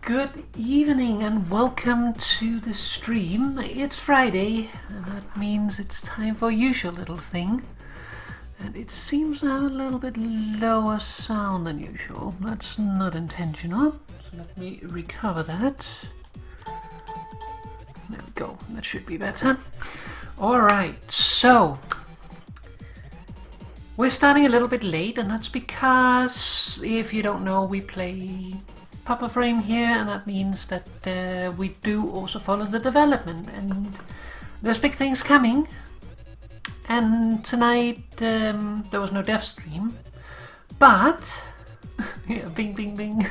Good evening and welcome to the stream. It's Friday and that means it's time for usual little thing. And it seems to have a little bit lower sound than usual. That's not intentional. So let me recover that. There we go. That should be better. Alright, so we're starting a little bit late, and that's because, if you don't know, we play Papa Frame here, and that means that we do also follow the development, and there's big things coming. And tonight there was no dev stream, but yeah, bing bing bing.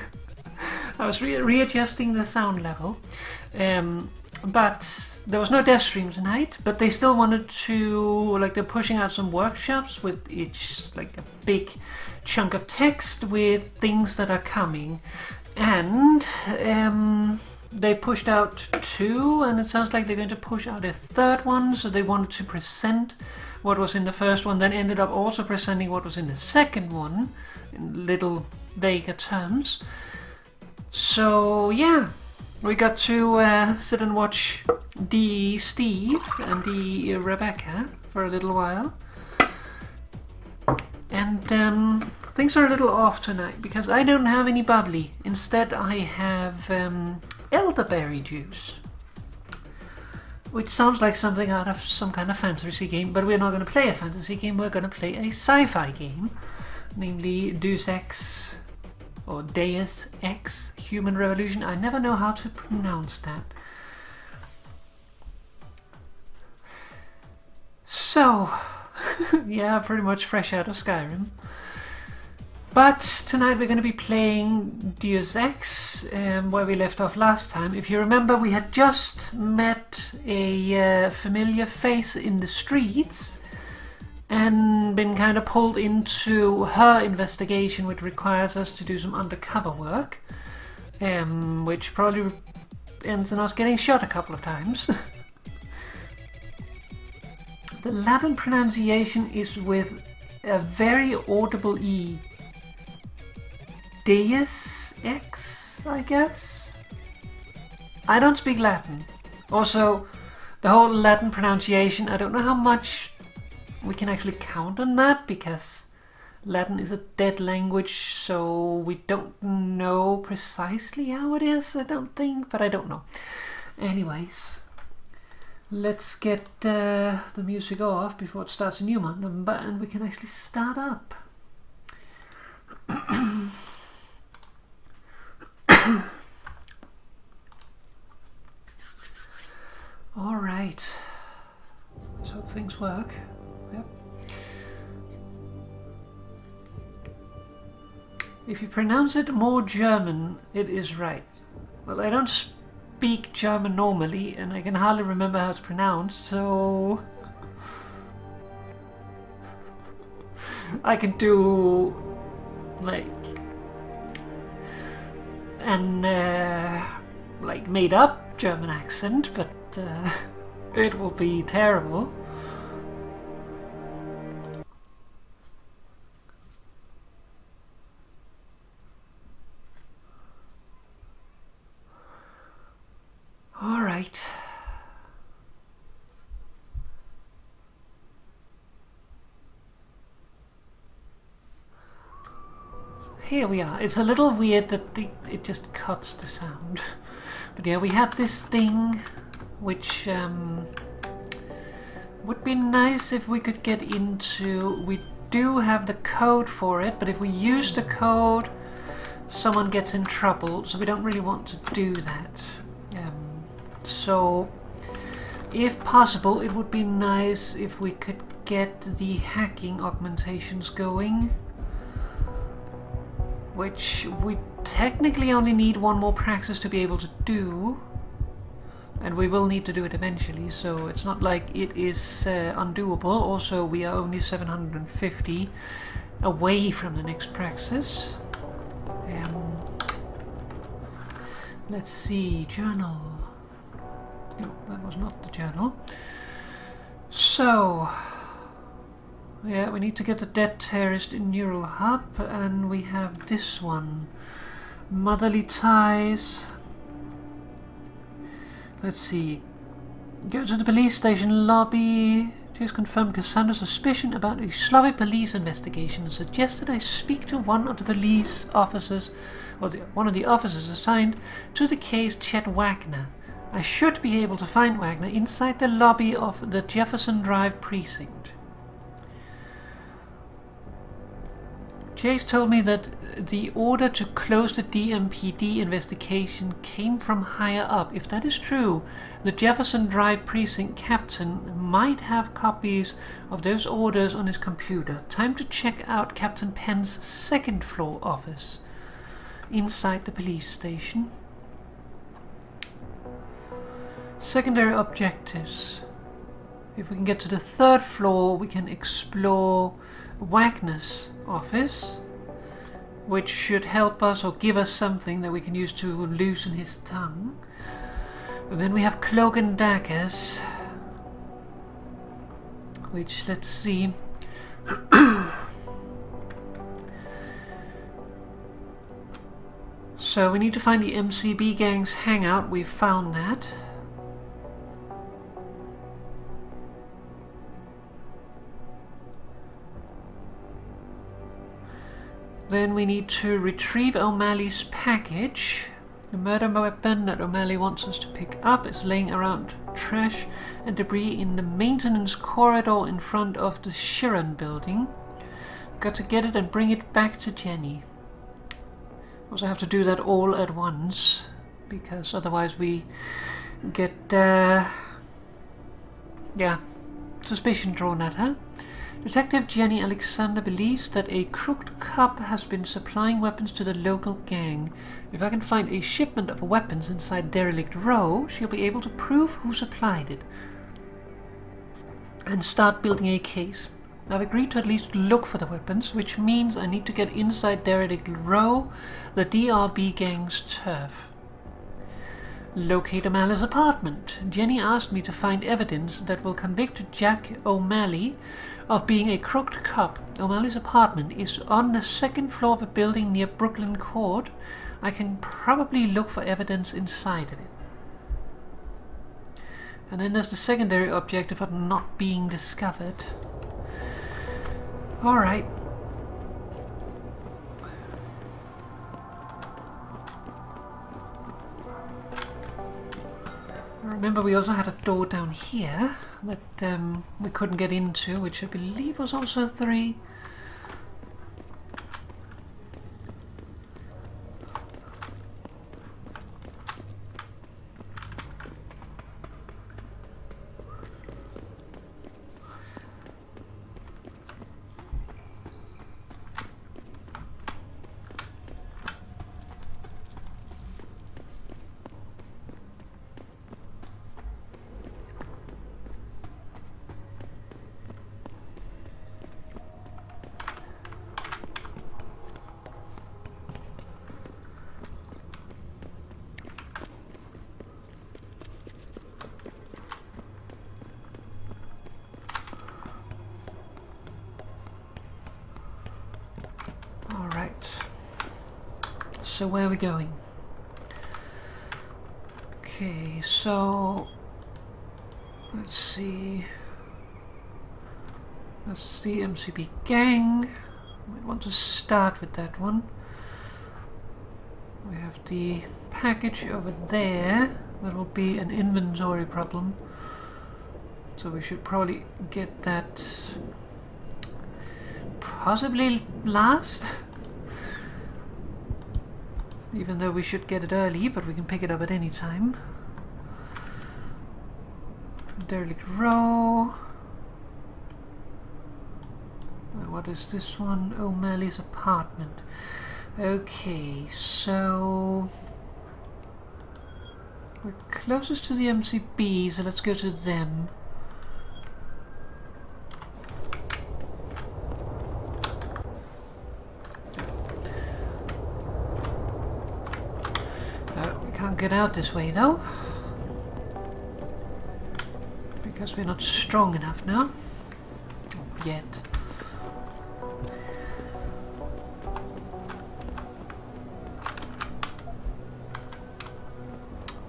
I was readjusting the sound level, but there was no dev stream tonight. But they still wanted to, like, they're pushing out some workshops with each, like, a big chunk of text with things that are coming. And they pushed out 2, and it sounds like they're going to push out a 3rd one. So they wanted to present what was in the first one, then ended up also presenting what was in the second one in little vaguer terms. So yeah, we got to sit and watch the Steve and the Rebecca for a little while. And things are a little off tonight because I don't have any bubbly. Instead I have elderberry juice, which sounds like something out of some kind of fantasy game, but we're not going to play a fantasy game, we're going to play a sci-fi game, namely Deus Ex, or Deus Ex, Human Revolution. I never know how to pronounce that. So, yeah, pretty much fresh out of Skyrim. But tonight we're going to be playing Deus Ex, where we left off last time. If you remember, we had just met a familiar face in the streets and been kind of pulled into her investigation, which requires us to do some undercover work, which probably ends in us getting shot a couple of times. The Latin pronunciation is with a very audible E. Deus Ex, I guess? I don't speak Latin. Also, the whole Latin pronunciation, I don't know how much we can actually count on that, because Latin is a dead language, so we don't know precisely how it is, I don't think, but I don't know. Anyways, let's get the music off before it starts a new number, and we can actually start up. Alright, let's hope things work. Yep. If you pronounce it more German, it is right. Well, I don't speak German normally, and I can hardly remember how it's pronounced, so I can do like an like made up German accent, but it will be terrible. All right. Here we are. It's a little weird that it just cuts the sound. But yeah, we had this thing which would be nice if we could get into. We do have the code for it, but if we use the code, someone gets in trouble, so we don't really want to do that. So, if possible, it would be nice if we could get the hacking augmentations going, which we technically only need 1 more praxis to be able to do, and we will need to do it eventually, so it's not like it is undoable. Also, we are only 750 away from the next praxis. Let's see, journal. No, that was not the journal. So, yeah, we need to get the dead terrorist in neural hub, and we have this one. Motherly ties. Let's see. Go to the police station lobby. Just confirmed Cassandra's suspicion about a sloppy police investigation and suggested I speak to one of the police officers, or one of the officers assigned to the case, Chet Wagner. I should be able to find Wagner inside the lobby of the Jefferson Drive precinct. Chase told me that the order to close the DMPD investigation came from higher up. If that is true, the Jefferson Drive precinct captain might have copies of those orders on his computer. Time to check out Captain Penn's second floor office inside the police station. Secondary objectives. If we can get to the third floor, we can explore Wagner's office, which should help us or give us something that we can use to loosen his tongue. And then we have Cloak and Daggers, which, let's see. So we need to find the MCB gang's hangout. We've found that. Then we need to retrieve O'Malley's package. The murder weapon that O'Malley wants us to pick up is laying around trash and debris in the maintenance corridor in front of the Chiron building. Got to get it and bring it back to Jenny. Also have to do that all at once, because otherwise we get suspicion drawn at her. Detective Jenny Alexander believes that a crooked cop has been supplying weapons to the local gang. If I can find a shipment of weapons inside Derelict Row, she'll be able to prove who supplied it and start building a case. I've agreed to at least look for the weapons, which means I need to get inside Derelict Row, the DRB gang's turf. Locate O'Malley's apartment. Jenny asked me to find evidence that will convict Jack O'Malley of being a crooked cop. O'Malley's apartment is on the second floor of a building near Brooklyn Court. I can probably look for evidence inside of it. And then there's the secondary objective of not being discovered. Alright. Remember, we also had a door down here that we couldn't get into, which I believe was also 3. So where are we going? Okay, so let's see. That's the MCB gang. We want to start with that one. We have the package over there. That'll be an inventory problem. So we should probably get that possibly last. Even though we should get it early, but we can pick it up at any time. Derelict Row. What is this one? O'Malley's apartment. Okay, so we're closest to the MCB, so let's go to them. Can't get out this way though, because we're not strong enough now yet.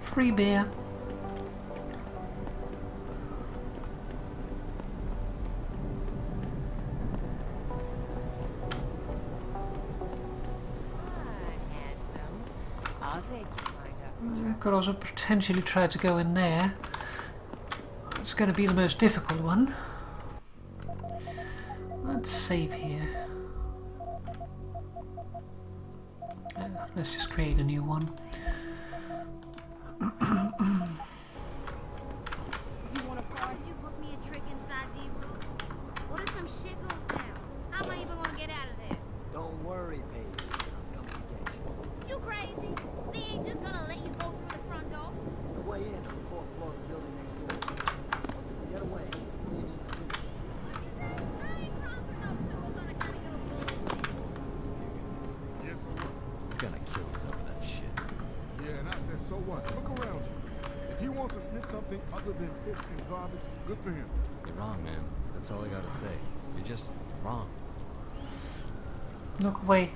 Free beer. I'll take you, I could also potentially try to go in there. It's going to be the most difficult one. Let's save here. Let's just create a new one. You want to part? You book me a trick inside D room? What if some shit goes down? How am I even gonna get out of there? Don't worry, baby. I'll come to get you. You crazy? They ain't just gonna let you go through the front door. It's the way in on the fourth floor of the building next door. Get away. You need to do this. I ain't crawling for no sewers on account of your bullshit. Yeah, so what? He's gonna kill us over that shit. Yeah, and I said, so what? Look around you. If he wants to sniff something other than piss and garbage, good for him. You're wrong, man. That's all I gotta say. You're just wrong. Look away.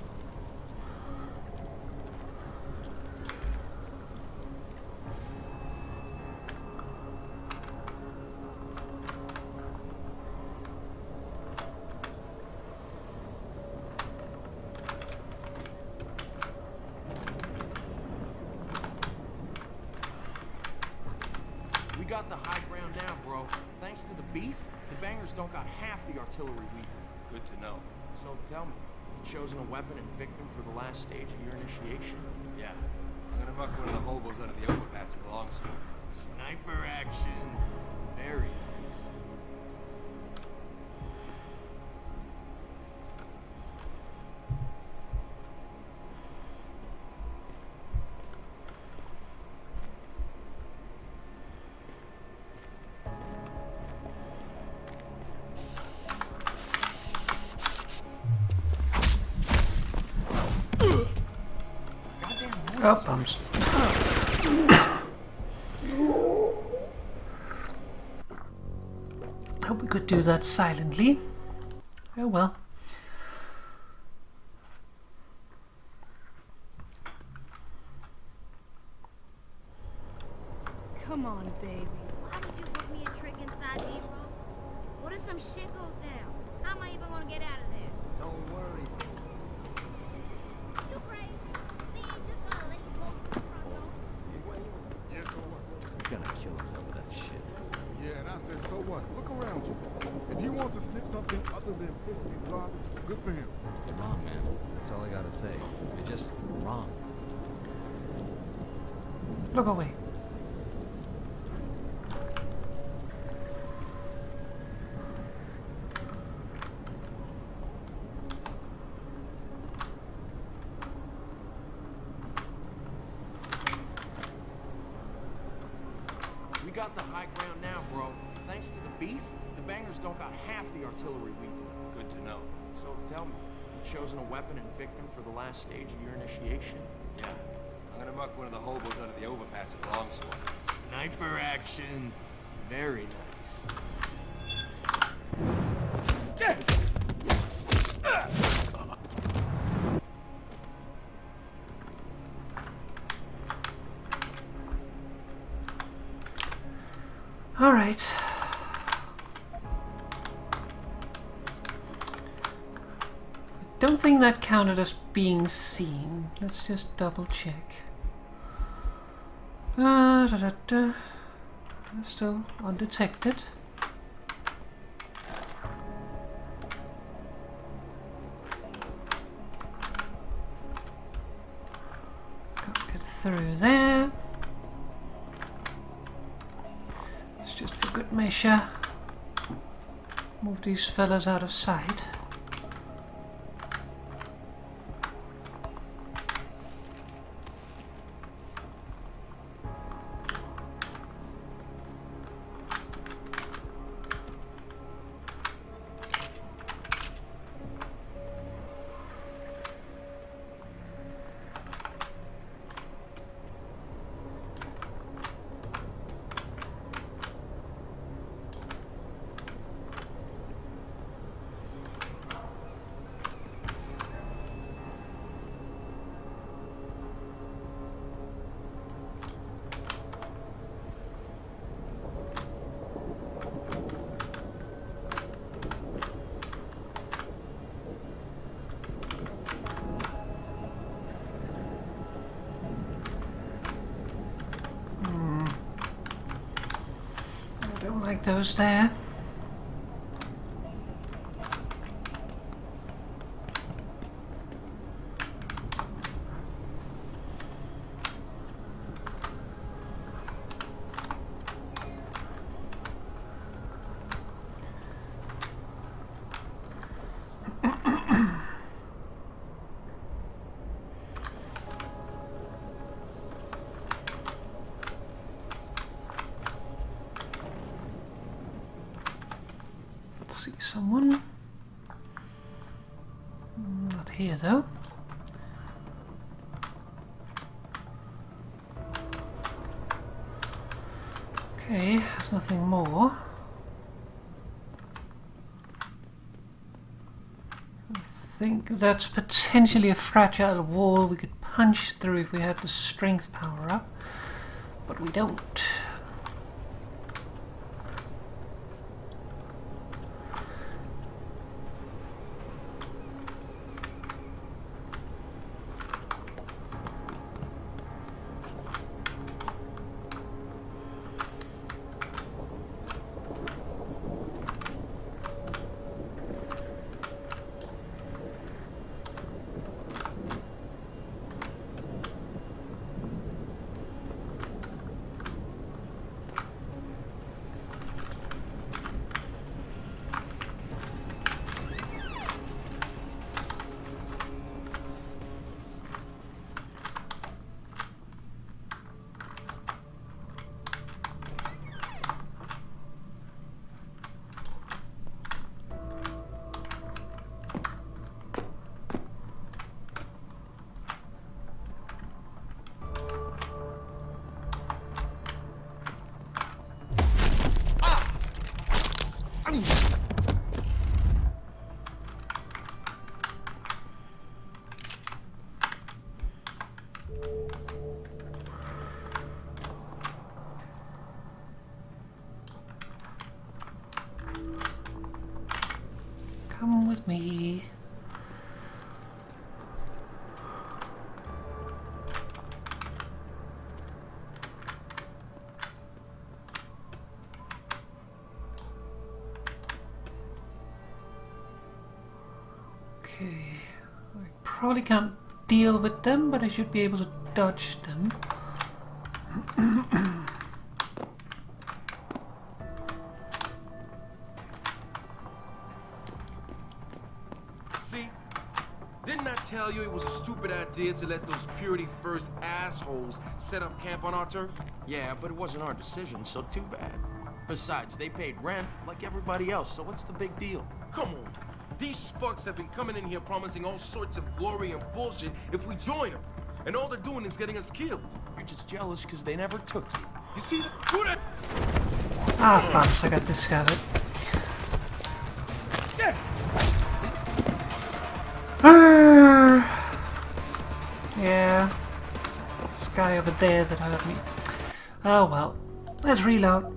We got the high ground now, bro. Thanks to the beef, the bangers don't got half the artillery we do. Good to know. So tell me, you chosen a weapon and victim for the last stage of your initiation? Yeah. I'm gonna muck one of the hobos under the overpass with a longsword. Sniper action. Very nice. Oh, bumps. Hope we could do that silently. Oh well. Come on, baby. Why did you book me a trick inside D room? What if some shit goes down? How am I even gonna get out of there? Don't worry, baby. You crazy? They ain't just gonna let you go through the front door. Yeah, so what? He's gonna kill us over that shit. Yeah, and I said, so what? Look around you. If he wants to sniff something other than piss and garbage, good for him. You're wrong, man. That's all I gotta say. You're just wrong. Look away. We got the high ground now, bro. Thanks to the beef, the bangers don't got half the artillery we do. Good to know. So tell me, you chosen a weapon and victim for the last stage of your initiation? Yeah. I'm gonna muck one of the hobos under the overpass with a longsword. Sniper action. Very nice. All right. Don't think that counted as being seen. Let's just double check. Still undetected. Can't get through there. Let's just for good measure move these fellas out of sight. Stick those there. See someone. Not here though. Okay, there's nothing more. I think that's potentially a fragile wall we could punch through if we had the strength power up, but we don't. Come with me. Okay, I probably can't deal with them, but I should be able to dodge them. See? Didn't I tell you it was a stupid idea to let those Purity First assholes set up camp on our turf? Yeah, but it wasn't our decision, so too bad. Besides, they paid rent like everybody else, so what's the big deal? Come on. These fucks have been coming in here promising all sorts of glory and bullshit if we join them. And all they're doing is getting us killed. You're just jealous because they never took you. You see that? Who that? Ah, bumps, I got discovered. Yeah. Yeah. This guy over there that hurt me. Oh well. Let's reload.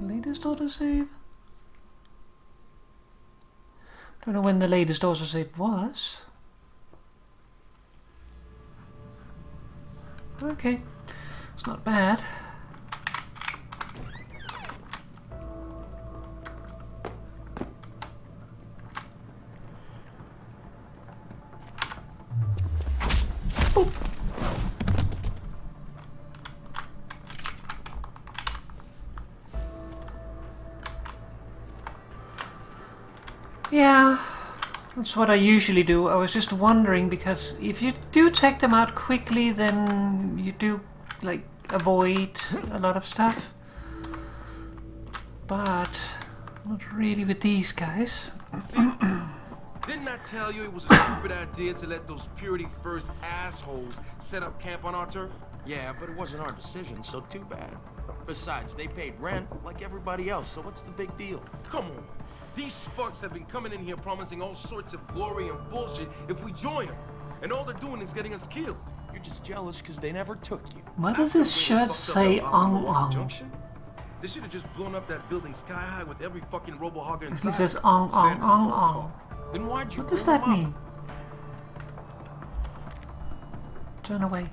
Latest autosave? Don't know when the latest autosave was. Okay. It's not bad. Boop. Yeah, that's what I usually do. I was just wondering, because if you do take them out quickly, then you do, like, avoid a lot of stuff. But not really with these guys. See? Didn't I tell you it was a stupid idea to let those Purity First assholes set up camp on our turf? Yeah, but it wasn't our decision, so too bad. Besides, they paid rent like everybody else, so what's the big deal? Come on. These fucks have been coming in here promising all sorts of glory and bullshit if we join them. And all they're doing is getting us killed. You're just jealous because they never took you. Why does this shirt say ong ong? They should have just blown up that building sky high with every fucking robo-hogger inside. He says ong ong ong ong. Then why'd you What does bring that them up? mean? Turn away.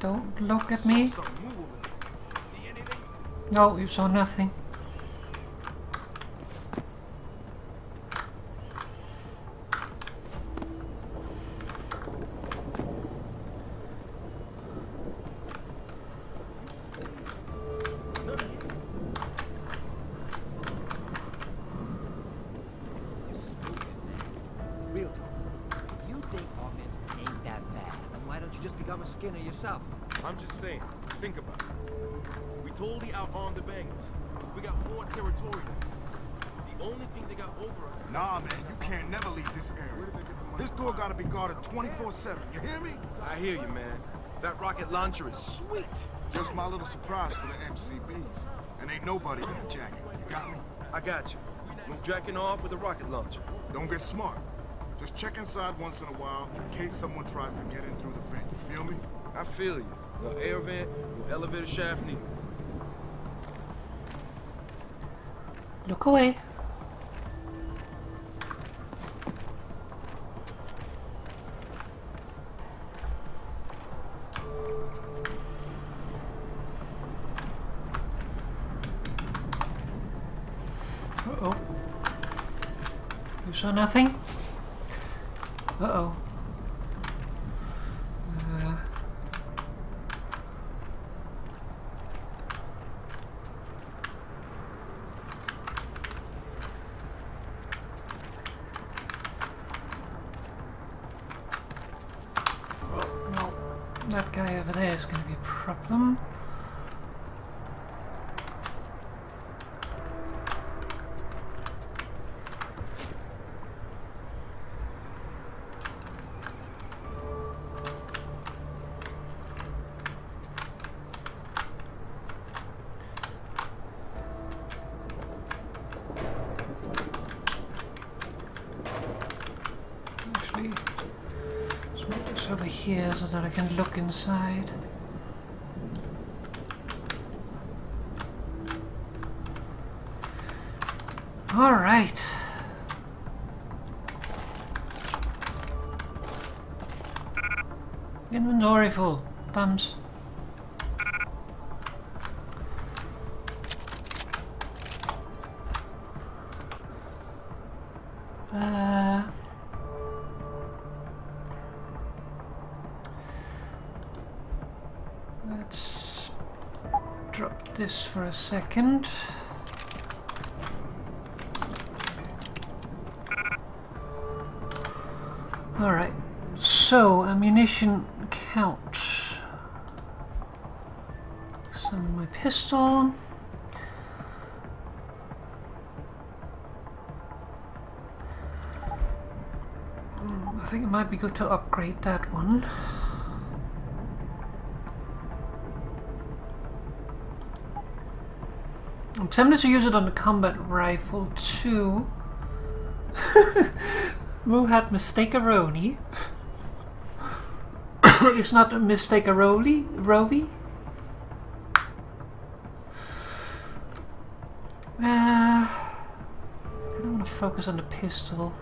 Don't look at me. Something move over there. See anything? No, you saw nothing. Real talk. If you think augmented ain't that bad, then why don't you just become a Skinner yourself? I'm just saying, think about it. We totally outarmed the bangers. We got more territory now. The only thing they got over us... Nah, man, you can't never leave this area. This door gotta be guarded 24/7, you hear me? I hear you, man. That rocket launcher is sweet. Just my little surprise for the MCBs. And ain't nobody in a jacket, you got me? I got you. No jacking off with the rocket launcher. Don't get smart. Just check inside once in a while in case someone tries to get in through the vent, you feel me? I feel you. No air vent, no elevator shaft neither. Look away. Uh-oh. You saw nothing? Uh-oh. No, that guy over there is going to be a problem. Actually, let's move this over here so that I can look inside. All right. Inventory full. Bums. Let's drop this for a second. Alright, so ammunition count. Some my pistol. I think it might be good to upgrade that one. I'm tempted to use it on the combat rifle too. Who had mistake-a-roni? It's not a mistake-a-roly, Rovi? I don't want to focus on the pistol.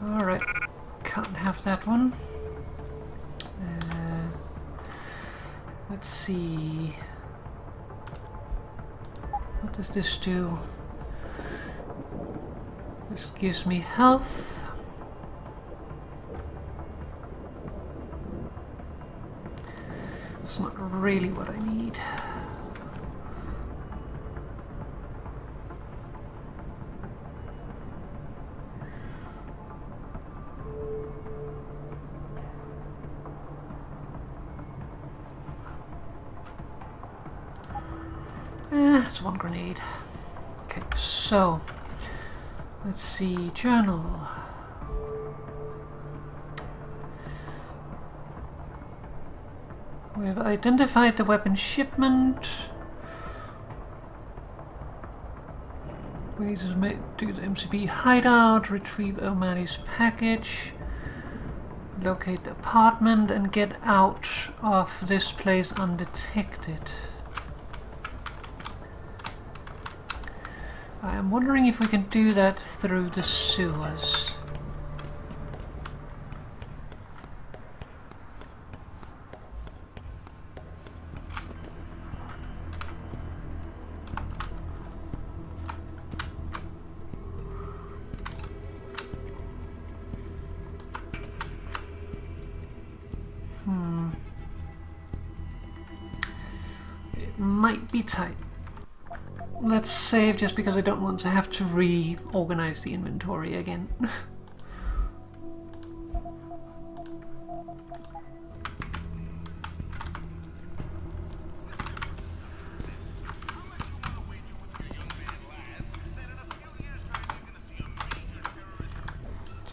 Alright, can't have that one. Let's see. What does this do? This gives me health. It's not really what I need. It's one grenade. Okay, so let's see, journal. We have identified the weapon shipment. We need to do the MCB hideout, retrieve O'Malley's package, locate the apartment, and get out of this place undetected. I am wondering if we can do that through the sewers. It might be tight. Let's save just because I don't want to have to reorganize the inventory again.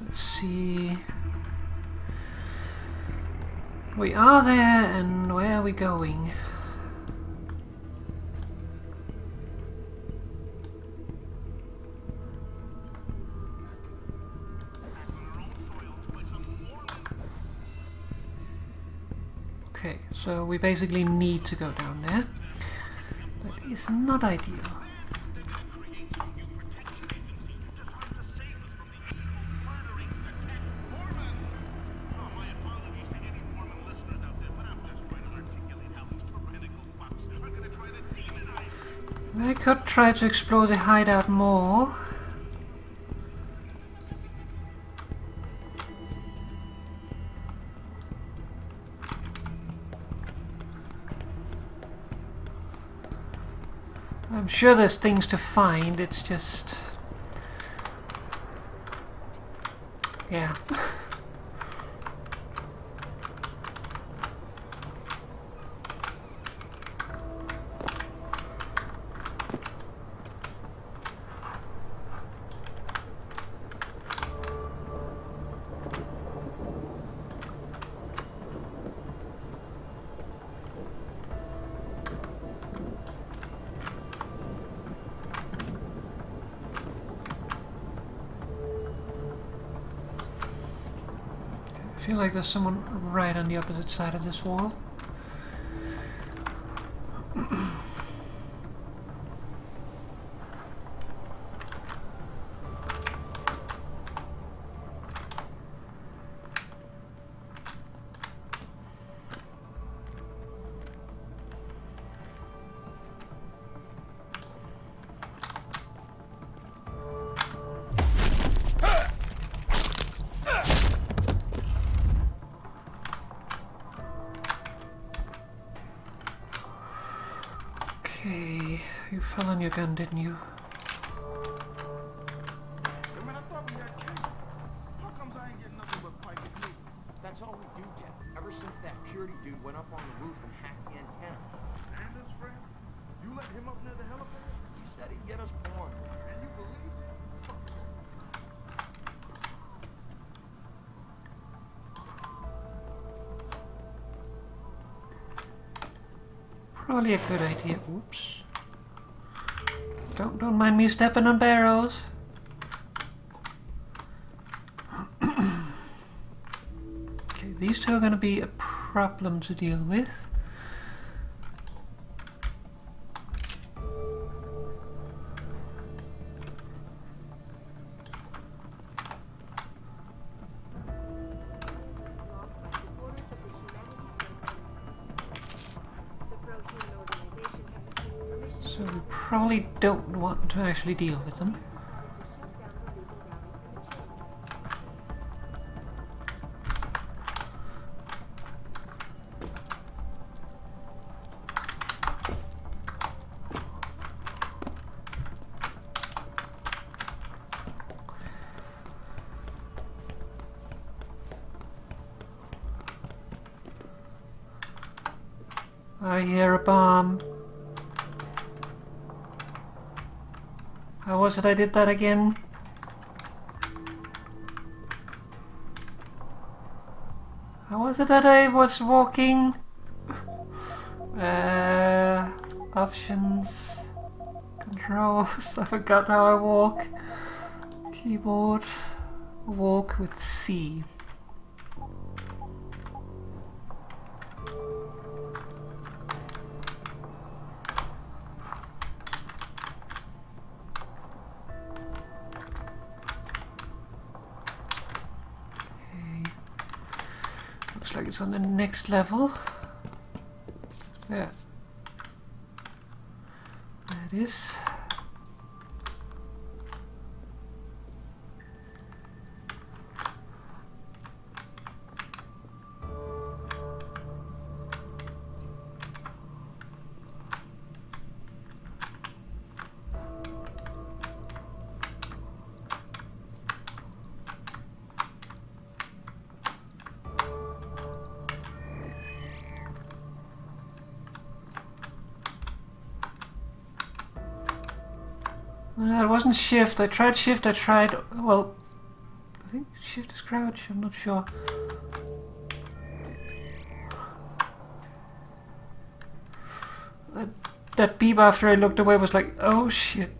Let's see. We are there, and where are we going? Okay, so we basically need to go down there. That is not ideal. I could try to explore the hideout more. I'm sure there's things to find, it's just... yeah. I feel like there's someone right on the opposite side of this wall. Okay, you fell on your gun, didn't you? Hey, man, I thought we had cake. How comes I ain't getting nothing but pike and meat? That's all we do, Jeff. Ever since that purity dude went up on the roof and hacked the antenna. Sanders, friend? You let him up near the helipad? He said he'd get us born. And you believed him? Probably a good idea. Oops. Don't mind me stepping on barrels. Okay, these two are going to be a problem to deal with. So we probably don't want to actually deal with them. I hear a bomb. How was it I did that again? How was it that I was walking? Options. Controls. I forgot how I walk. Keyboard. Walk with C. Looks like it's on the next level. Yeah. There it is. It wasn't shift. I tried shift. I tried... Well, I think shift is crouch. I'm not sure. That beep after I looked away was like, oh shit.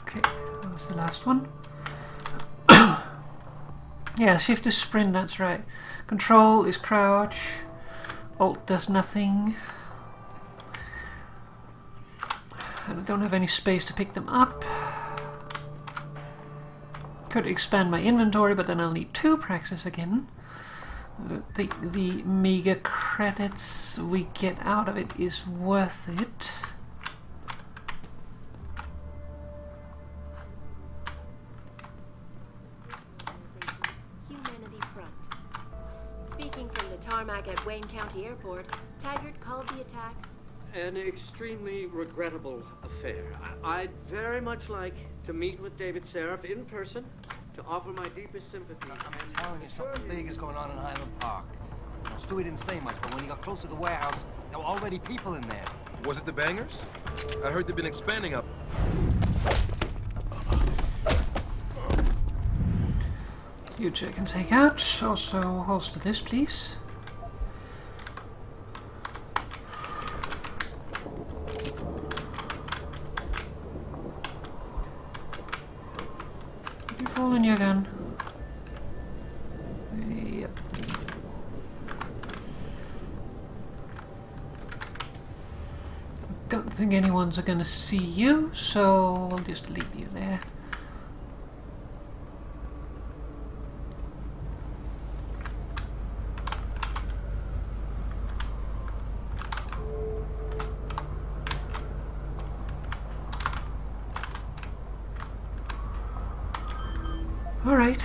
Okay, that was the last one. Yeah, shift is sprint, that's right. Control is crouch. Alt does nothing. And I don't have any space to pick them up. Could expand my inventory, but then I'll need 2 praxis again. I don't think the mega credits we get out of it is worth it. Humanity Front. Speaking from the tarmac at Wayne County Airport, Taggart called the attacks an extremely regrettable affair. I'd very much like to meet with David Seraph in person to offer my deepest sympathy. I'm telling you, something big is going on in Highland Park. Now, Stewie didn't say much, but when he got close to the warehouse, there were already people in there. Was it the bangers? I heard they've been expanding up. You two can take out. Also holster this, please. Did you fall in your gun? Yep. Don't think anyone's gonna see you, so I'll just leave you there. All right.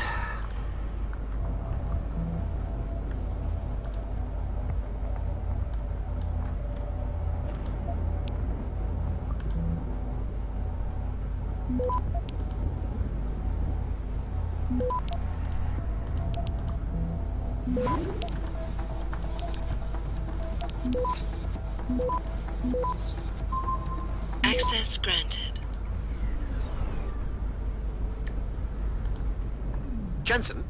Access granted. Jensen,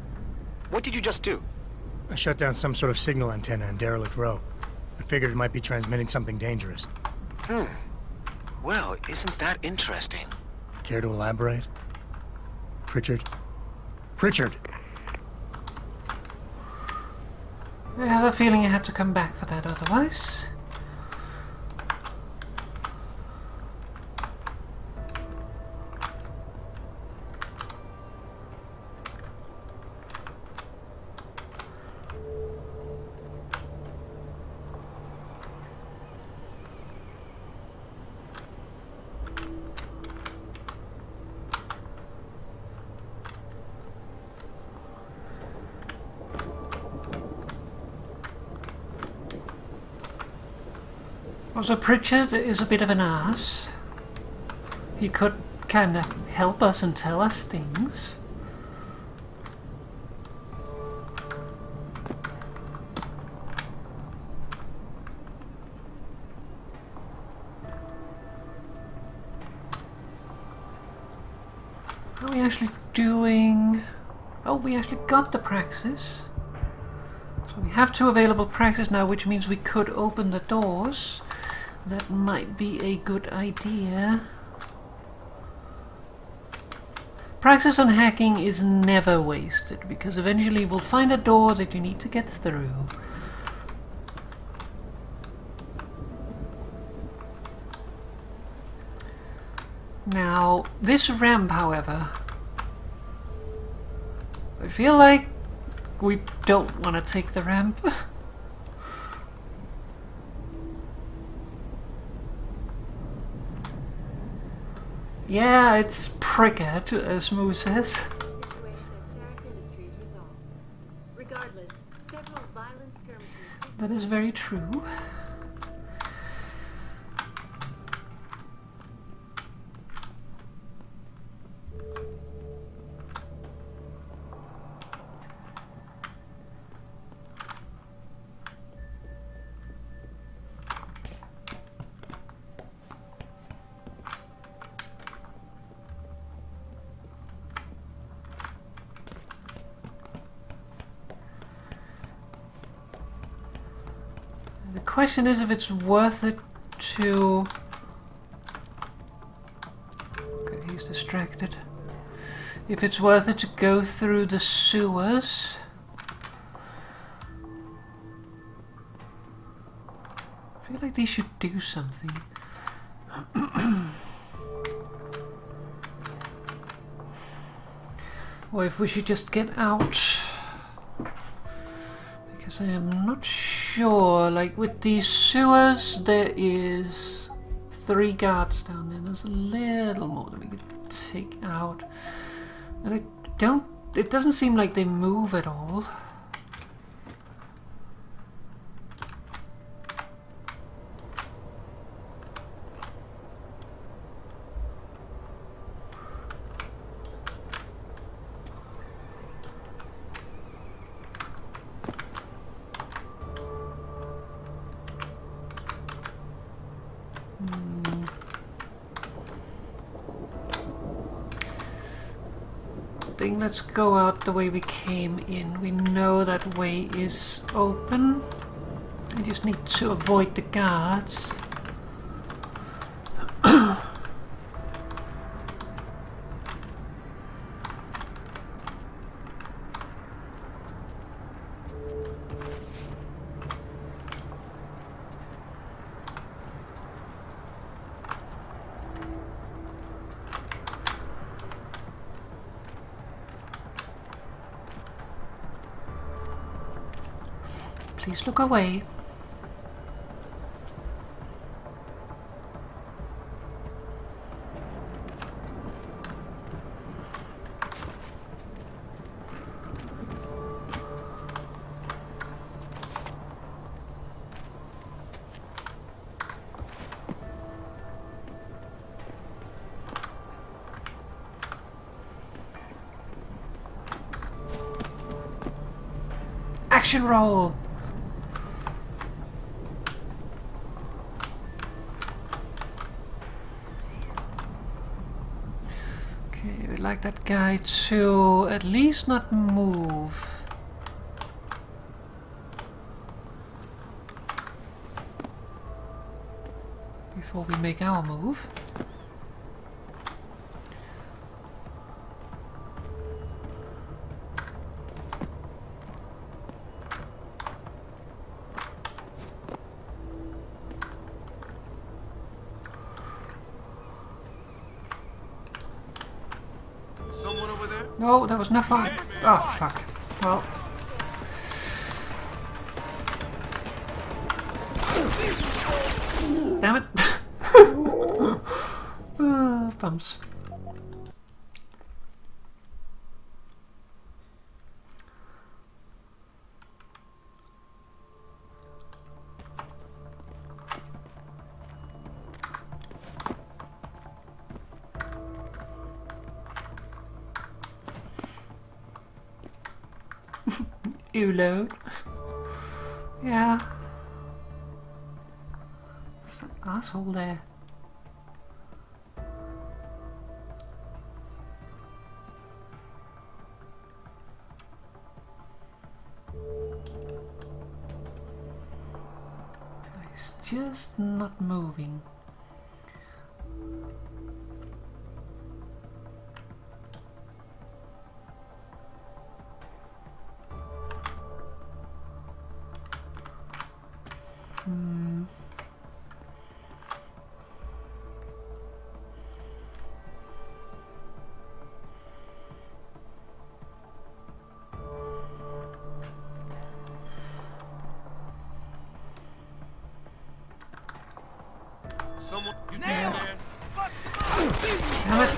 what did you just do? I shut down some sort of signal antenna in Derelict Row. I figured it might be transmitting something dangerous. Well, isn't that interesting? Care to elaborate? Pritchard? Pritchard! I have a feeling I had to come back for that otherwise. Also, Pritchard is a bit of an ass. He could kind of help us and tell us things. How are we actually doing? Oh, we actually got the praxis. So we have 2 available praxis now, which means we could open the doors. That might be a good idea. practice on hacking is never wasted, because eventually you will find a door that you need to get through. Now, this ramp, however, I feel like we don't want to take the ramp. Yeah, it's pricked, as Moo says. Regardless, several violent skirmishes. That is very true. The question is if it's worth it to... Okay, he's distracted. If it's worth it to go through the sewers. I feel like they should do something. Or if we should just get out. Because I am not sure, like with these sewers there is 3 guards down there. There's a little more that we could take out. And it doesn't seem like they move at all. Let's go out the way we came in. We know that way is open. We just need to avoid the guards. Please look away. Action roll! We'd like that guy to at least not move. Before we make our move. Someone over there? No, there was nothing. Oh, fuck. Well. Damn it. Thumbs. Uload. Yeah. What's that asshole there? He's just not moving. Someone, you down there? Damn it.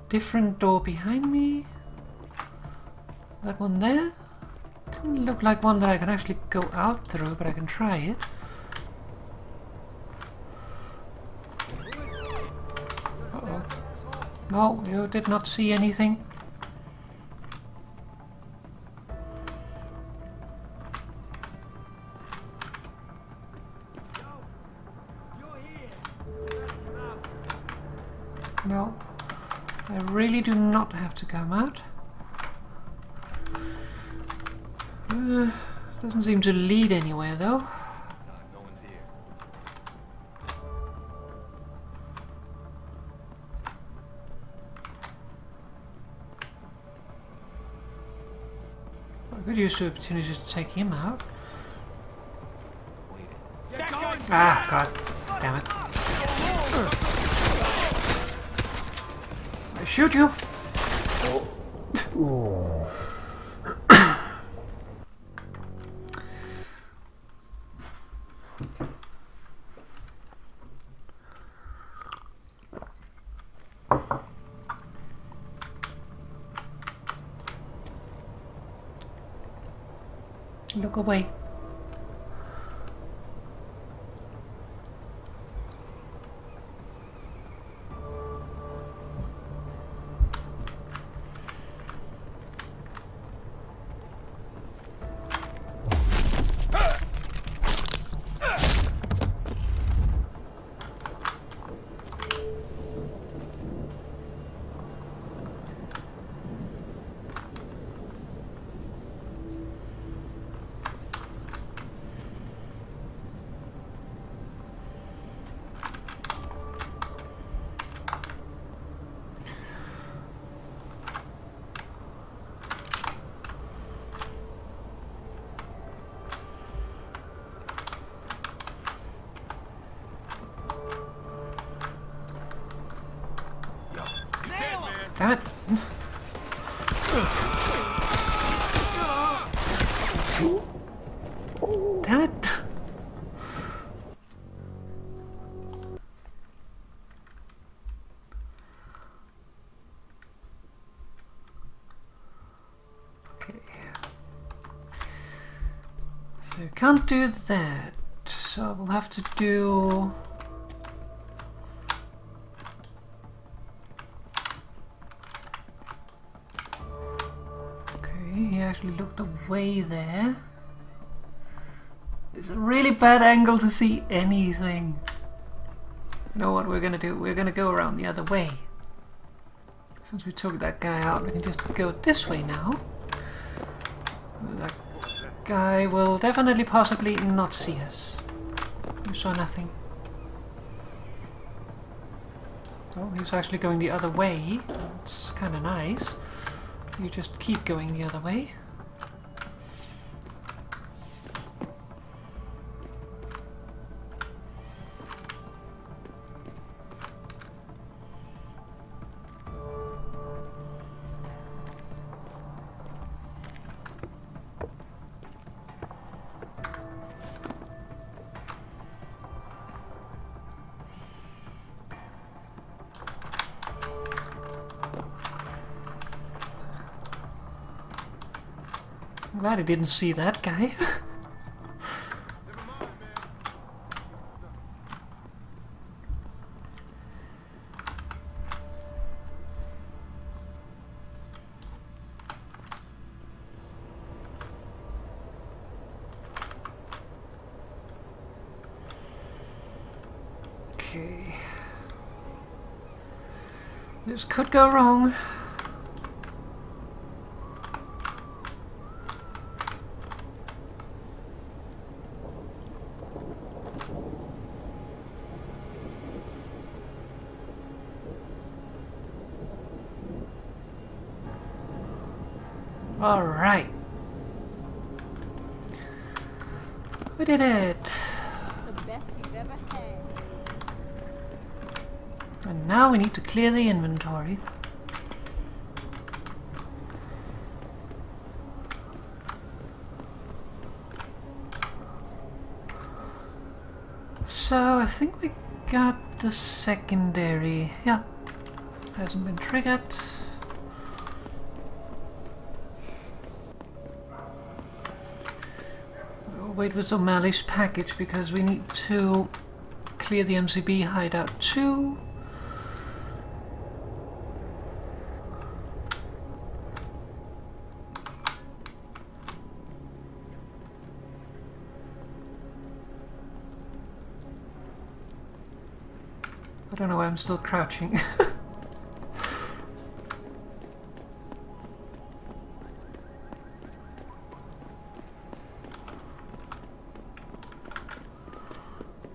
Different door behind me. That one there didn't look like one that I can actually go out through, but I can try it. Uh-oh. No, you did not see anything. No. I really do not have to come out. Doesn't seem to lead anywhere though. No one's here. I could use the opportunity to take him out. Get going! Ah, god damn it. I shoot you! Look away. Damn it! Damn it! Okay. So you can't do that. So we'll have to do... He actually looked away there. It's a really bad angle to see anything. You know what we're gonna do? We're gonna go around the other way. Since we took that guy out, we can just go this way now. That guy will definitely possibly not see us. You saw nothing. Oh, he's actually going the other way. It's kinda nice. You just keep going the other way. I'm glad I didn't see that guy. Okay. This could go wrong. Alright. We did it. The best you've ever had. And now we need to clear the inventory. So I think we got the secondary. Yeah. Hasn't been triggered. We'll wait with O'Malley's package because we need to clear the MCB hideout too. I don't know why I'm still crouching.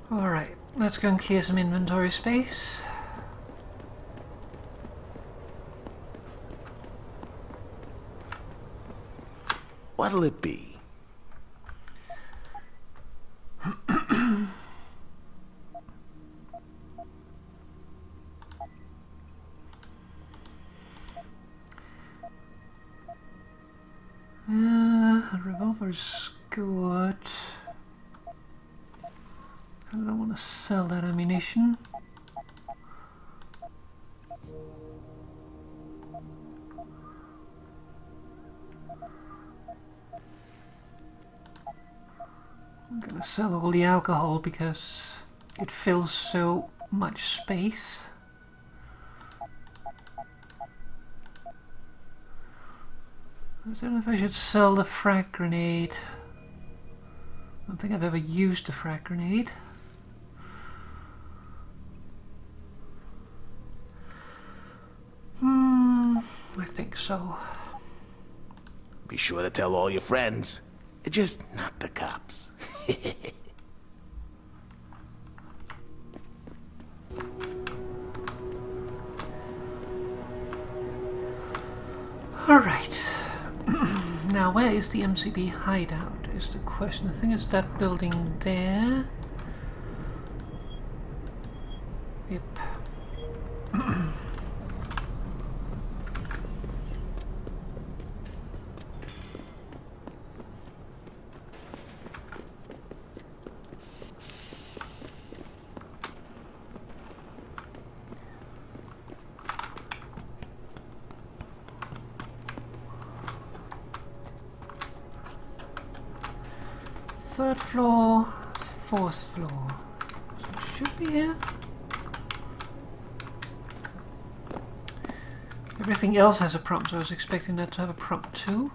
Alright, let's go and clear some inventory space. What'll it be? A revolver's good. I don't want to sell that ammunition. I'm gonna sell all the alcohol because it fills so much space. I don't know if I should sell the frag grenade. I don't think I've ever used a frag grenade. I think so. Be sure to tell all your friends. Just not the cops. Alright. Now, where is the MCB hideout is the question. I think it's that building there. Yep. Third floor, fourth floor. So it should be here. Everything else has a prompt, so I was expecting that to have a prompt too.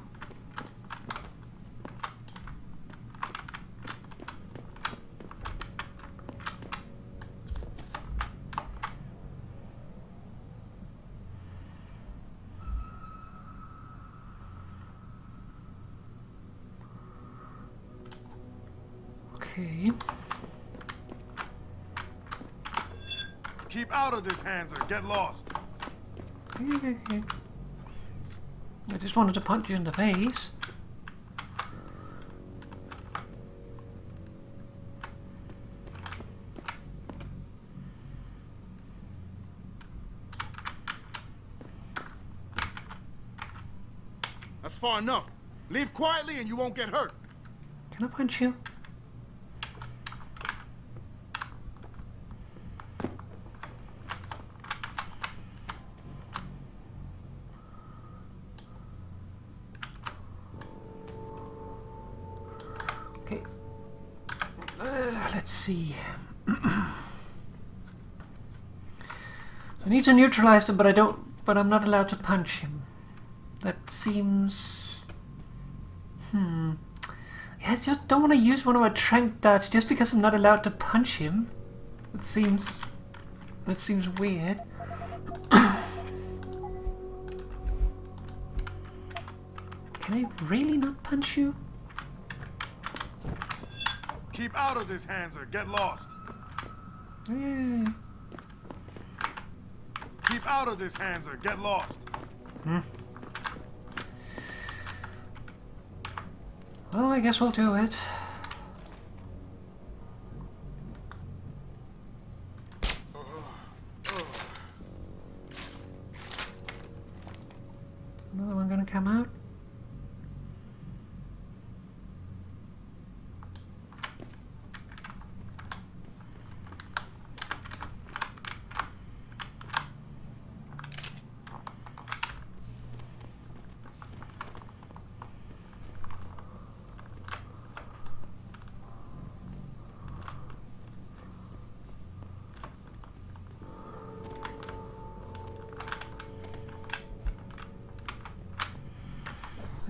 Okay. Keep out of this, Hanser. Get lost. Okay. I just wanted to punch you in the face. That's far enough. Leave quietly and you won't get hurt. Can I punch you? Okay. Let's see. I need to neutralize him, but I'm not allowed to punch him. That seems... Yeah, I just don't want to use one of my trank darts just because I'm not allowed to punch him. That seems weird. Can I really not punch you? Keep out of this, Hanser. Get lost. Yeah. Keep out of this, Hanser. Get lost. Well, I guess we'll do it. Another one gonna come out?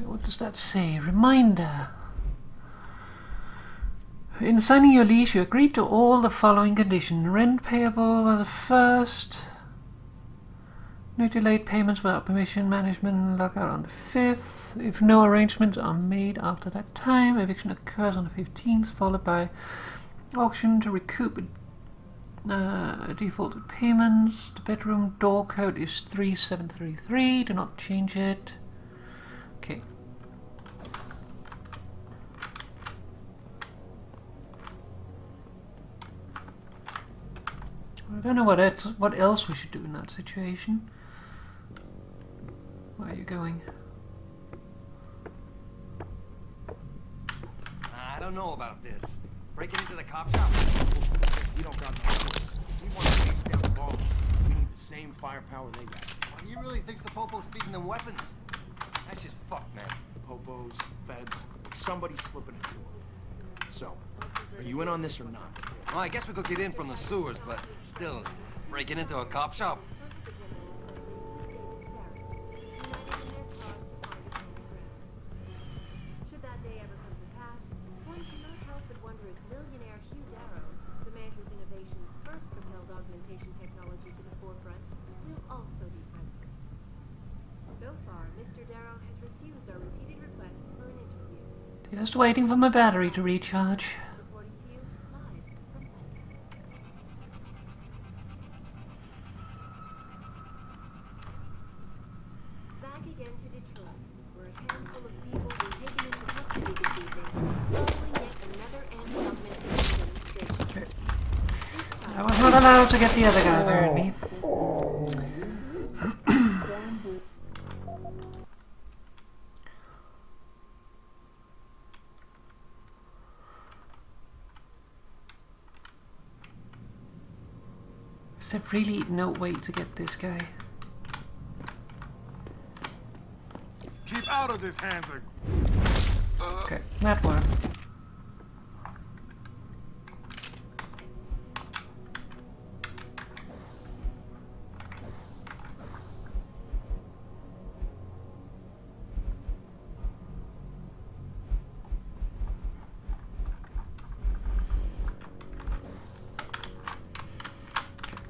What does that say? Reminder. In signing your lease, you agreed to all the following conditions. Rent payable by the 1st. No delayed payments without permission. Management lockout on the 5th. If no arrangements are made after that time, eviction occurs on the 15th, followed by auction to recoup defaulted payments. The bedroom door code is 3733. Do not change it. Okay. I don't know what else we should do in that situation. Where are you going? I don't know about this. Breaking into the cop shop? We don't got no choice. We want to chase down the ball. We need the same firepower they got. Well, he really thinks the Popo's feeding them weapons? That's just fucked, man. Popos, feds, somebody's slipping into them. So, are you in on this or not? Well, I guess we could get in from the sewers, but still, breaking into a cop shop? Should that day ever come to pass, one cannot help but wonder if millionaire Hugh Darrow, the man whose innovations first propelled augmentation technology to the forefront, will also be president. So far, Mr. Darrow has refused our repeated requests for an interview. Just waiting for my battery to recharge. Reporting to you live from London. Back again to Detroit, where a handful of people were taken into custody this evening, following yet another anti-augmentation demonstration. Okay. I was not allowed to get the other guy, apparently. Is there really no way to get this guy? Keep out of this, Hanser. Okay, that worked.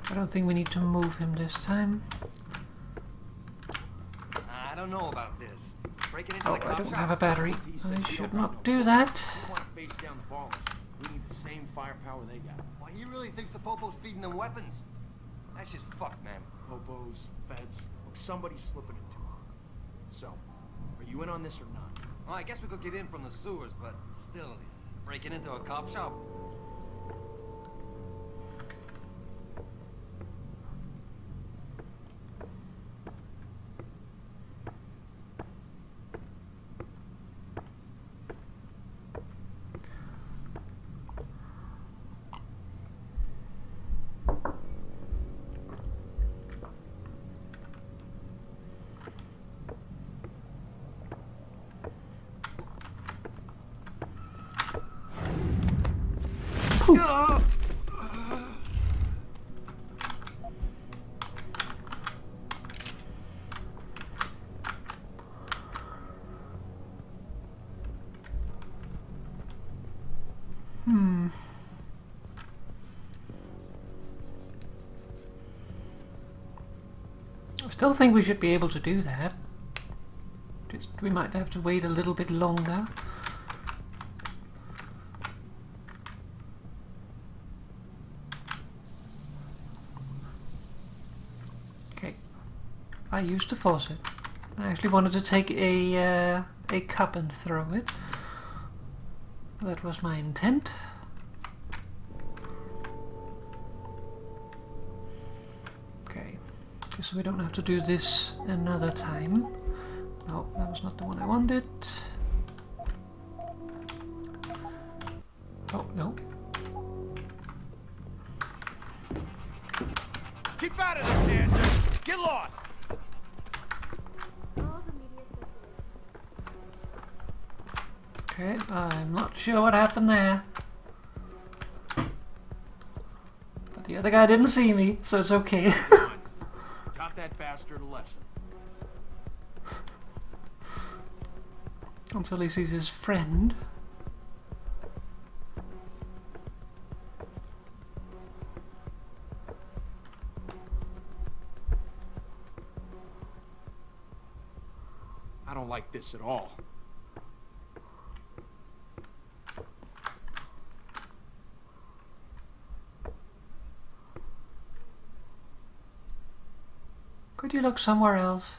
I don't think we need to move him this time. I don't know about this. Breaking into Oh, the cop I don't shop? have a battery. I should not do that. We want to face down the ballers. We need the same firepower they got. Well, he really thinks the Popo's feeding them weapons? That's just fucked, man. Popos, feds, somebody's slipping into them. So, are you in on this or not? Well, I guess we could get in from the sewers, but still, breaking into a cop shop? I still think we should be able to do that. Just we might have to wait a little bit longer. Okay, I used to force it. I actually wanted to take a cup and throw it, That was my intent. Okay, guess we don't have to do this another time. No, that was not the one I wanted. Oh, no. Keep out of this, dancer! Get lost! Okay, I'm not sure what happened there. But the other guy didn't see me, so it's okay. Taught that bastard a lesson. Until he sees his friend. I don't like this at all. Could you look somewhere else?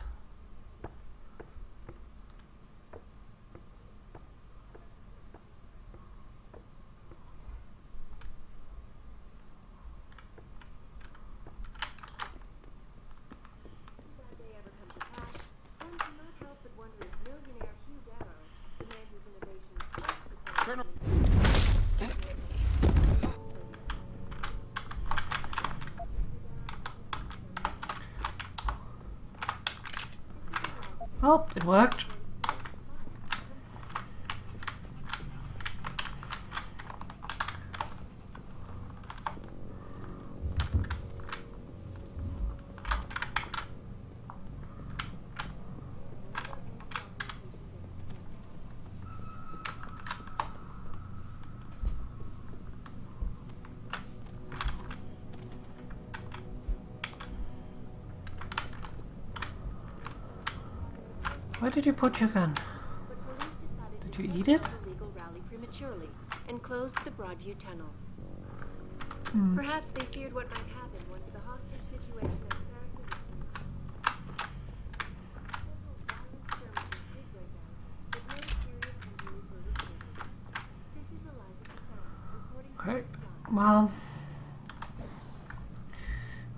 Oh, it worked. Where did you put your gun? Did you eat it? Illegal rally prematurely and closed the Broadview tunnel. Hmm. Perhaps they feared what might happen once the hostage situation at Okay, well,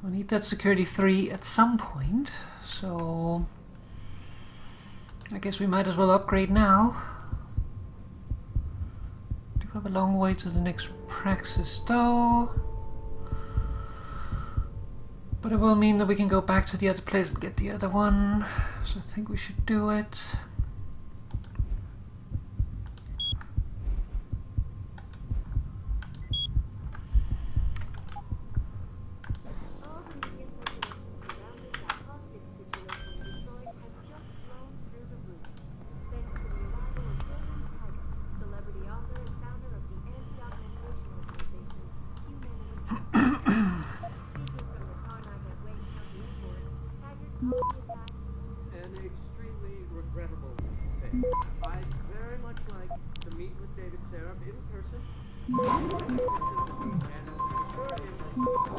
we need that security 3 at some point, so I guess we might as well upgrade now. Do have a long way to the next praxis though. But it will mean that we can go back to the other place and get the other one. So I think we should do it. An extremely regrettable thing. I'd very much like to meet with David Seraph in person. And assure him that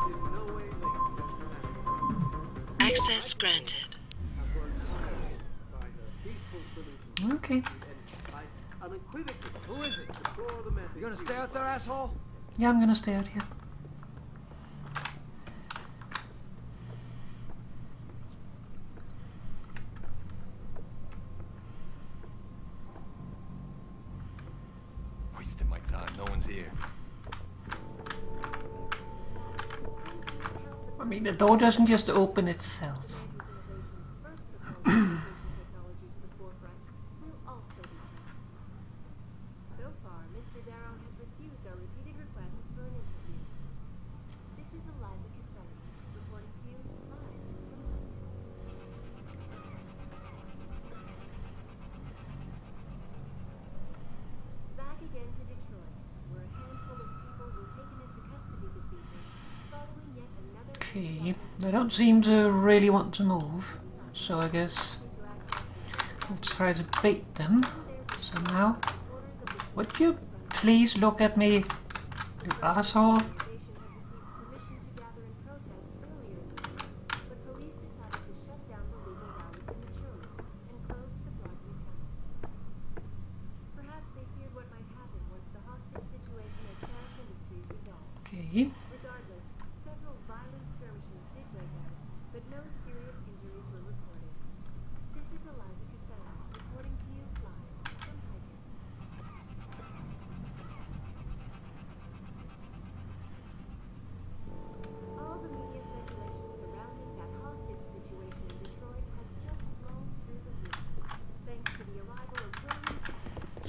in no way linked. Access granted. Okay. Unequivocally, who is it? You gonna stay out there, asshole? Yeah, I'm gonna stay out here. Wasting my time. No one's here. I mean, the door doesn't just open itself. Okay, they don't seem to really want to move, so I guess we'll try to bait them somehow. Would you please look at me, you asshole?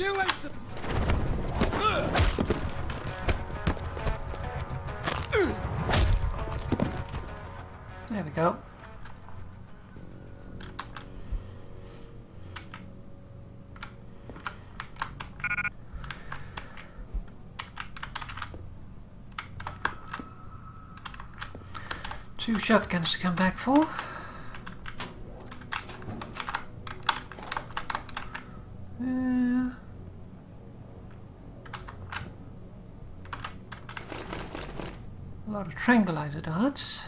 You ain't some... There we go. Two shotguns to come back for. A lot of tranquilizer darts.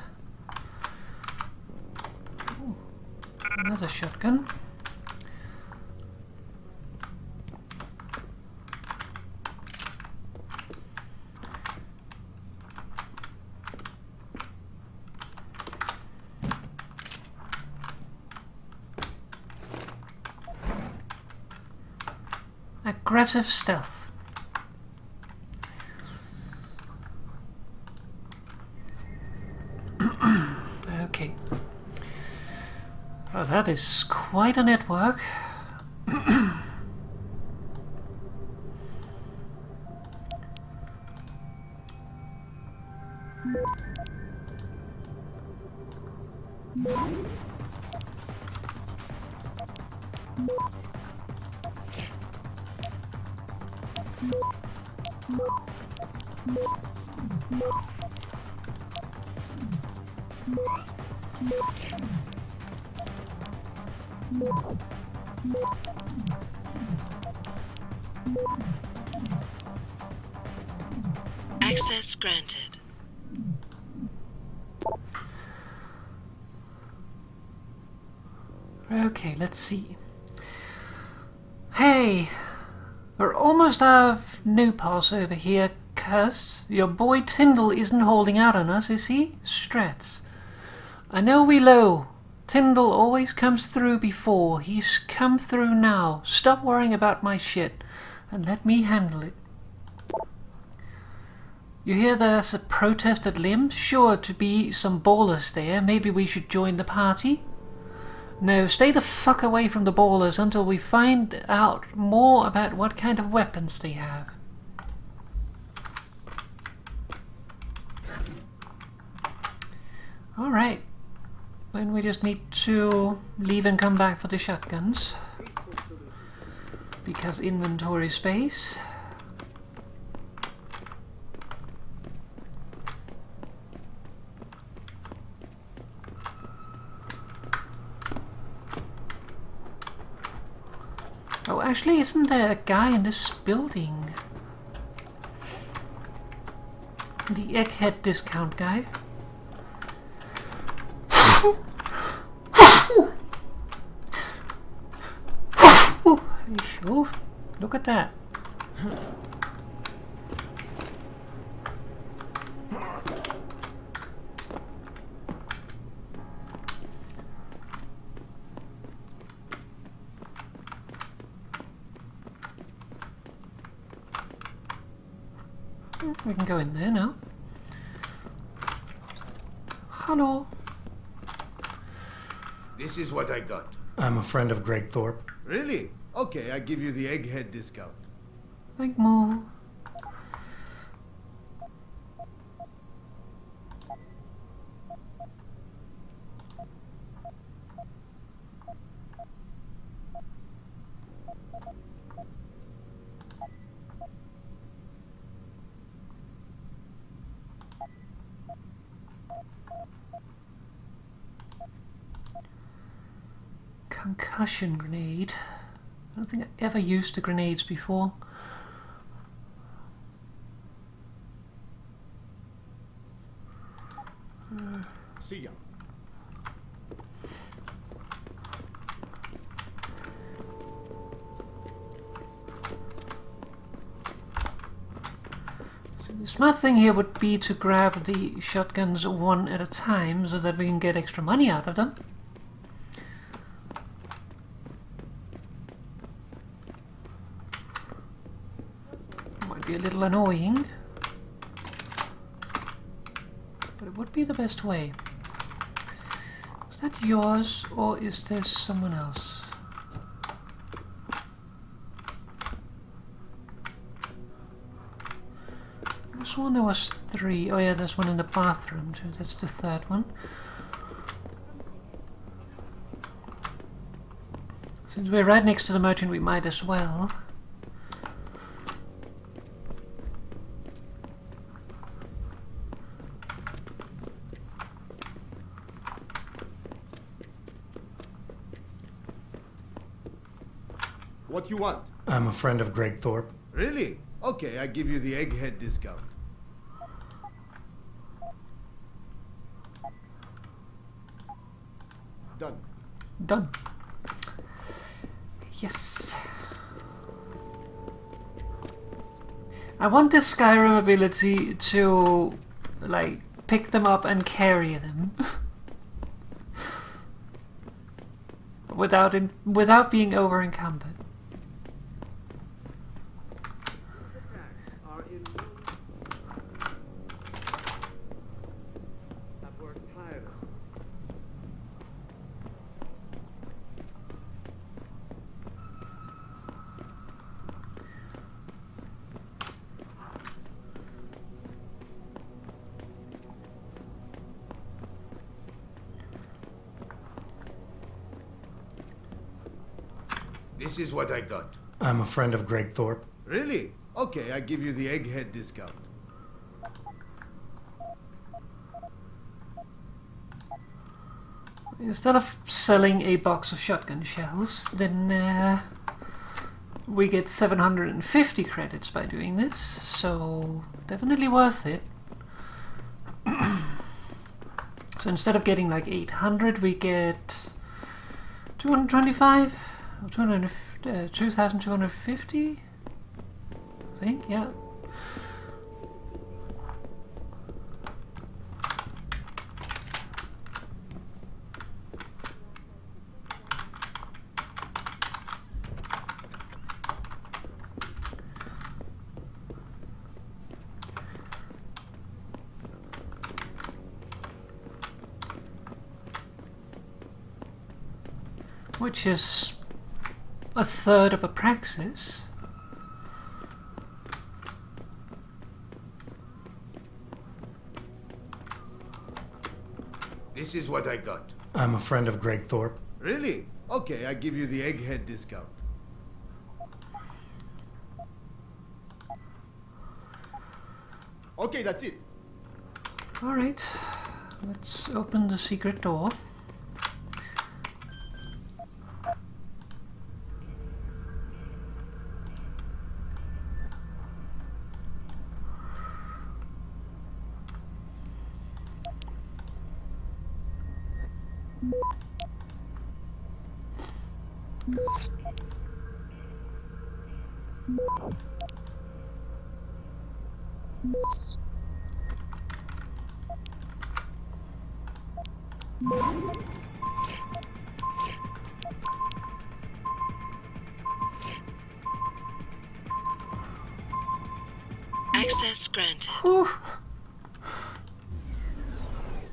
Ooh, another shotgun. Aggressive stealth. Okay. Well, that is quite a network. Access granted. Okay, let's see. Hey, we're almost out of new pass over here, cuz your boy Tyndall isn't holding out on us, is he? Strats. I know we low. Tyndall always comes through before. He's come through now. Stop worrying about my shit and let me handle it. You hear there's a protest at Limb? Sure to be some ballers there. Maybe we should join the party? No, stay the fuck away from the ballers until we find out more about what kind of weapons they have. Alright. Then we just need to leave and come back for the shotguns. Because inventory space. Oh, actually, isn't there a guy in this building? The egghead discount guy. Oh, look at that. We can go in there now. Hello. This is what I got. I'm a friend of Greg Thorpe. Really? Okay, I give you the egghead discount. Like more. Concussion grenade. I don't think I ever used the grenades before. See ya. So the smart thing here would be to grab the shotguns one at a time so that we can get extra money out of them. Be a little annoying, but it would be the best way. Is that yours or is there someone else? this one? There was 3. Oh yeah, there's one in the bathroom too. That's the 3rd one. Since we're right next to the merchant, we might as well. What you want? I'm a friend of Greg Thorpe. Really? Okay, I give you the egghead discount. Done. Done. Yes. I want this Skyrim ability to, like, pick them up and carry them. without being over encumbered. This is what I got. I'm a friend of Greg Thorpe. Really? Okay, I give you the egghead discount. Instead of selling a box of shotgun shells, then we get 750 credits by doing this, so definitely worth it. So instead of getting like 800, we get 225? 2,250? I think, yeah. Which is a third of a praxis. This is what I got. I'm a friend of Greg Thorpe. Really? Okay, I give you the egghead discount. Okay, that's it. Alright, let's open the secret door. Access granted. Whew.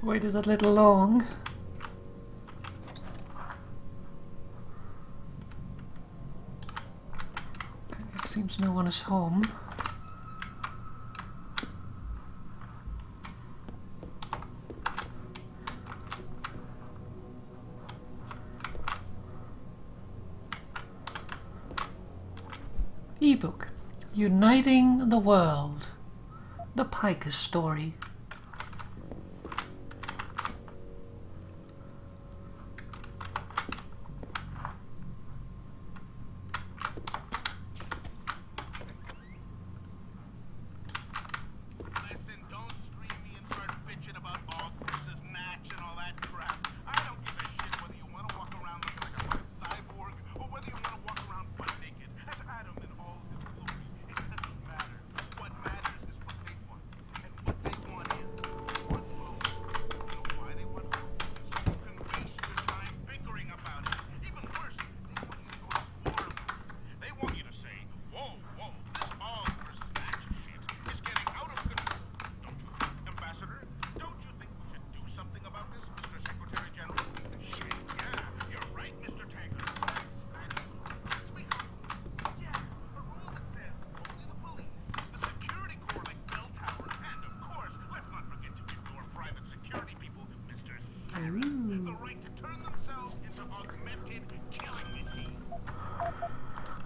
Waited a little long. It seems no one is home. Ebook. Uniting the World. The Piker Story.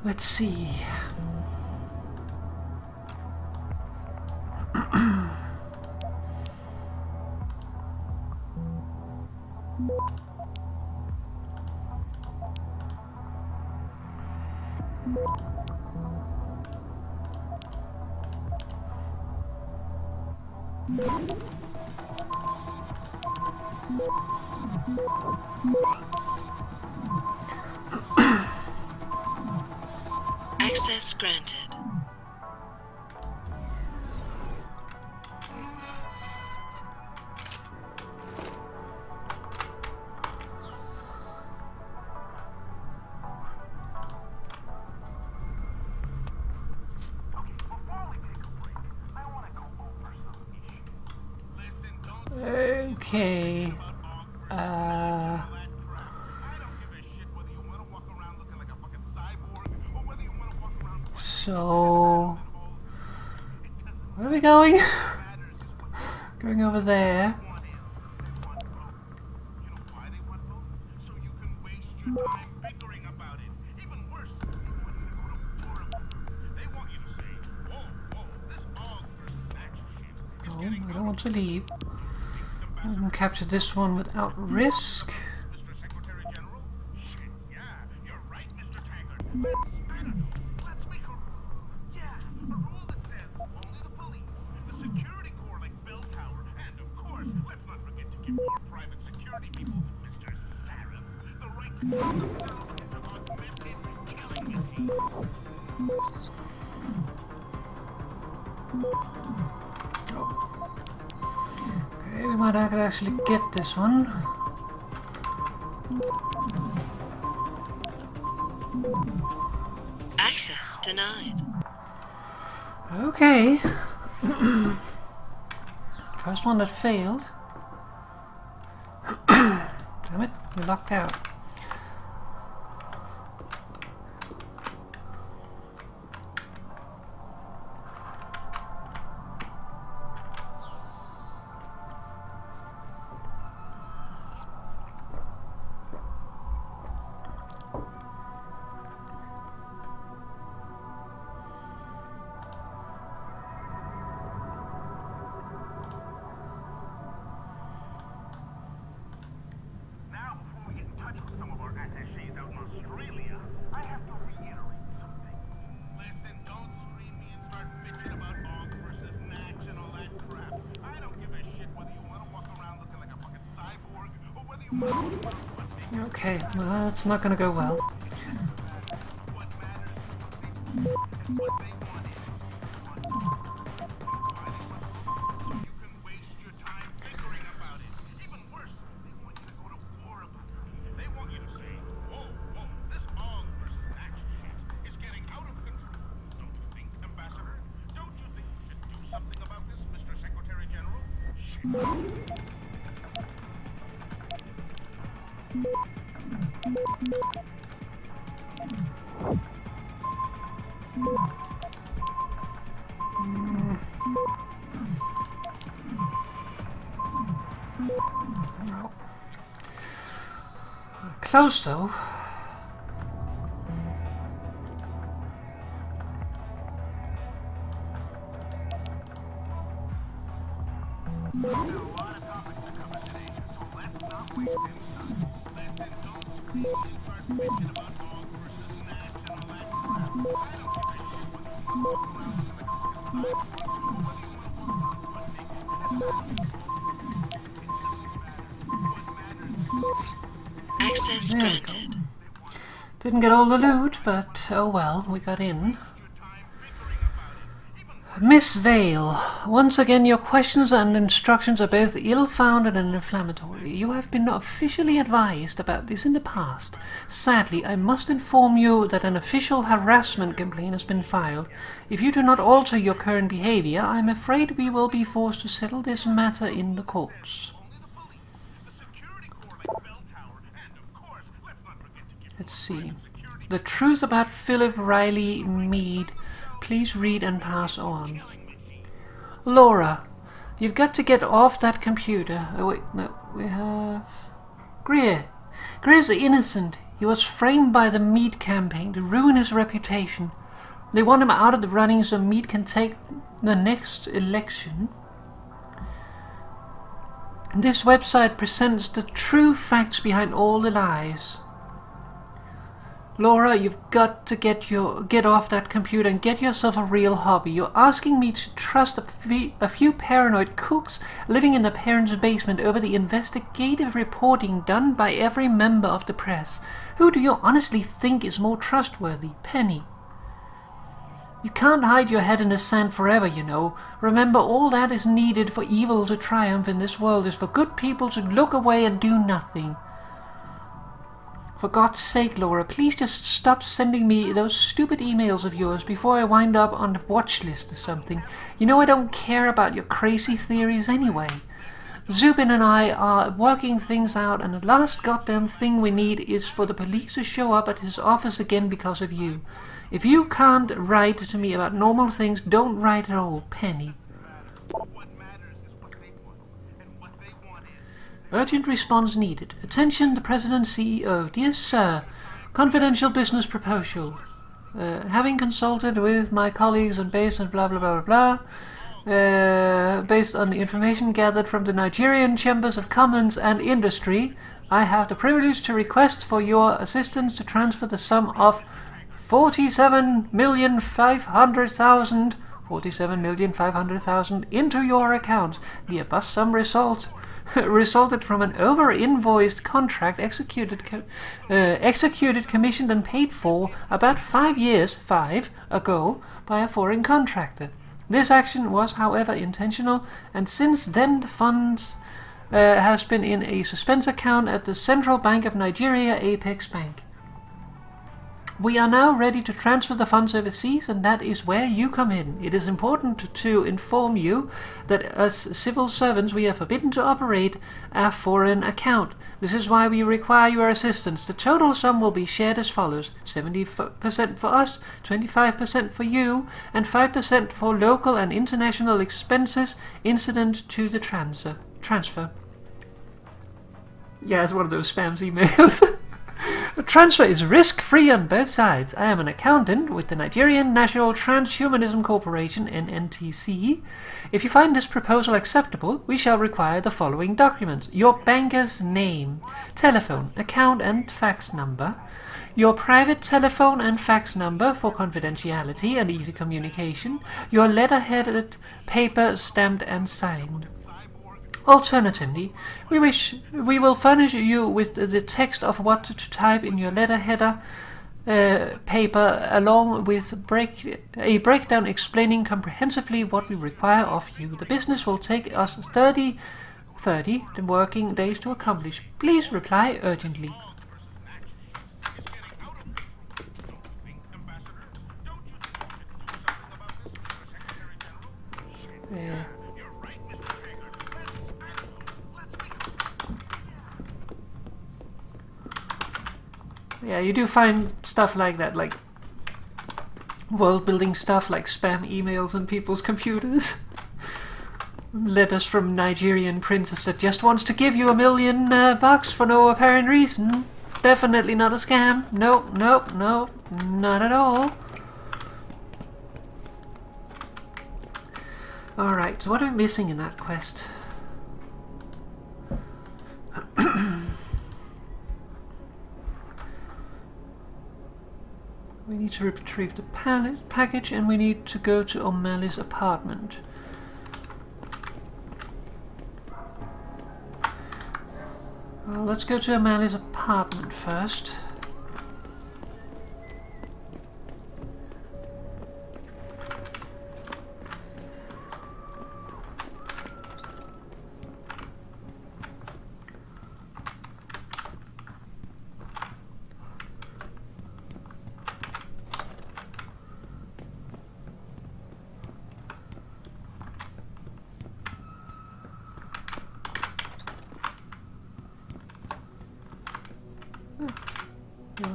Let's see. Access granted. Okay. So, where are we going? Going over there. No, I don't want to leave. I can capture this one without risk. Okay, we might actually get this one. Access denied. Okay. First one that failed. Damn it, you're locked out. Okay, well, that's not gonna go well. No. Close though. Access granted. Didn't get all the loot, but oh well, we got in. Miss Vale, once again your questions and instructions are both ill-founded and inflammatory. You have been officially advised about this in the past. Sadly, I must inform you that an official harassment complaint has been filed. If you do not alter your current behavior, I am afraid we will be forced to settle this matter in the courts. Let's see. The truth about Philip Riley Meade. Please read and pass on. Laura, you've got to get off that computer. Oh wait, no, we have... Greer, Chris is innocent. He was framed by the Meade campaign to ruin his reputation. They want him out of the running so Meade can take the next election. This website presents the true facts behind all the lies. Laura, you've got to get off that computer and get yourself a real hobby. You're asking me to trust a few paranoid cooks living in the parents' basement over the investigative reporting done by every member of the press. Who do you honestly think is more trustworthy, Penny? You can't hide your head in the sand forever, you know. Remember, all that is needed for evil to triumph in this world is for good people to look away and do nothing. For God's sake, Laura, please just stop sending me those stupid emails of yours before I wind up on the watch list or something. You know I don't care about your crazy theories anyway. Zubin and I are working things out, and the last goddamn thing we need is for the police to show up at his office again because of you. If you can't write to me about normal things, don't write at all, Penny. Urgent response needed. Attention, the President CEO. Dear Sir, confidential business proposal. Having consulted with my colleagues and based on blah blah blah blah blah, based on the information gathered from the Nigerian Chambers of Commerce and Industry, I have the privilege to request for your assistance to transfer the sum of 47,500,000 into your account. The above sum resulted from an over-invoiced contract executed, commissioned and paid for about 5 years ago by a foreign contractor. This action was, however, intentional, and since then the funds has been in a suspense account at the Central Bank of Nigeria, Apex Bank. We are now ready to transfer the funds overseas, and that is where you come in. It is important to inform you that as civil servants we are forbidden to operate a foreign account. This is why we require your assistance. The total sum will be shared as follows: 70% for us, 25% for you, and 5% for local and international expenses incident to the transfer. Yeah, it's one of those spam emails. The transfer is risk-free on both sides. I am an accountant with the Nigerian National Transhumanism Corporation, NNTC. If you find this proposal acceptable, we shall require the following documents: your banker's name, telephone, account and fax number, your private telephone and fax number for confidentiality and easy communication, your letterheaded paper stamped and signed. Alternatively, we will furnish you with the text of what to type in your letterheader paper, along with a breakdown explaining comprehensively what we require of you. The business will take us 30 working days to accomplish. Please reply urgently. Yeah, you do find stuff like that, like world-building stuff like spam emails on people's computers. Letters from Nigerian princess that just wants to give you $1 million for no apparent reason. Definitely not a scam. Nope, not at all. Alright, so what are we missing in that quest? We need to retrieve the package, and we need to go to O'Malley's apartment. Well, let's go to O'Malley's apartment first.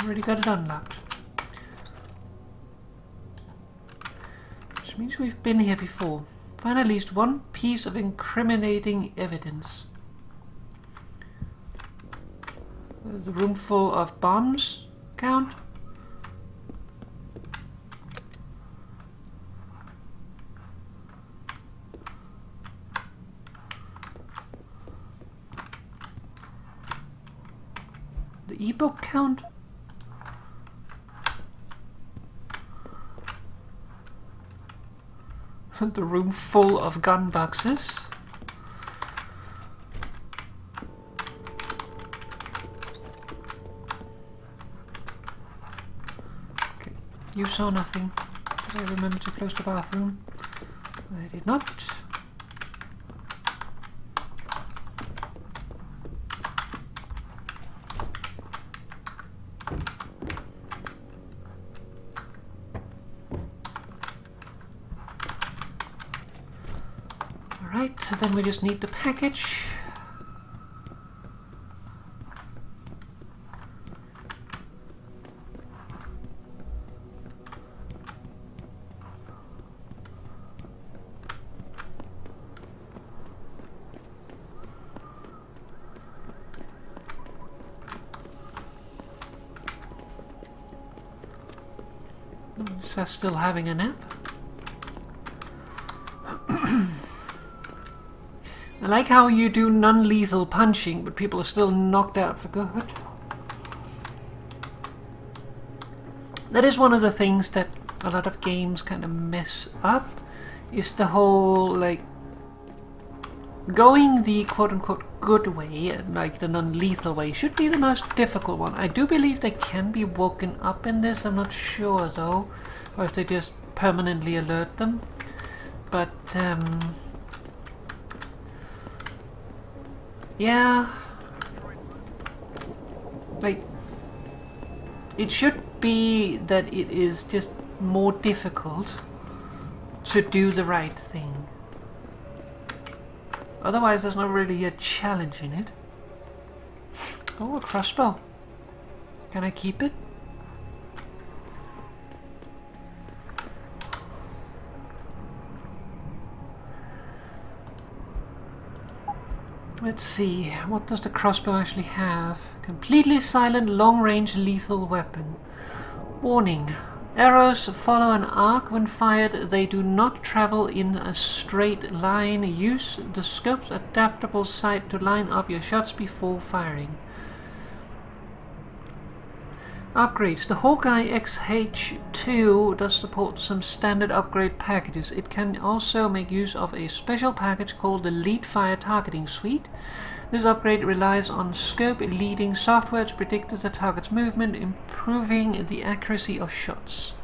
Already got it unlocked. Which means we've been here before. Find at least one piece of incriminating evidence. The room full of bombs count? The ebook count? The room full of gun boxes. Okay, you saw nothing. Did I remember to close the bathroom? I did not. Alright, so then we just need the package. Is that still having a nap? I like how you do non-lethal punching, but people are still knocked out for good. That is one of the things that a lot of games kind of mess up, is the whole, like, going the quote-unquote good way, and like the non-lethal way, should be the most difficult one. I do believe they can be woken up in this, I'm not sure though, or if they just permanently alert them. But, yeah, like, it should be that it is just more difficult to do the right thing. Otherwise there's not really a challenge in it. Oh, a crossbow. Can I keep it? Let's see, what does the crossbow actually have? Completely silent, long-range, lethal weapon. Warning. Arrows follow an arc when fired. They do not travel in a straight line. Use the scope's adaptable sight to line up your shots before firing. Upgrades. The Hawkeye XH2 does support some standard upgrade packages. It can also make use of a special package called the Lead Fire Targeting Suite. This upgrade relies on scope leading software to predict the target's movement, improving the accuracy of shots.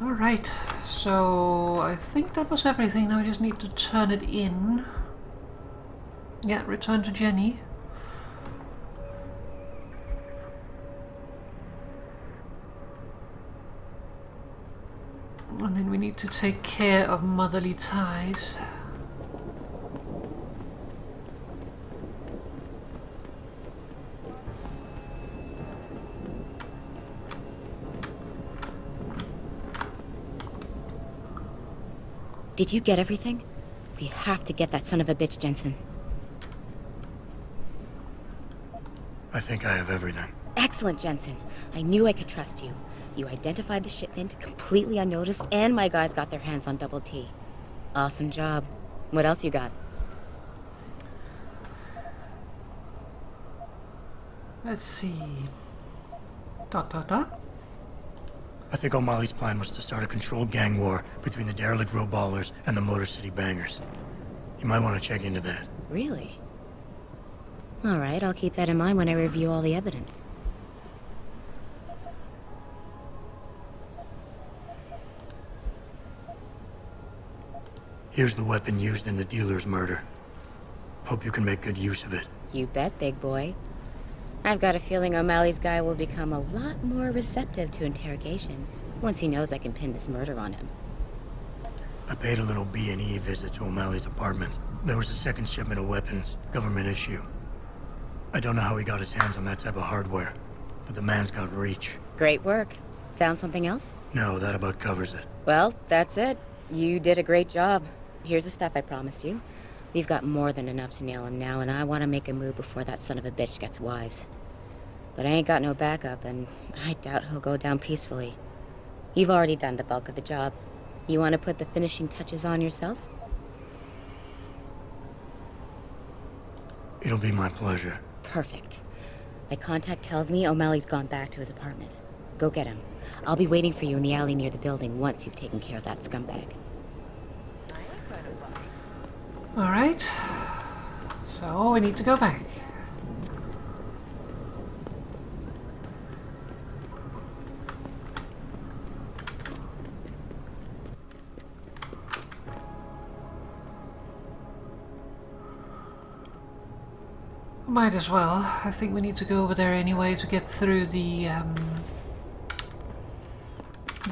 Alright, so I think that was everything. Now we just need to turn it in. Yeah, return to Jenny. And then we need to take care of motherly ties. Did you get everything? We have to get that son of a bitch, Jensen. I think I have everything. Excellent, Jensen. I knew I could trust you. You identified the shipment completely unnoticed, and my guys got their hands on Double T. Awesome job. What else you got? Let's see. ... I think O'Malley's plan was to start a controlled gang war between the Derelict Row Ballers and the Motor City Bangers. You might want to check into that. Really? All right, I'll keep that in mind when I review all the evidence. Here's the weapon used in the dealer's murder. Hope you can make good use of it. You bet, big boy. I've got a feeling O'Malley's guy will become a lot more receptive to interrogation once he knows I can pin this murder on him. I paid a little B&E visit to O'Malley's apartment. There was a second shipment of weapons, government issue. I don't know how he got his hands on that type of hardware, but the man's got reach. Great work. Found something else? No, that about covers it. Well, that's it. You did a great job. Here's the stuff I promised you. We've got more than enough to nail him now, and I want to make a move before that son of a bitch gets wise. But I ain't got no backup, and I doubt he'll go down peacefully. You've already done the bulk of the job. You want to put the finishing touches on yourself? It'll be my pleasure. Perfect. My contact tells me O'Malley's gone back to his apartment. Go get him. I'll be waiting for you in the alley near the building once you've taken care of that scumbag. Alright. So we need to go back. Might as well. I think we need to go over there anyway to get through the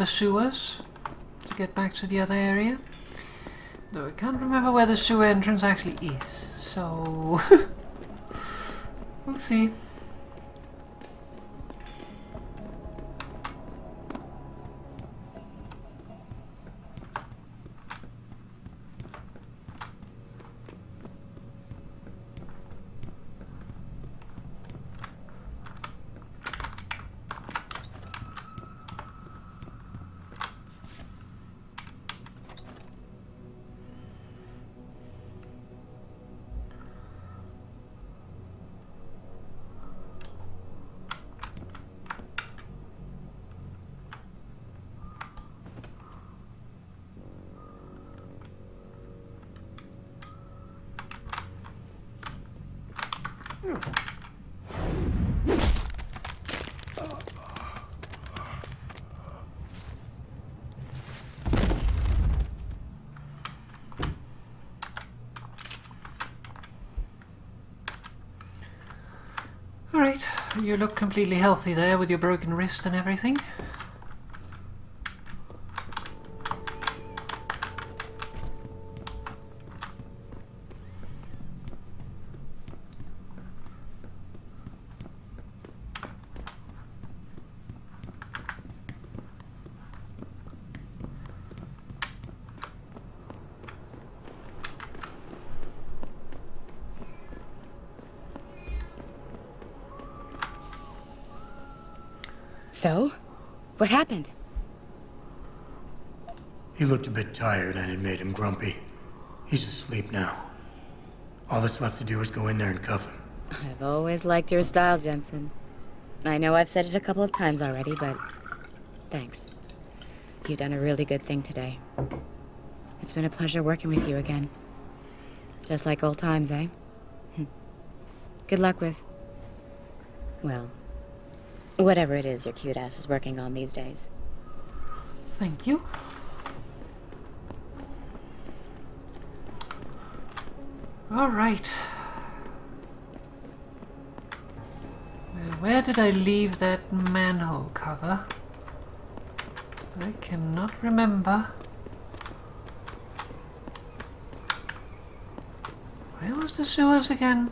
sewers to get back to the other area. Though I can't remember where the sewer entrance actually is, so we'll see. Alright, you look completely healthy there with your broken wrist and everything. So? What happened? He looked a bit tired and it made him grumpy. He's asleep now. All that's left to do is go in there and cuff him. I've always liked your style, Jensen. I know I've said it a couple of times already, but thanks. You've done a really good thing today. It's been a pleasure working with you again. Just like old times, eh? Good luck with... well, whatever it is your cute ass is working on these days. Thank you. Alright. Where did I leave that manhole cover? I cannot remember. Where was the sewers again?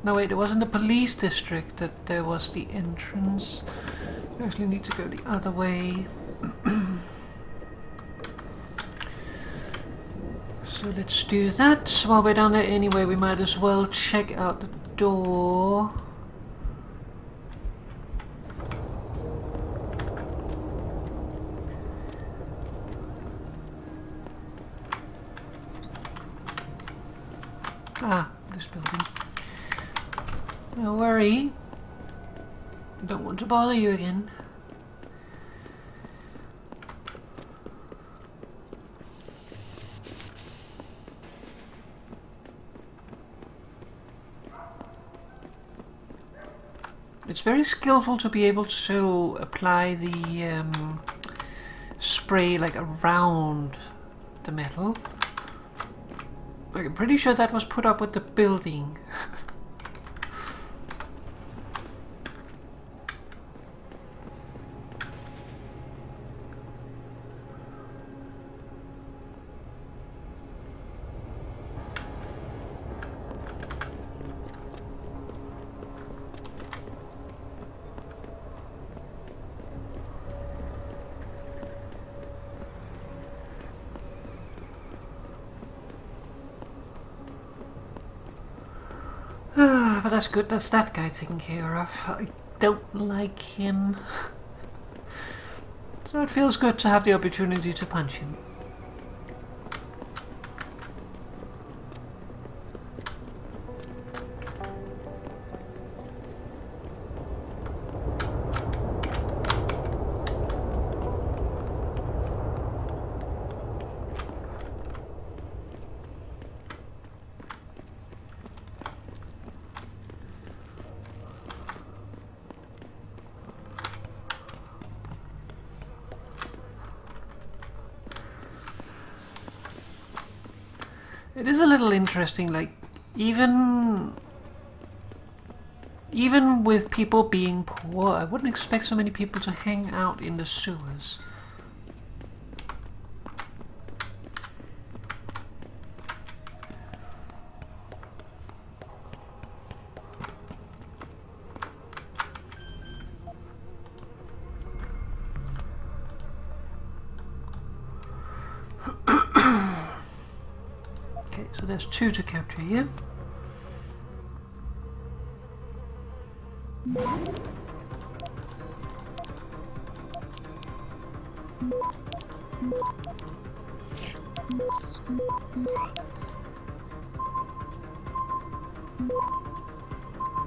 No wait, it was in the police district that there was the entrance. You actually need to go the other way. So let's do that. While we're down there anyway, we might as well check out the door. Ah, this building. No worry. Don't want to bother you again. It's very skillful to be able to apply the spray like around the metal. Like, I'm pretty sure that was put up with the building. But that's good, that's that guy taken care of. I don't like him. So it feels good to have the opportunity to punch him. It is a little interesting, like, even with people being poor, I wouldn't expect so many people to hang out in the sewers. So there's 2 to capture here.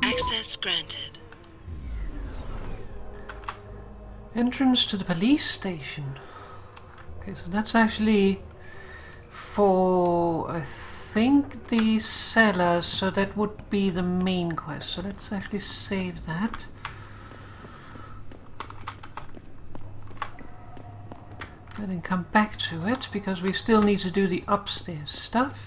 Access granted. Entrance to the police station. Okay, so that's actually for, I think, the cellars, so that would be the main quest. So let's actually save that. And then come back to it, because we still need to do the upstairs stuff.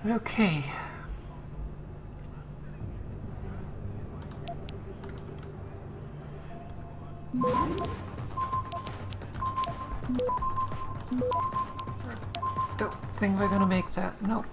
Okay. Don't think we're gonna make that. No.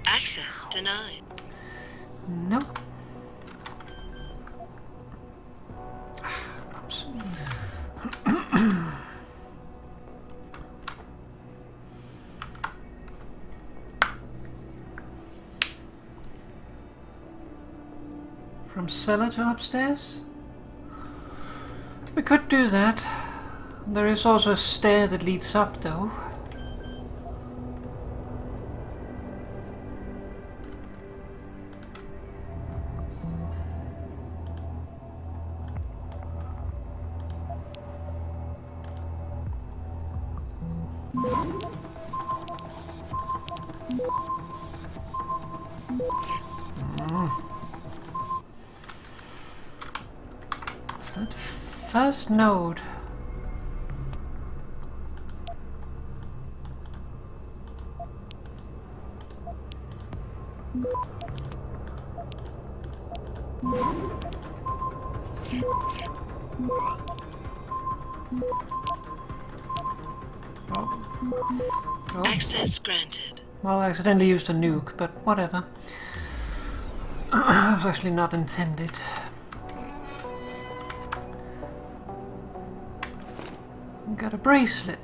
Access denied. Nope. From cellar to upstairs? We could do that. There is also a stair that leads up, though. Is that first node? Oh. Access granted. Well, I accidentally used a nuke, but whatever. It was actually not intended. Got a bracelet.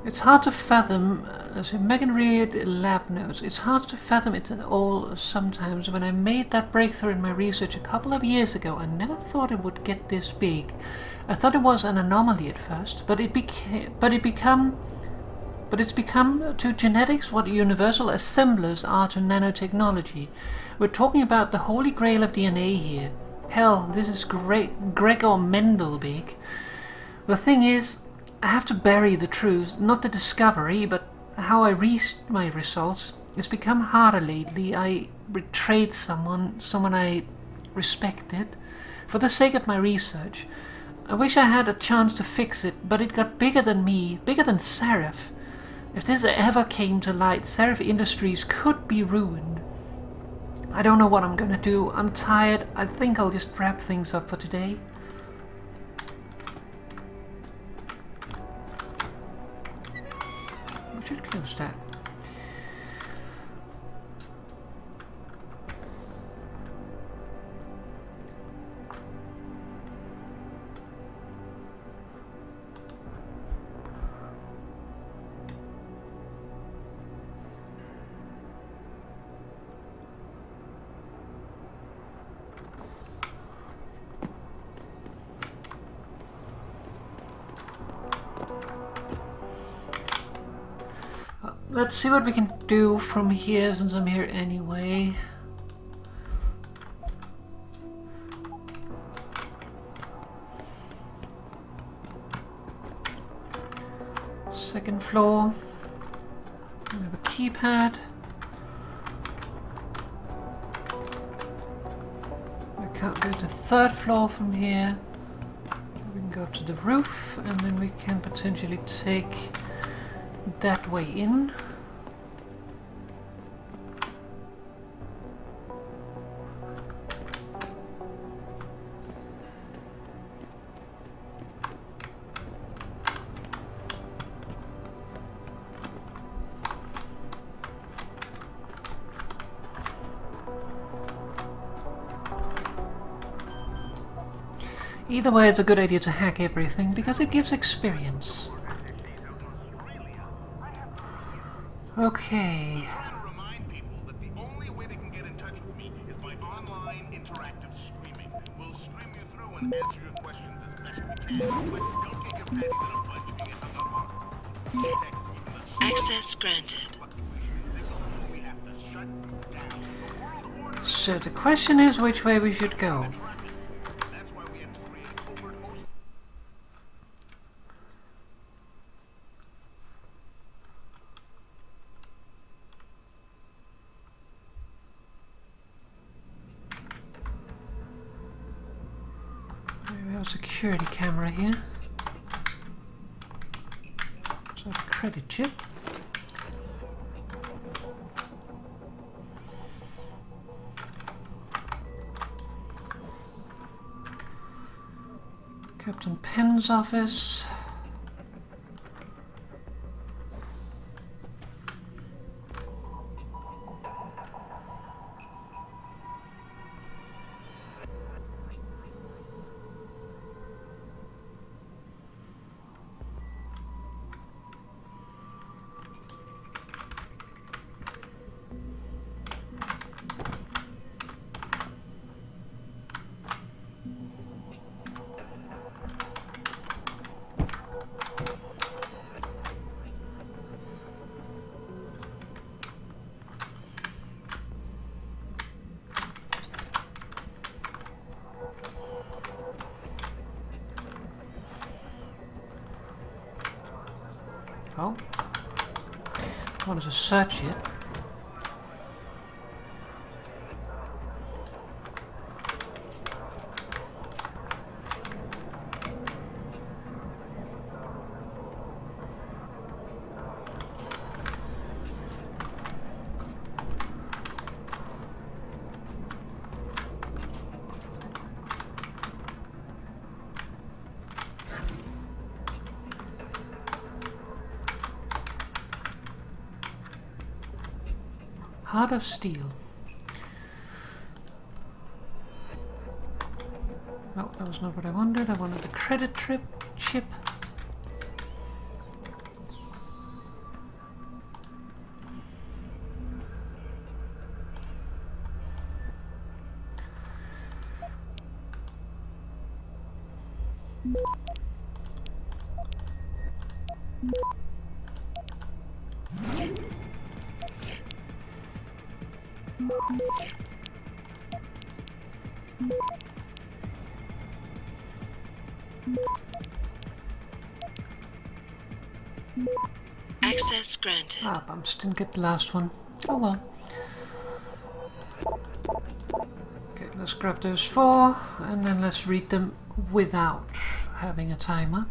It's hard to fathom, as Megan read lab notes, it's hard to fathom it at all sometimes. When I made that breakthrough in my research a couple of years ago, I never thought it would get this big. I thought it was an anomaly at first, but it's become to genetics what universal assemblers are to nanotechnology. We're talking about the holy grail of DNA here. Hell, this is Gregor Mendel big. The thing is, I have to bury the truth, not the discovery, but how I reached my results. It's become harder lately. I betrayed someone I respected, for the sake of my research. I wish I had a chance to fix it, but it got bigger than me, bigger than Seraph. If this ever came to light, Seraph Industries could be ruined. I don't know what I'm gonna do. I'm tired. I think I'll just wrap things up for today. We should close that. Let's see what we can do from here, since I'm here anyway. Second floor. We have a keypad. We can't go to third floor from here. We can go up to the roof, and then we can potentially take that way in. Either way, it's a good idea to hack everything because it gives experience. Okay. Access granted. So the question is which way we should go. We have a security camera here. So a credit chip. Captain Penn's office. Oh, I wanted to search it. Heart of steel. No, that was not what I wanted. I wanted the credit chip. Access granted. Ah, bumps, didn't get the last one. Oh well. Okay, let's grab those 4, and then let's read them without having a timer.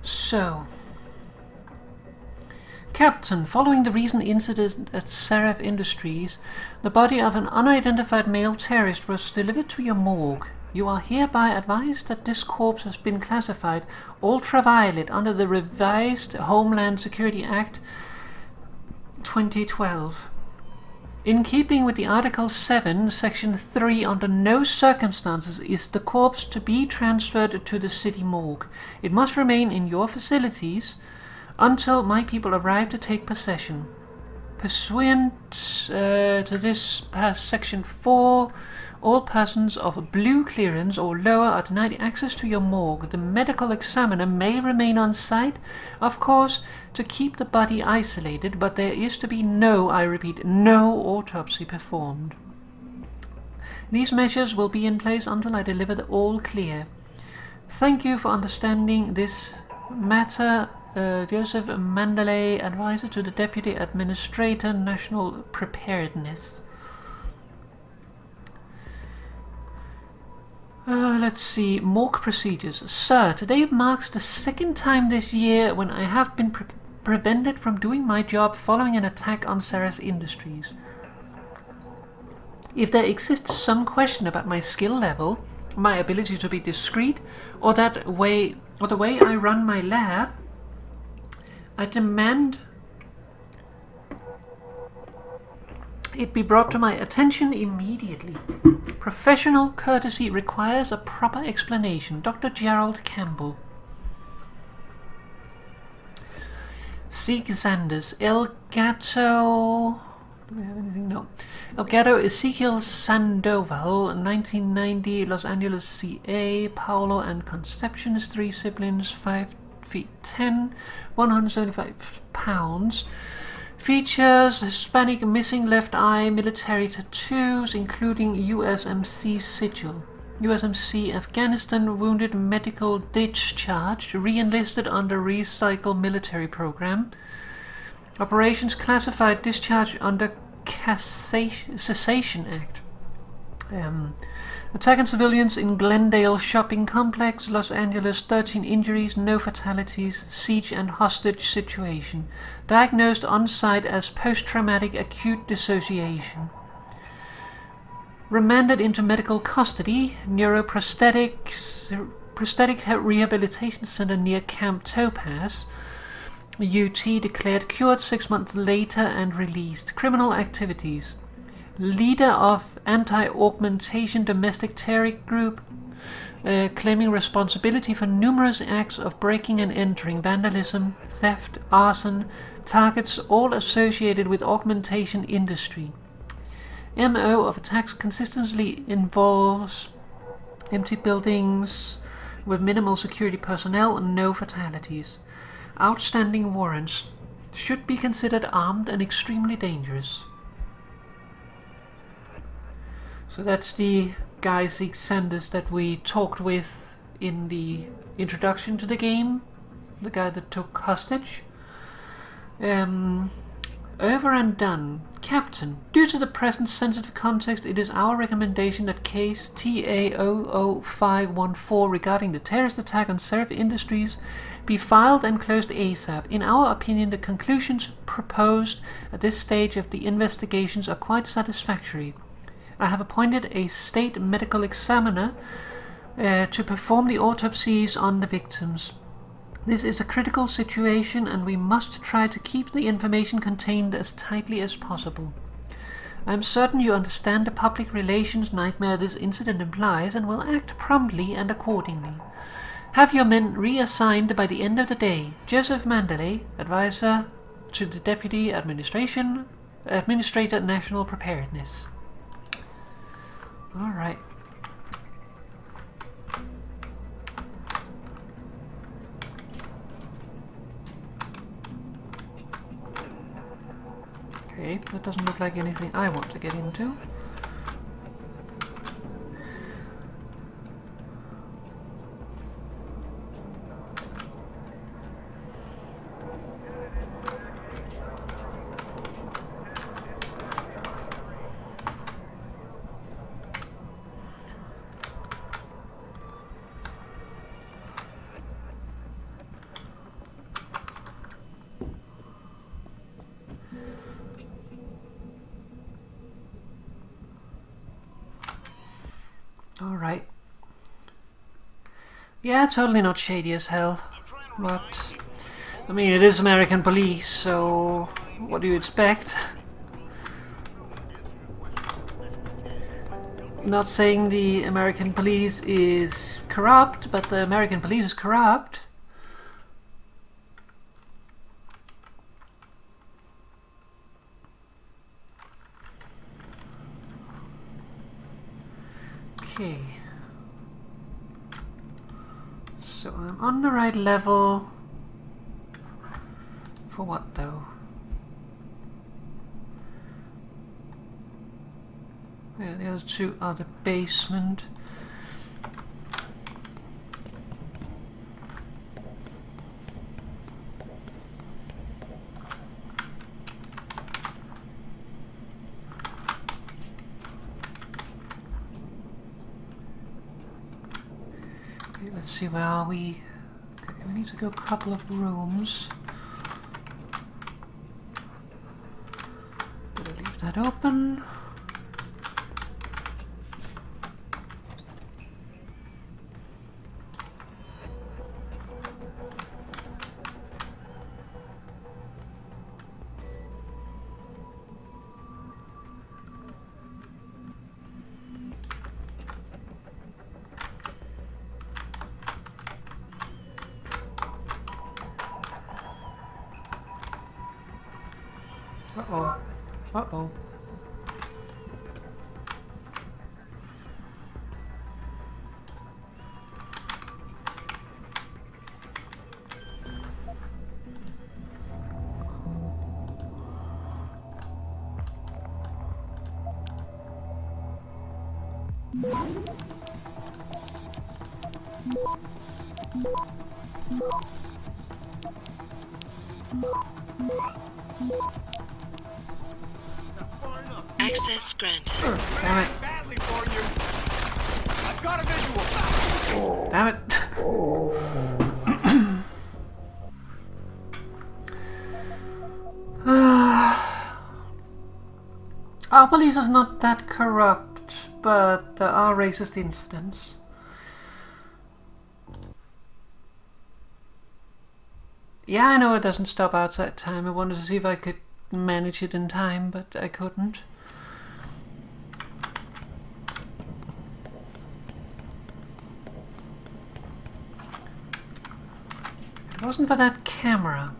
So, Captain, following the recent incident at Seraph Industries, the body of an unidentified male terrorist was delivered to your morgue. You are hereby advised that this corpse has been classified ultraviolet under the revised Homeland Security Act 2012. In keeping with the Article 7, Section 3, under no circumstances is the corpse to be transferred to the city morgue. It must remain in your facilities until my people arrive to take possession. Pursuant to this Section 4, all persons of blue clearance or lower are denied access to your morgue. The medical examiner may remain on site, of course, to keep the body isolated, but there is to be no, I repeat, no autopsy performed. These measures will be in place until I deliver the all clear. Thank you for understanding this matter. Joseph Mandalay, advisor to the Deputy Administrator, National Preparedness. Let's see, morgue procedures. Sir, today marks the second time this year when I have been prevented from doing my job following an attack on Seraph Industries. If there exists some question about my skill level, my ability to be discreet, or the way I run my lab, I demand it be brought to my attention immediately. Professional courtesy requires a proper explanation. Dr. Gerald Campbell. Zeke Sanders. El Gato... Do we have anything? No. El Gato Ezekiel Sandoval, 1990, Los Angeles, CA. Paolo and Conception, 3 siblings, 5 feet 10, 175 pounds. Features Hispanic, missing left eye, military tattoos, including USMC sigil. USMC Afghanistan, wounded, medical discharged, re-enlisted under recycle military program. Operations classified, discharged under Cessation Act. Attack on civilians in Glendale Shopping Complex, Los Angeles, 13 injuries, no fatalities, siege and hostage situation. Diagnosed on site as post-traumatic acute dissociation. Remanded into medical custody, prosthetic rehabilitation center near Camp Topaz. UT declared cured 6 months later and released. Criminal activities. Leader of anti-augmentation domestic terrorist group, claiming responsibility for numerous acts of breaking and entering, vandalism, theft, arson, targets all associated with augmentation industry. MO of attacks consistently involves empty buildings with minimal security personnel and no fatalities. Outstanding warrants. Should be considered armed and extremely dangerous. So that's the guy Zeke Sanders that we talked with in the introduction to the game. The guy that took hostage. Over and done. Captain, due to the present sensitive context, it is our recommendation that case TA00514 regarding the terrorist attack on Seraph Industries be filed and closed ASAP. In our opinion, the conclusions proposed at this stage of the investigations are quite satisfactory. I have appointed a state medical examiner to perform the autopsies on the victims. This is a critical situation and we must try to keep the information contained as tightly as possible. I am certain you understand the public relations nightmare this incident implies and will act promptly and accordingly. Have your men reassigned by the end of the day. Joseph Mandalay, advisor to the Deputy Administrator, National Preparedness. Alright. Okay, that doesn't look like anything I want to get into. Alright. Yeah, totally not shady as hell. But, I mean, it is American police, so what do you expect? Not saying the American police is corrupt, but the American police is corrupt. Okay. So I'm on the right level. For what though? Yeah, the other two are the basement. Okay, let's see, where are we? Okay, we need to go a couple of rooms. Better leave that open. Uh-oh. Uh-oh. Access granted. Damn it. Badly for you. I've got a visual. Damn it. Our police is not that corrupt, but there are racist incidents. Yeah, I know it doesn't stop outside time. I wanted to see if I could manage it in time, but I couldn't. If it wasn't for that camera.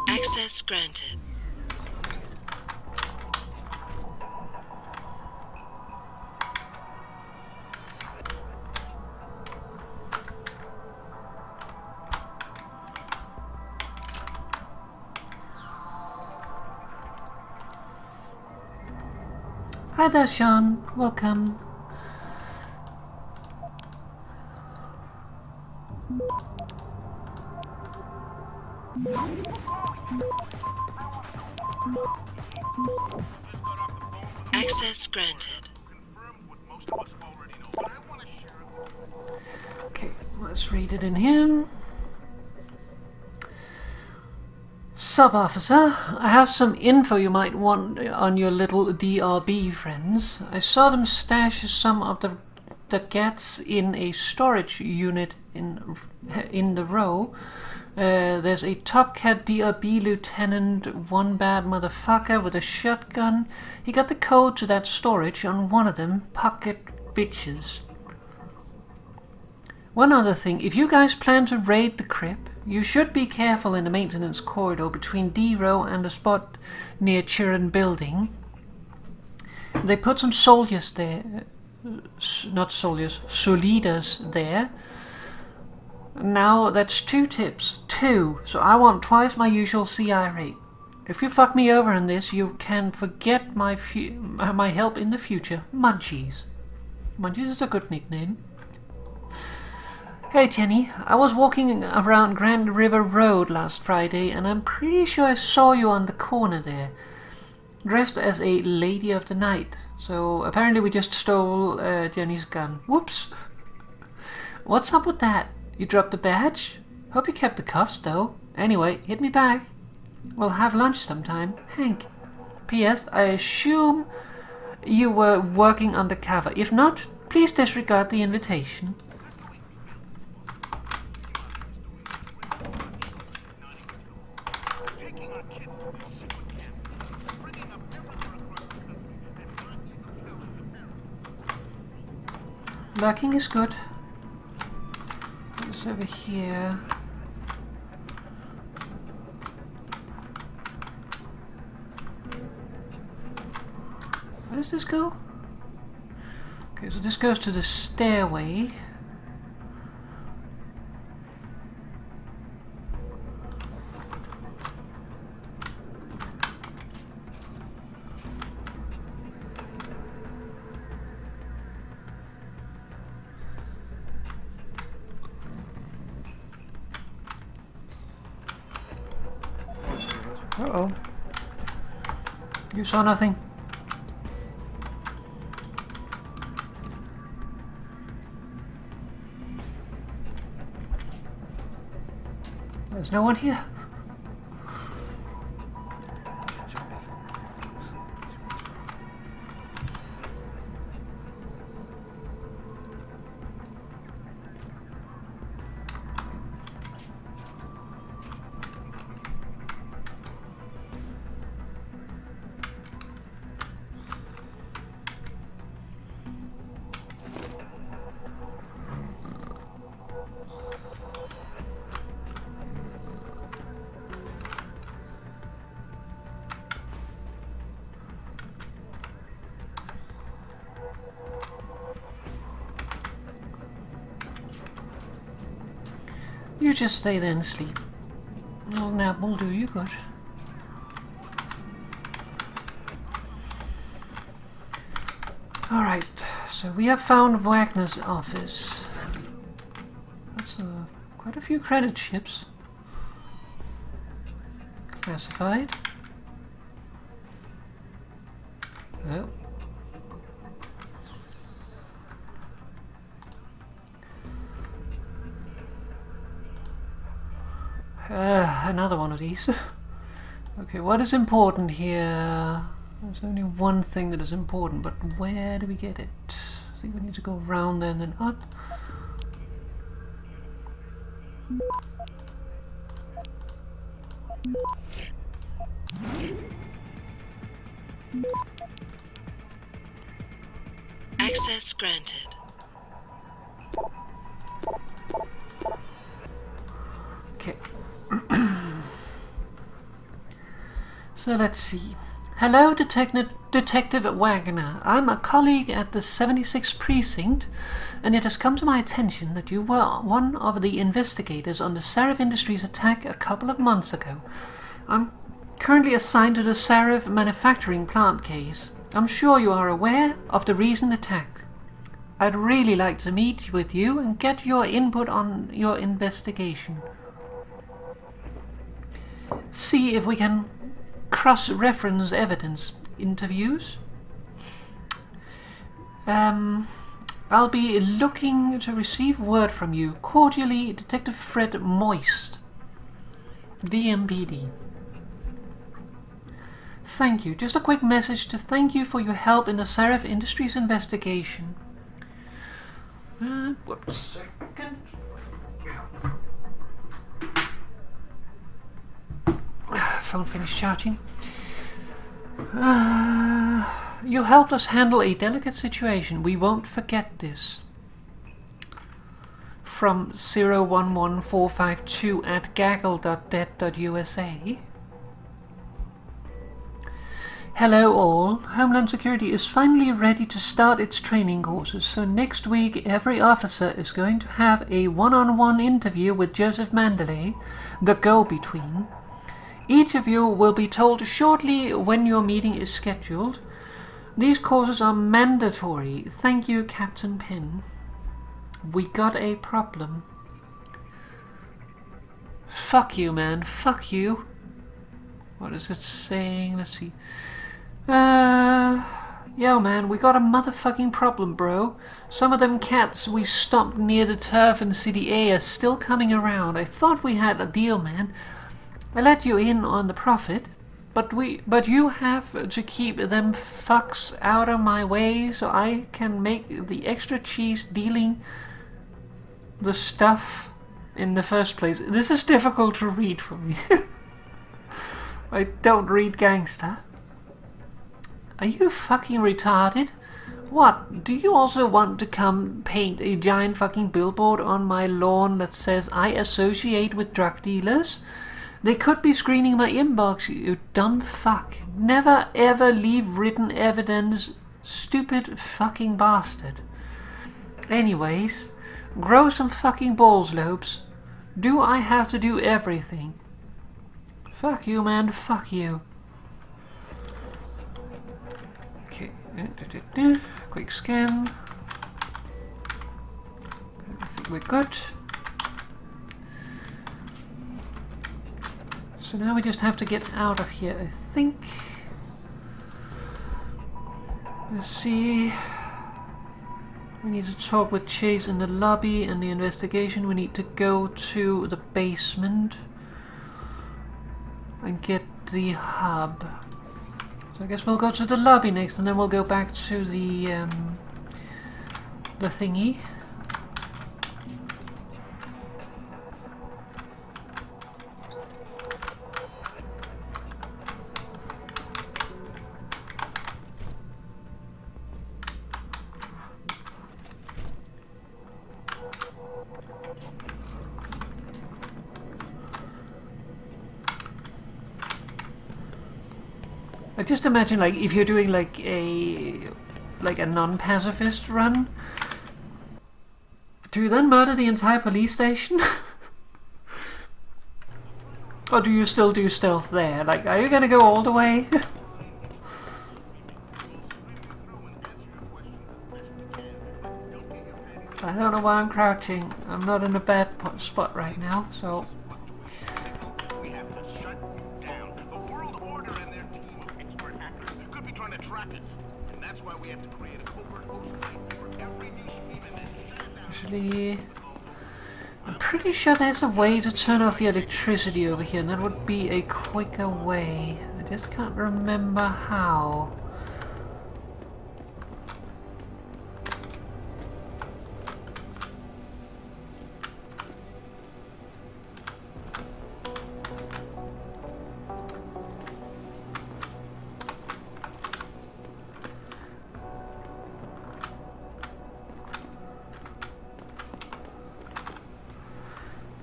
Access granted. Hi there, Sean. Welcome. Access granted. Okay, let's read it in here. Sub-officer, I have some info you might want on your little DRB friends. I saw them stash some of the gats in a storage unit in the row. There's a Top Cat DRB lieutenant, one bad motherfucker with a shotgun. He got the code to that storage on one of them pocket bitches. One other thing, if you guys plan to raid the crypt, you should be careful in the maintenance corridor between D-Row and the spot near Chiron Building. They put some soldiers there, not soldiers, Solidas there. Now that's 2 tips, 2, so I want twice my usual CI rate. If you fuck me over in this, you can forget my help in the future. Munchies. Munchies is a good nickname. Hey Jenny, I was walking around Grand River Road last Friday and I'm pretty sure I saw you on the corner there, dressed as a lady of the night. So apparently we just stole Jenny's gun. Whoops! What's up with that? You dropped the badge? Hope you kept the cuffs though. Anyway, hit me back. We'll have lunch sometime. Hank. P.S. I assume you were working undercover. If not, please disregard the invitation. Lurking is good. What's over here? Where does this go? Okay, so this goes to the stairway. Uh-oh. You saw nothing? There's no one here. You just stay there and sleep. A little nap will do you good. Alright, so we have found Wagner's office. That's quite a few credit ships. Classified. Oh. Another one of these. Okay, what is important here? There's only one thing that is important, but where do we get it? I think we need to go around there and then up. Access granted. Okay. So let's see. Hello, Detective Wagner. I'm a colleague at the 76th Precinct, and it has come to my attention that you were one of the investigators on the Sarif Industries attack a couple of months ago. I'm currently assigned to the Sarif manufacturing plant case. I'm sure you are aware of the recent attack. I'd really like to meet with you and get your input on your investigation. See if we can cross-reference evidence. Interviews. I'll be looking to receive word from you. Cordially, Detective Fred Moist, DMPD. Thank you. Just a quick message to thank you for your help in the Sarif Industries investigation. Whoops. Phone finished charging. You helped us handle a delicate situation. We won't forget this. From 011452@gaggle.det.usa. Hello all. Homeland Security is finally ready to start its training courses, so next week every officer is going to have a one-on-one interview with Joseph Mandalay, the go-between. Each of you will be told shortly when your meeting is scheduled. These courses are mandatory. Thank you, Captain Penn. We got a problem. Fuck you, man. Fuck you. What is it saying? Let's see. Yo, man, we got a motherfucking problem, bro. Some of them cats we stomped near the turf in City A are still coming around. I thought we had a deal, man. I let you in on the profit, but you have to keep them fucks out of my way so I can make the extra cheese dealing the stuff in the first place. This is difficult to read for me. I don't read gangster. Are you fucking retarded? What? Do you also want to come paint a giant fucking billboard on my lawn that says I associate with drug dealers? They could be screening my inbox, you dumb fuck. Never ever leave written evidence, stupid fucking bastard. Anyways, grow some fucking balls, Lopes. Do I have to do everything? Fuck you, man, fuck you. Okay, quick scan. I think we're good. So now we just have to get out of here, I think. Let's see. We need to talk with Chase in the lobby and the investigation. We need to go to the basement and get the hub. So I guess we'll go to the lobby next, and then we'll go back to the thingy. I just imagine, like, if you're doing like a non-pacifist run, do you then murder the entire police station? Or do you still do stealth there? Like, are you gonna go all the way? I don't know why I'm crouching. I'm not in a bad spot right now, so... Actually, I'm pretty sure there's a way to turn off the electricity over here, and that would be a quicker way. I just can't remember how.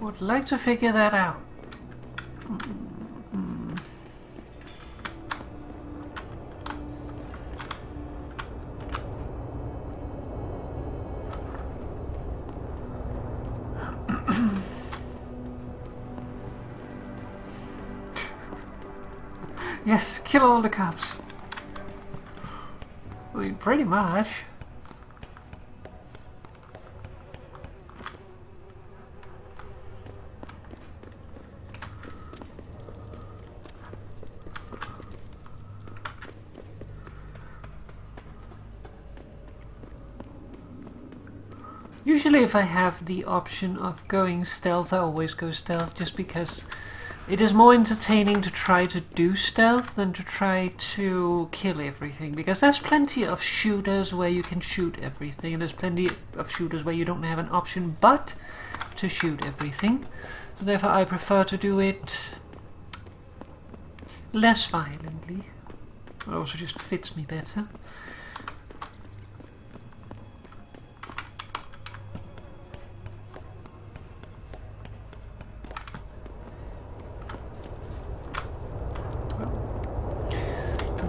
Would like to figure that out. Yes, kill all the cops. I mean, pretty much. Usually if I have the option of going stealth, I always go stealth, just because it is more entertaining to try to do stealth than to try to kill everything, because there's plenty of shooters where you can shoot everything, and there's plenty of shooters where you don't have an option but to shoot everything. So therefore I prefer to do it less violently. It also just fits me better.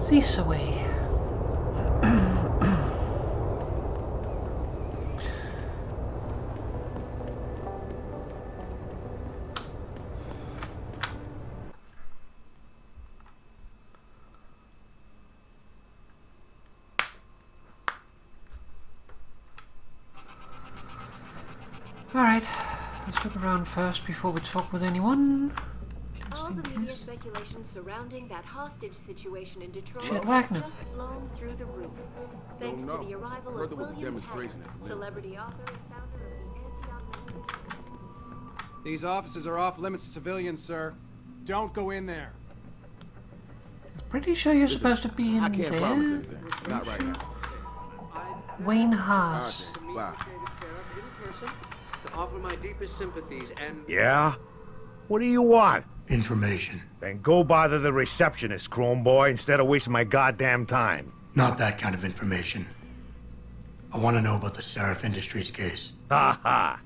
This away. Alright, Let's look around first before we talk with anyone. All the media speculation surrounding that hostage situation in Detroit Chet has Wagner. just blown through the roof. Thanks to the arrival Heard of there was a William demonstration Taggart, at the celebrity author and founder of the anti-augmentation. These offices are off limits to civilians, sir. Don't go in there. Pretty sure you're supposed to be in I can't there. promise anything. Not right now. Wayne Haas. Bye. To offer my deepest sympathies and... Yeah? What do you want? Information. Then go bother the receptionist, Chrome Boy, instead of wasting my goddamn time. Not that kind of information. I want to know about the Seraph Industries case. Ha ha!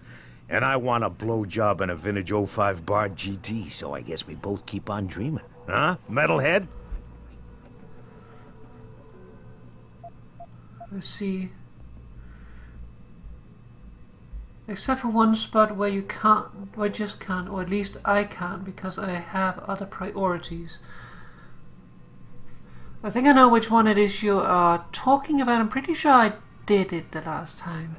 And I want a blowjob in a vintage 05 Bard GT, so I guess we both keep on dreaming. Huh, metalhead? Let's see. Except for one spot where you can't, or just can't, or at least I can't, because I have other priorities. I think I know which one it is you are talking about. I'm pretty sure I did it the last time.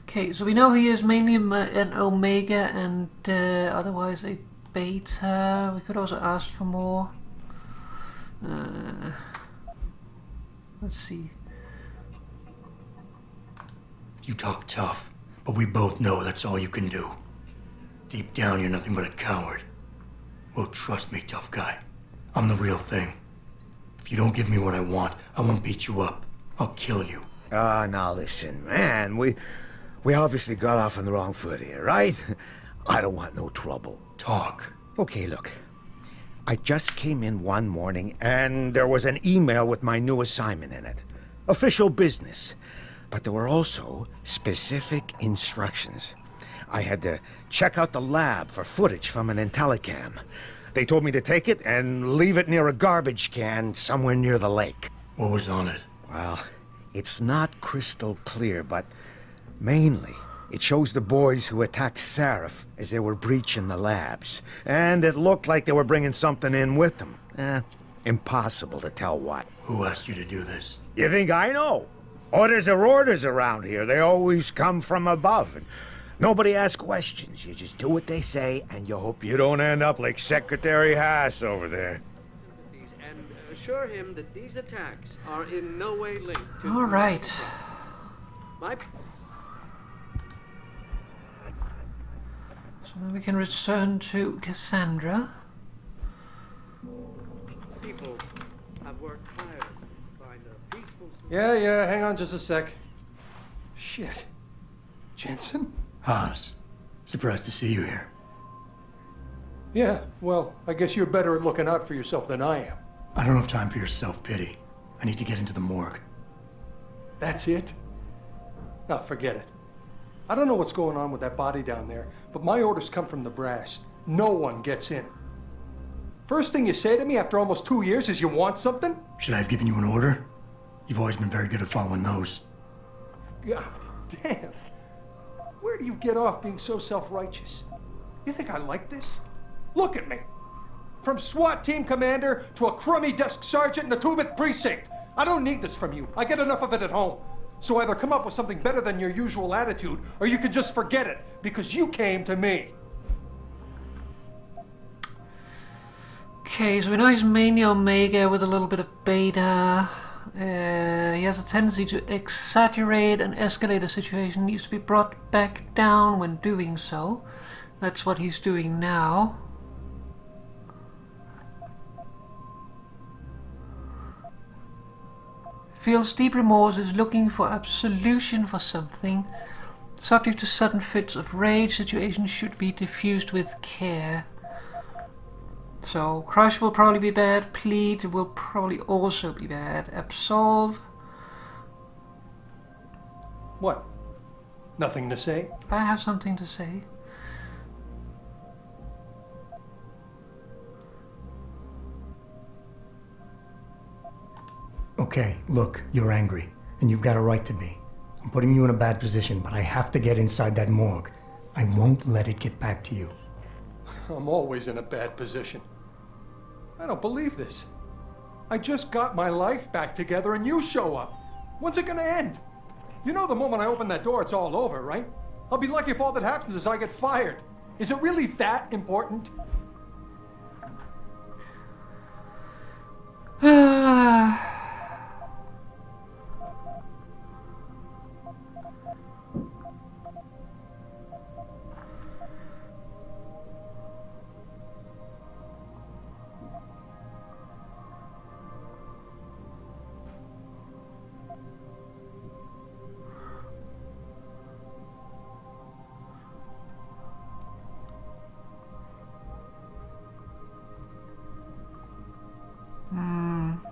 Okay, so we know he is mainly an Omega and otherwise a Beta. We could also ask for more. Let's see. You talk tough, but we both know that's all you can do. Deep down, you're nothing but a coward. Well, trust me, tough guy. I'm the real thing. If you don't give me what I won't beat you up. I'll kill you. Now listen, man, we obviously got off on the wrong foot here, right? I don't want no trouble. Talk. Okay, look. I just came in one morning and there was an email with my new assignment in it. Official business. But there were also specific instructions. I had to check out the lab for footage from an Intellicam. They told me to take it and leave it near a garbage can somewhere near the lake. What was on it? Well, it's not crystal clear, but mainly it shows the boys who attacked Seraph as they were breaching the labs. And it looked like they were bringing something in with them. Impossible to tell what. Who asked you to do this? You think I know? Orders are orders around here. They always come from above. And nobody asks questions. You just do what they say, and you hope you don't end up like Secretary Haas over there. And assure him that these attacks are in no way linked to... All right. My... So now we can return to Cassandra. People have worked hard to find a peaceful... Yeah, hang on just a sec. Shit. Jensen? Haas. Surprised to see you here. Yeah, well, I guess you're better at looking out for yourself than I am. I don't have time for your self-pity. I need to get into the morgue. That's it? Oh, forget it. I don't know what's going on with that body down there, but my orders come from the brass. No one gets in. First thing you say to me after almost 2 years is you want something? Should I have given you an order? You've always been very good at following those. God damn. Where do you get off being so self-righteous? You think I like this? Look at me. From SWAT team commander to a crummy desk sergeant in the 2-bit precinct. I don't need this from you. I get enough of it at home. So either come up with something better than your usual attitude, or you can just forget it, because you came to me. Okay, so we know he's mainly Omega with a little bit of Beta. He has a tendency to exaggerate and escalate a situation. Needs to be brought back down when doing so. That's what he's doing now. Feels deep remorse, is looking for absolution for something. Subject to sudden fits of rage, situation should be diffused with care. So, crush will probably be bad, plead will probably also be bad, absolve. What? Nothing to say? I have something to say. Okay, look, you're angry, and you've got a right to be. I'm putting you in a bad position, but I have to get inside that morgue. I won't let it get back to you. I'm always in a bad position. I don't believe this. I just got my life back together and you show up. When's it gonna end? You know the moment I open that door, it's all over, right? I'll be lucky if all that happens is I get fired. Is it really that important?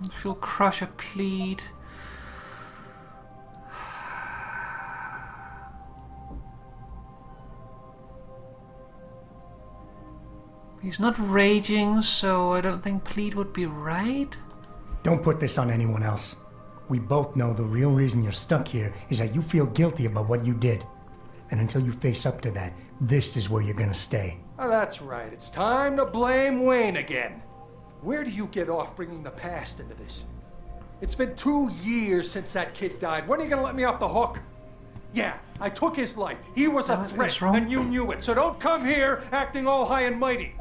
If you'll crush a plead. He's not raging, so I don't think plead would be right. Don't put this on anyone else. We both know the real reason you're stuck here is that you feel guilty about what you did. And until you face up to that, this is where you're gonna stay. Oh, that's right. It's time to blame Wayne again. Where do you get off bringing the past into this? It's been 2 years since that kid died. When are you gonna let me off the hook? Yeah, I took his life. He was a threat, and you knew it. So don't come here acting all high and mighty.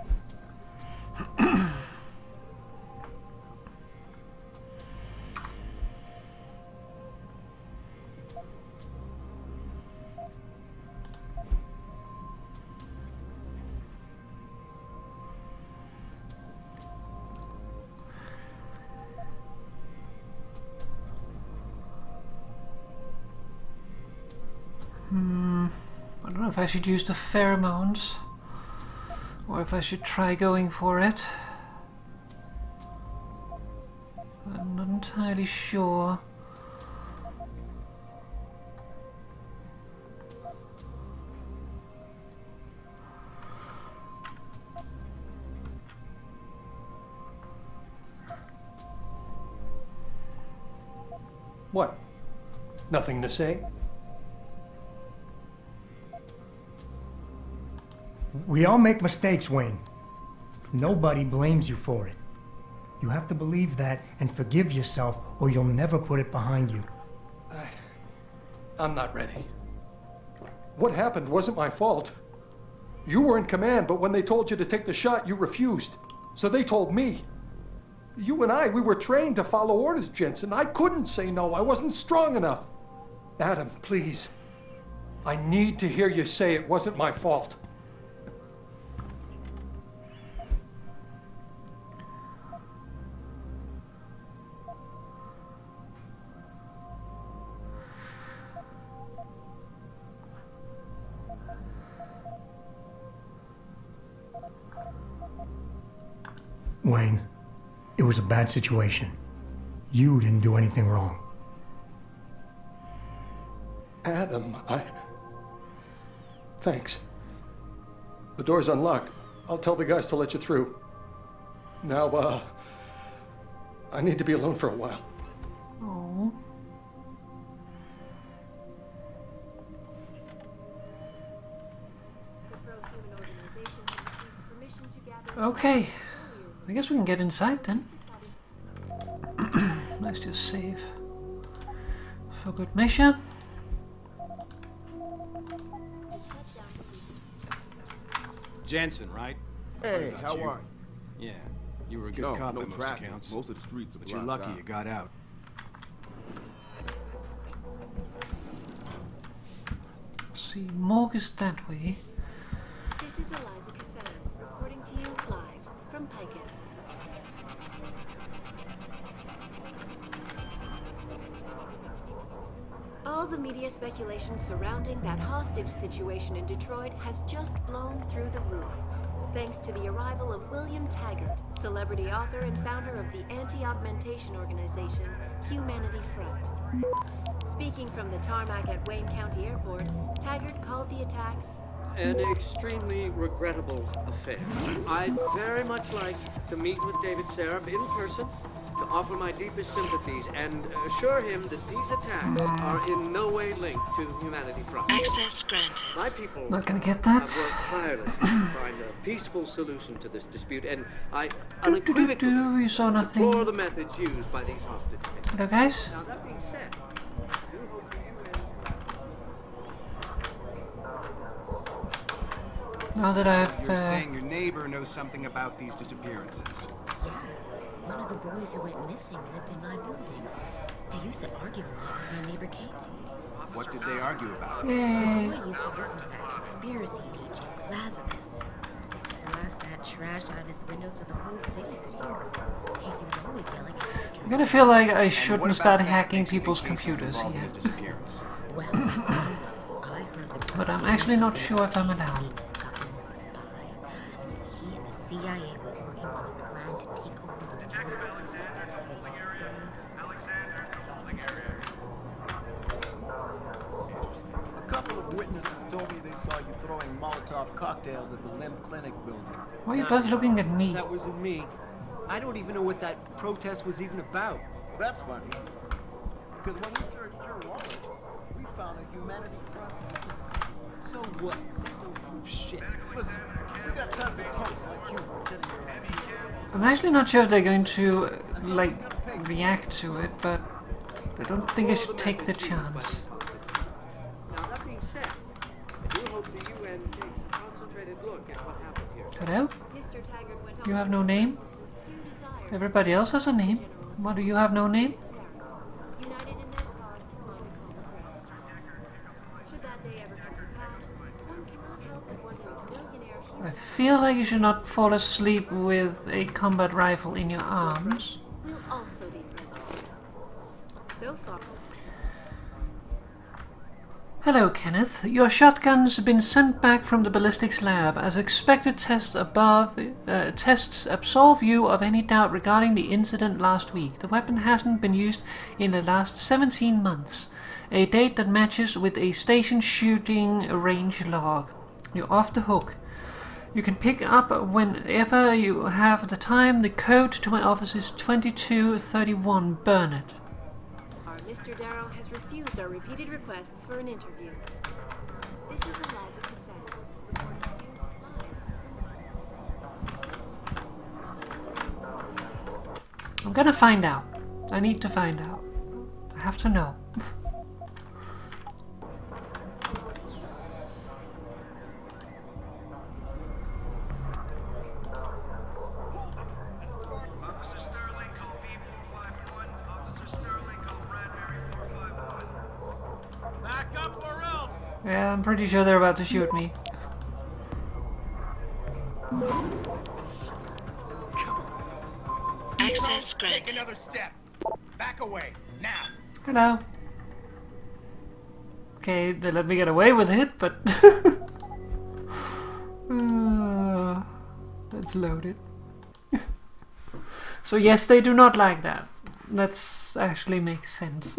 I don't know if I should use the pheromones or if I should try going for it. I'm not entirely sure. What? Nothing to say? We all make mistakes, Wayne. Nobody blames you for it. You have to believe that and forgive yourself, or you'll never put it behind you. I'm not ready. What happened wasn't my fault. You were in command, but when they told you to take the shot, you refused. So they told me. You and we were trained to follow orders, Jensen. I couldn't say no. I wasn't strong enough. Adam, please. I need to hear you say it wasn't my fault. Wayne, it was a bad situation. You didn't do anything wrong. Adam, Thanks. The door's unlocked. I'll tell the guys to let you through. Now, I need to be alone for a while. Oh. Okay. I guess we can get inside then. Let's just save for good measure. Jensen, right? Hey, how are you? Yeah, you were a good cop by most accounts. Most of the streets are but you're lucky you got out. Let's see, morgue is that way. This is Eliza Cassan, reporting to you live from Picus. All the media speculation surrounding that hostage situation in Detroit has just blown through the roof, thanks to the arrival of William Taggart, celebrity author and founder of the anti-augmentation organization Humanity Front. Speaking from the tarmac at Wayne County Airport, Taggart called the attacks an extremely regrettable affair. I'd very much like to meet with David Seraph in person, to offer my deepest sympathies and assure him that these attacks are in no way linked to Humanity Front. Access granted. My people Not gonna get that. have worked tirelessly to find a peaceful solution to this dispute, and I unequivocally You saw nothing. deplore the methods used by these hostages. Hello, guys. Now, that being said, I do hope that you and Now that I've... You're saying your neighbor knows something about these disappearances. Yeah. One of the boys who went missing lived in my building. He used to argue a lot with my neighbor Casey. What did they argue about? The boy used to listen to that conspiracy DJ, Lazarus. Used to blast that trash out of his window so the whole city could hear him. Casey was always yelling at him to I'm gonna feel like I shouldn't start hacking people's computers yet. Well, I heard the But I'm actually not sure if I'm allowed. He and the CIA were working on a plan to take over the Detective Alexander, holding area. Alexander, holding area. A couple of witnesses told me they saw you throwing Molotov cocktails at the Limb Clinic building. Why are you both looking at me? That wasn't me. I don't even know what that protest was even about. Well, that's funny. Because when we searched your wallet, we found a humanity front office. So what? That don't prove shit. Listen, we got tons of punks like you pretending you're on. I'm actually not sure if they're going to, like, react to it, but I don't think I should take the chance. Now, that being said, I do hope the UN takes a concentrated look at what happened here. Hello? You have no name? Everybody else has a name. What, do you have no name? I feel like you should not fall asleep with a combat rifle in your arms. Will also be present. So far. Hello, Kenneth. Your shotgun's been sent back from the ballistics lab. As expected, tests absolve you of any doubt regarding the incident last week. The weapon hasn't been used in the last 17 months, a date that matches with a station shooting range log. You're off the hook. You can pick up whenever you have the time. The code to my office is 2231 Burnett. Our Mr. Darrow has refused our repeated requests for an interview. This is Eliza Cassell. I'm gonna find out. I need to find out. I have to know. Yeah, I'm pretty sure they're about to shoot me. Access granted. Take another step. Back away, now. Hello. Okay, they let me get away with it, but... That's loaded. So yes, they do not like that. That's actually makes sense.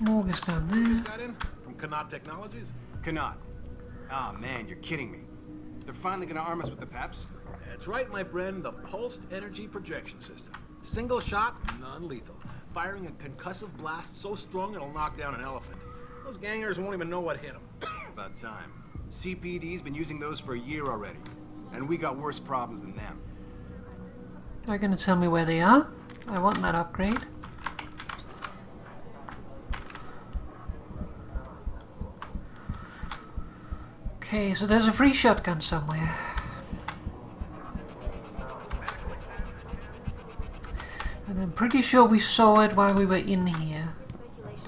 Morgan's down there. From Connaught Technologies? Connaught. Ah, man, you're kidding me. They're finally gonna arm us with the PEPs? That's right, my friend. The Pulsed Energy Projection System. Single shot, non-lethal. Firing a concussive blast so strong it'll knock down an elephant. Those gangers won't even know what hit them. About time. CPD's been using those for a year already. And we got worse problems than them. Are you gonna tell me where they are? I want that upgrade. Okay, so there's a free shotgun somewhere. And I'm pretty sure we saw it while we were in here.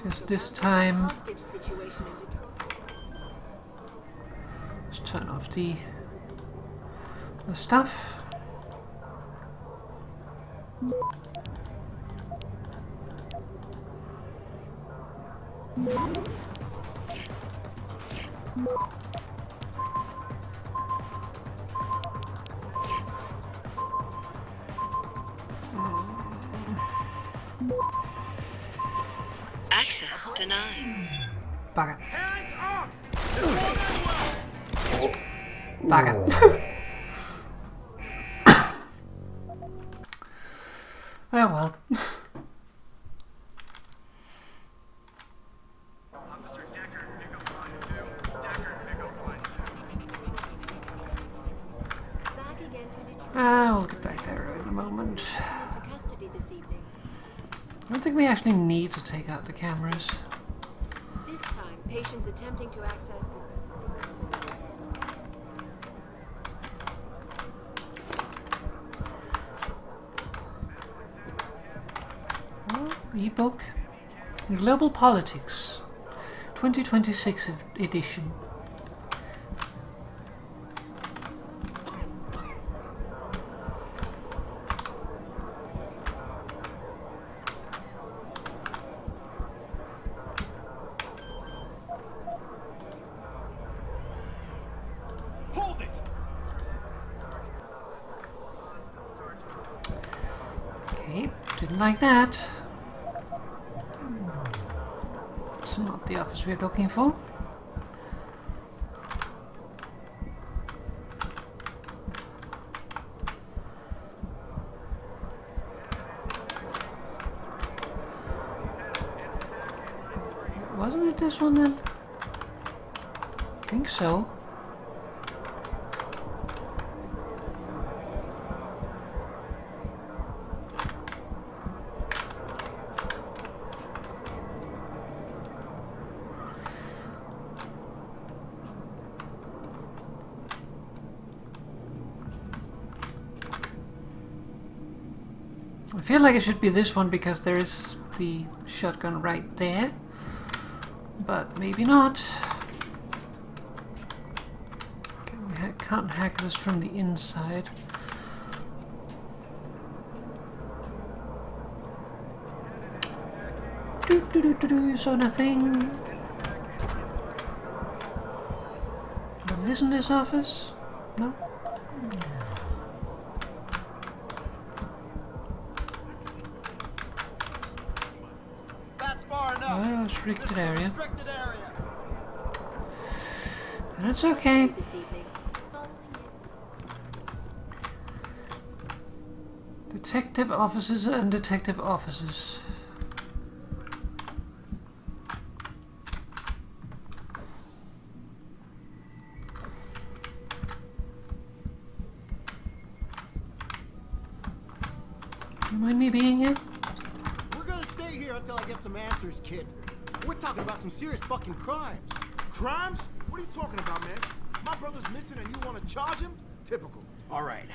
Just this time... Let's turn off the stuff. Access denied. Bugger. Hands up! Bugger. Oh well. Officer Decker, pick up line 2. Decker, pick up line 2. Back again to We'll get back there in a moment. Into custody this evening. I don't think we actually need to take out the cameras. This time, patients attempting to access Ebook. Global Politics. 2026 edition. Hold it! Okay, didn't like that. It's not the office we're looking for. Wasn't it this one then? I think so. I feel like it should be this one because there is the shotgun right there, but maybe not. Okay, we can't hack this from the inside. You saw nothing. But isn't this office? No? That's far enough. Oh, restricted area. Restricted area. That's okay. this evening. Detective offices and detective offices. You mind me being here? We're gonna stay here until I get some answers, kid. We're talking about some serious fucking crimes. Crimes? What are you talking about, man? My brother's missing and you want to charge him? Typical. All right,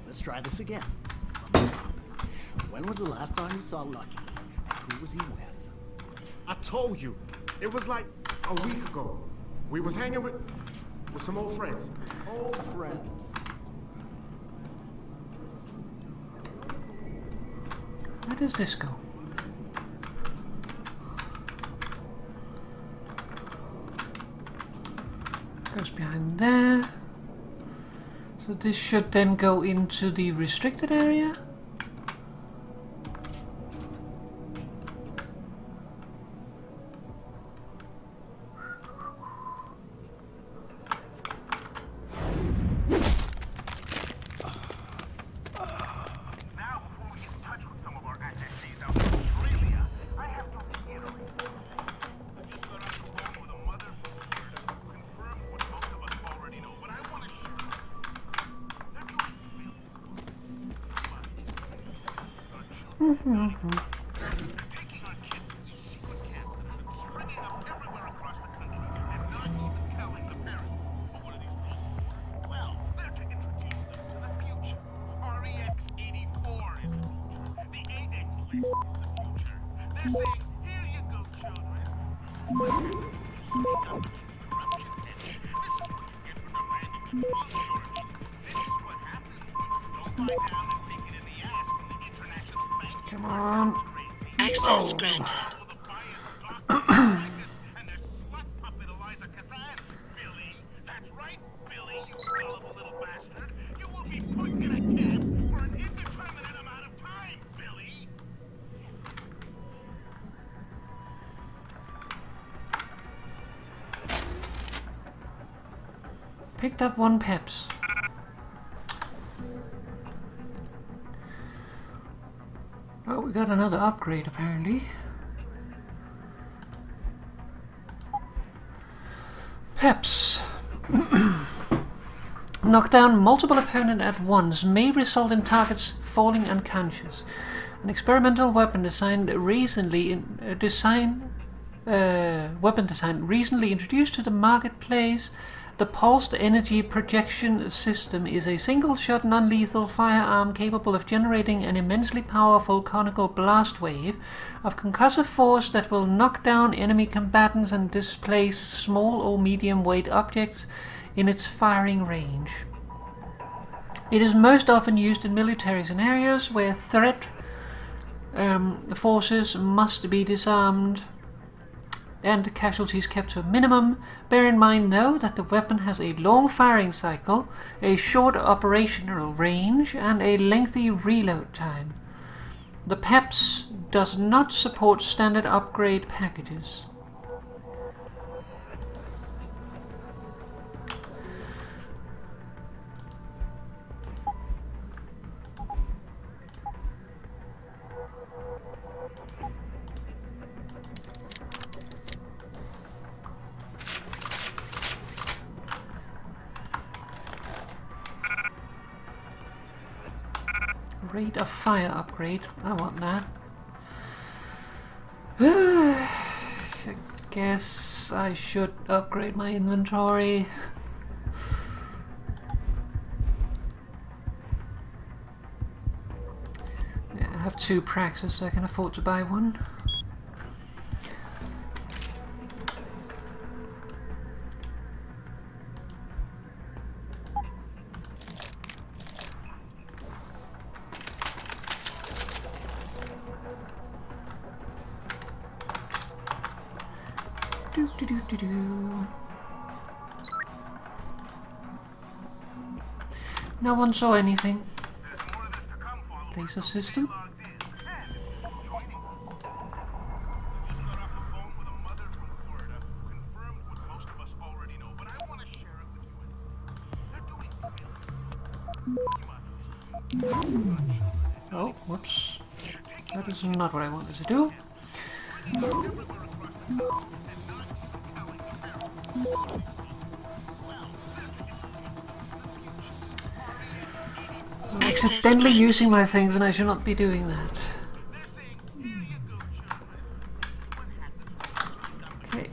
let's try this again. From the top. When was the last time you saw Lucky? And who was he with? I told you. It was like a week ago. We was hanging with some old friends. Old friends. Where does this go? Goes behind there. So this should then go into the restricted area. Come on. Access granted. Picked up one Peps. Oh, we got another upgrade apparently. knock down multiple opponents at once may result in targets falling unconscious. An experimental weapon design recently introduced to the marketplace, the pulsed energy projection system is a single-shot, non-lethal firearm capable of generating an immensely powerful conical blast wave of concussive force that will knock down enemy combatants and displace small or medium-weight objects in its firing range. It is most often used in military scenarios where threat forces must be disarmed and casualties kept to a minimum. Bear in mind, though, that the weapon has a long firing cycle, a short operational range, and a lengthy reload time. The PEPS does not support standard upgrade packages. Rate of fire upgrade. I want that. I guess I should upgrade my inventory. Yeah, I have 2 praxis, so I can afford to buy one. No one saw anything. Laser system. Oh, whoops. That is not what I wanted to do. I'm accidentally using my things and I should not be doing that. Okay.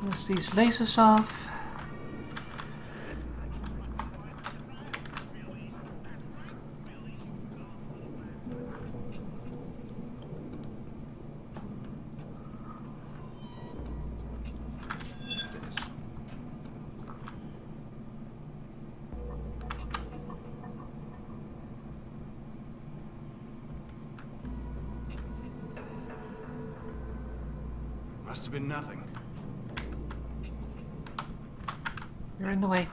There's these lasers off. Must have been nothing. You're in the way.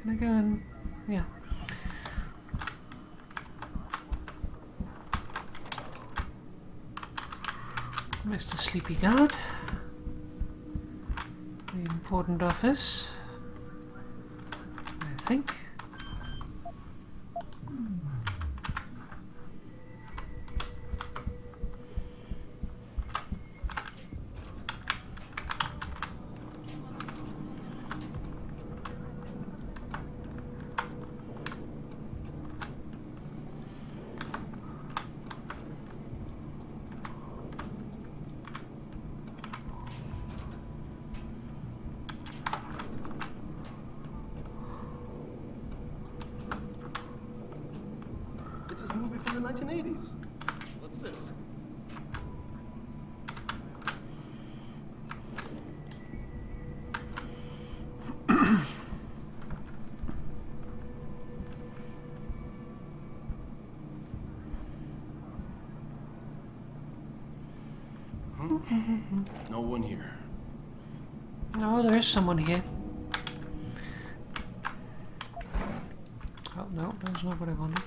Can I go in? Yeah. Mr. Sleepy Guard. The important office, I think. It's this movie from the 1980s. What's this? No one here. No, there is someone here. Oh. no, that's not what I wanted.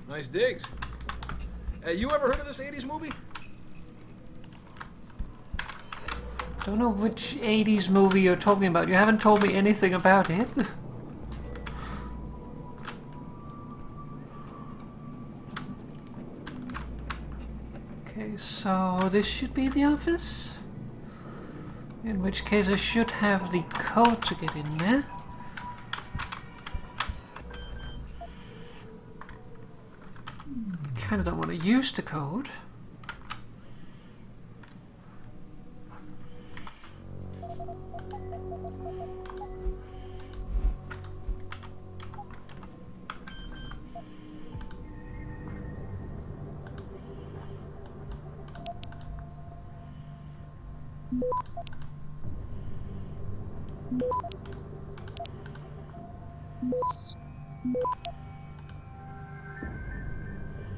Nice digs. Hey, you ever heard of this 80s movie? Don't know which 80s movie you're talking about. You haven't told me anything about it. Okay, so this should be the office. In which case I should have the code to get in there. Kinda don't want to use the code.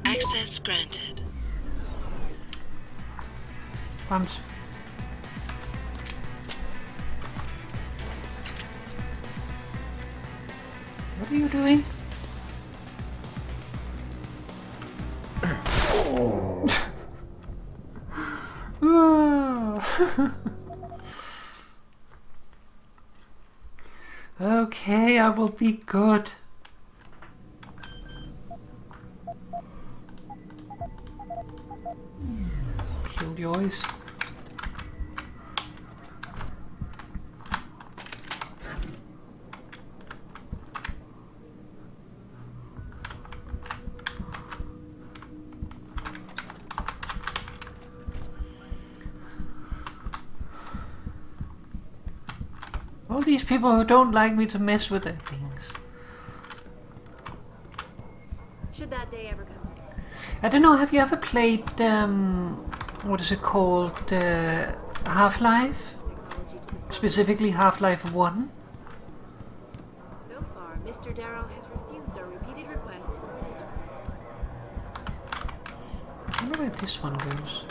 Access granted. Bums. What are you doing? Okay, I will be good. Killjoys. All these people who don't like me to mess with their things. Should that day ever come? I don't know, have you ever played, what is it called, Half-Life? Specifically Half-Life 1? So far, Mr. Darrow has refused our repeated requests. I wonder where this one goes.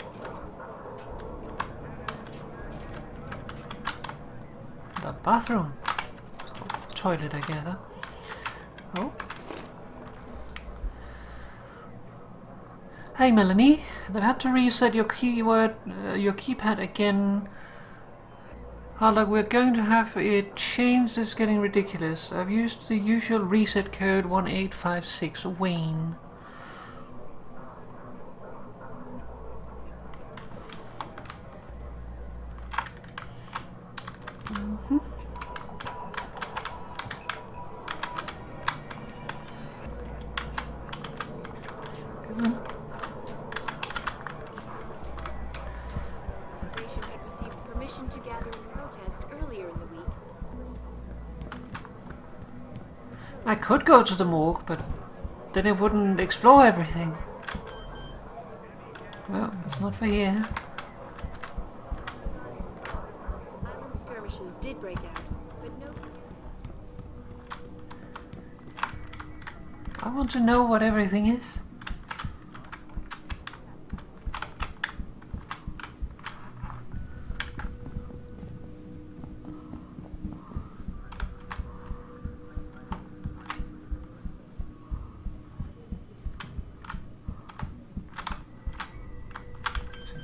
The bathroom. Toilet, I gather. Oh. Hey Melanie, I've had to reset your keypad again. Like we're going to have it changed. It's getting ridiculous. I've used the usual reset code 1856 Wayne. I could go to the morgue, but then it wouldn't explore everything. Well, it's not for here. Violent skirmishes did break out, but no. I want to know what everything is.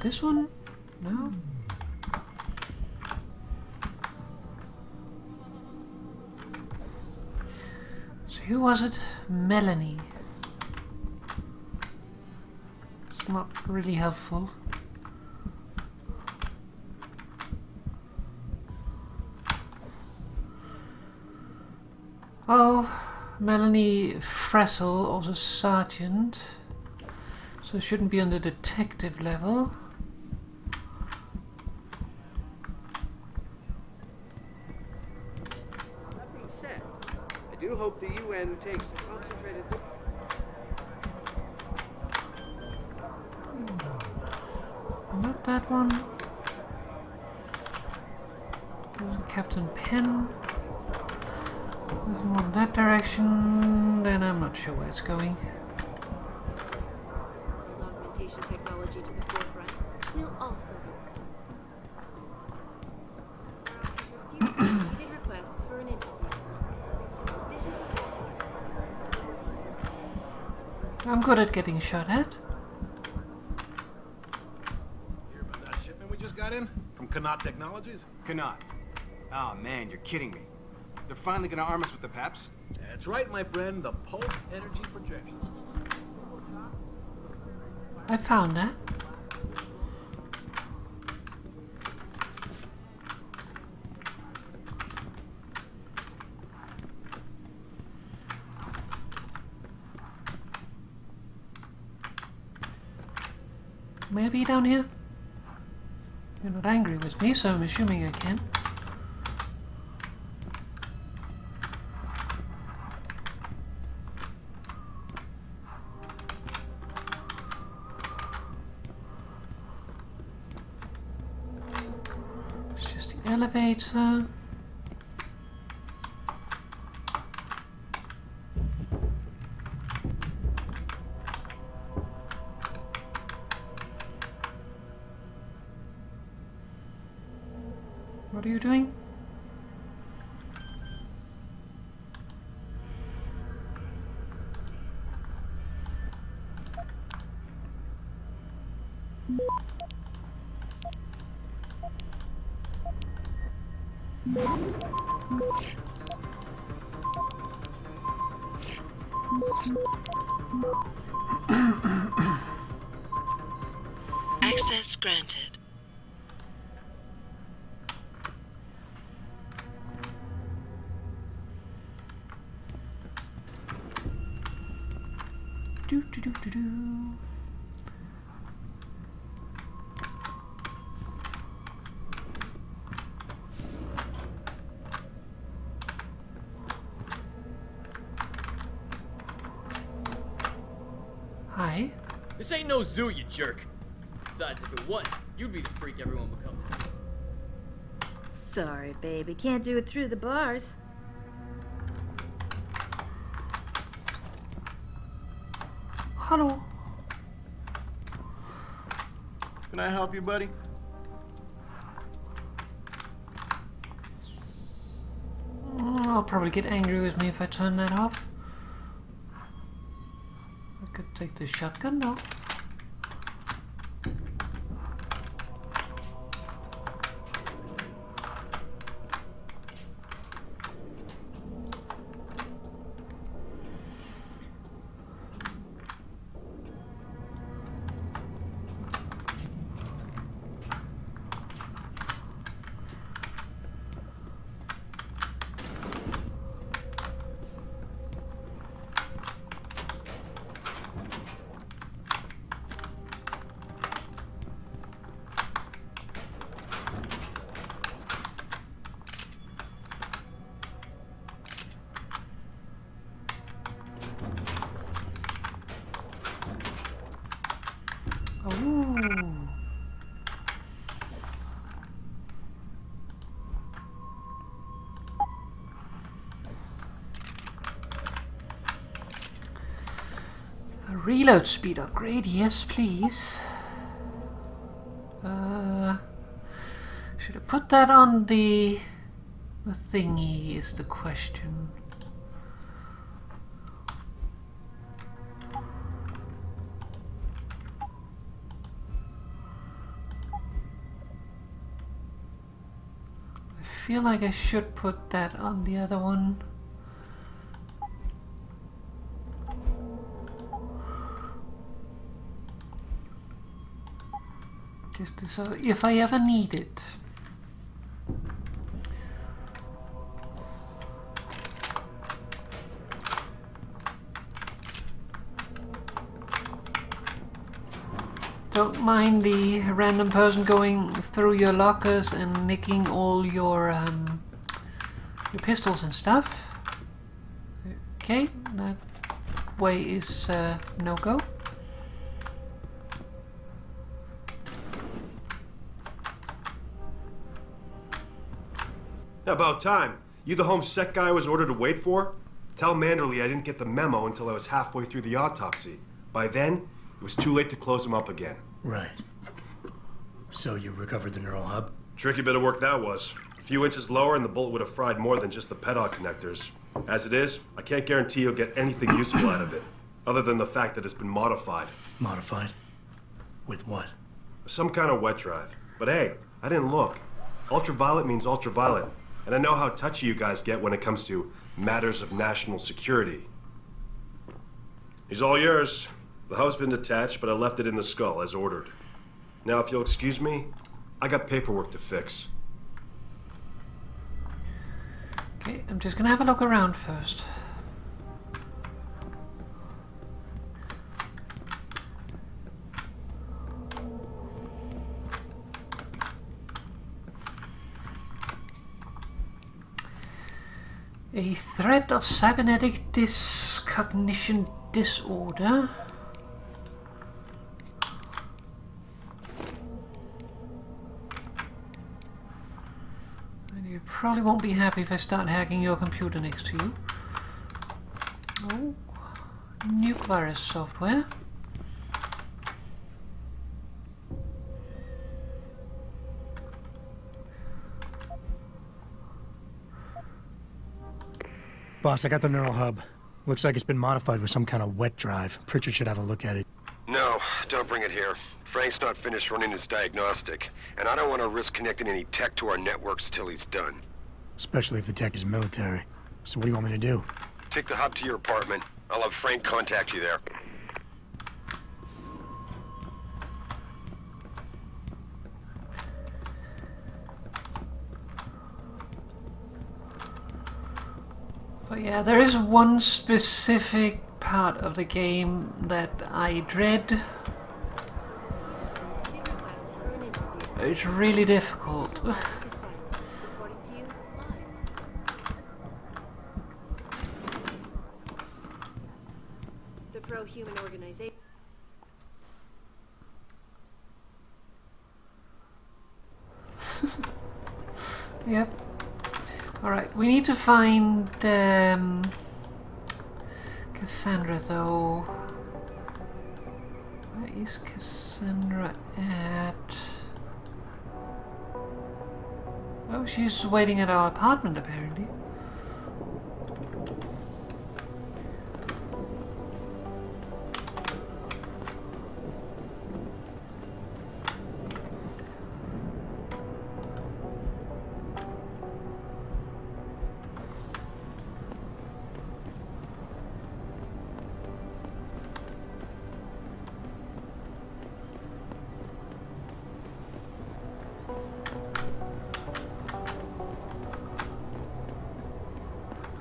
This one? No? So who was it? Melanie. It's not really helpful. Oh, Melanie Fressel, also sergeant. So it shouldn't be on the detective level. I do hope the UN takes a concentrated look. Not that one. Captain Penn. Doesn't want that direction. Then I'm not sure where it's going. Augmentation technology to the forefront will also be. Repeated requests for an interview. I'm good at getting shot at. Hear about that shipment we just got in? From Connaught Technologies? Connaught. Oh man, you're kidding me. They're finally gonna arm us with the PEPs? That's right, my friend, the pulse energy projection system. I found that. Maybe down here? You're not angry with me, so I'm assuming I can. It's just the elevator. What are you doing? Access granted. Do, do, do, do, do. Hi. This ain't no zoo, you jerk. Besides, if it was, you'd be the freak everyone would come to. Sorry, baby. Can't do it through the bars. Hello. Can I help you, buddy? I'll probably get angry with me if I turn that off. I could take the shotgun though. Ooh. A reload speed upgrade, yes please. Should I put that on the thingy is the question. I feel like I should put that on the other one. Just so if I ever need it. Don't mind the random person going through your lockers and nicking all your pistols and stuff. Okay, that way is no go. About time. You the home sec guy I was ordered to wait for? Tell Manderley I didn't get the memo until I was halfway through the autopsy. By then, it was too late to close him up again. Right. So you recovered the neural hub? Tricky bit of work that was. A few inches lower and the bullet would have fried more than just the pedal connectors. As it is, I can't guarantee you'll get anything useful out of it. other than the fact that it's been modified. Modified? With what? Some kind of wet drive. But hey, I didn't look. Ultraviolet means ultraviolet, and I know how touchy you guys get when it comes to matters of national security. He's all yours. The hub's been detached, but I left it in the skull as ordered. Now, if you'll excuse me, I got paperwork to fix. Okay, I'm just gonna have a look around first. A threat of cybernetic discognition disorder. And you probably won't be happy if I start hacking your computer next to you. Oh, new virus software. Boss, I got the neural hub. Looks like it's been modified with some kind of wet drive. Pritchard should have a look at it. No, don't bring it here. Frank's not finished running his diagnostic, and I don't want to risk connecting any tech to our networks till he's done. Especially if the tech is military. So what do you want me to do? Take the hub to your apartment. I'll have Frank contact you there. But yeah, there is one specific part of the game that I dread. It's really difficult. The pro-human organization. Yep. Alright, we need to find Cassandra though. Where is Cassandra at? Oh, she's waiting at our apartment apparently.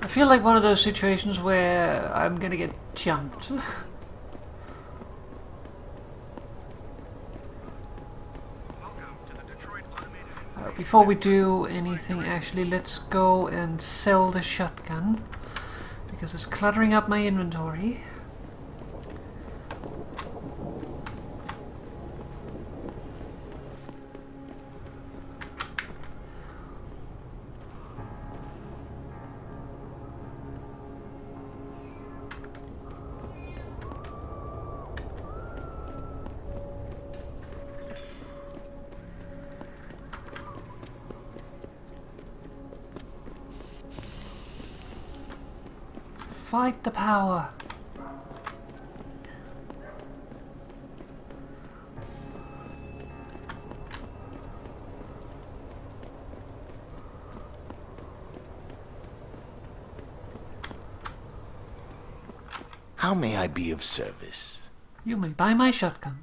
I feel like one of those situations where I'm gonna get jumped. Before we do anything, actually, let's go and sell the shotgun because it's cluttering up my inventory. Fight the power. How may I be of service? You may buy my shotgun.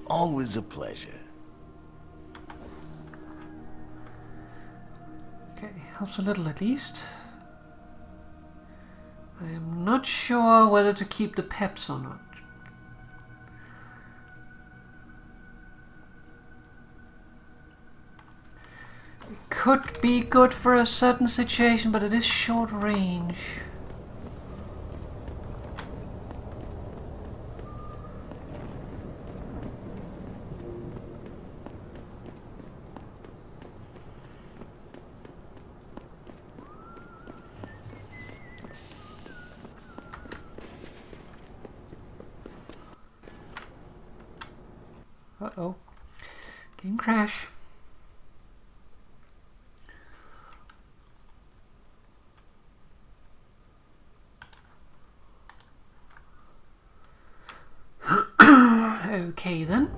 Always a pleasure. Okay, helps a little at least. I am not sure whether to keep the peps or not. It could be good for a certain situation, but it is short range. Uh-oh. Game crash. Okay then.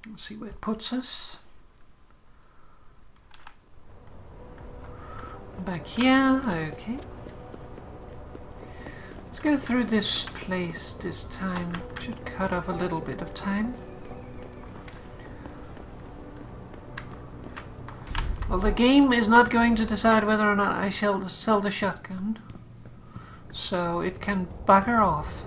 Let's see where it puts us. Back here, okay. Let's go through this place this time. Should cut off a little bit of time. Well, the game is not going to decide whether or not I shall sell the shotgun. So it can bugger off.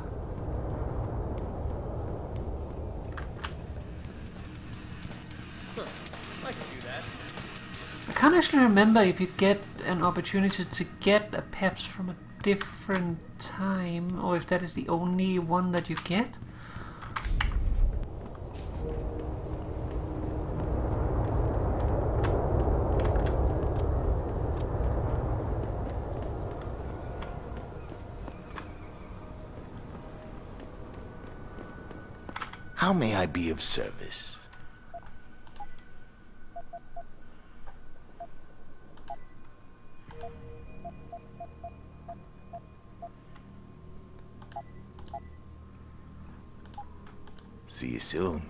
I can't actually remember if you get an opportunity to get a peps from a different time, or if that is the only one that you get. How may I be of service? See you soon.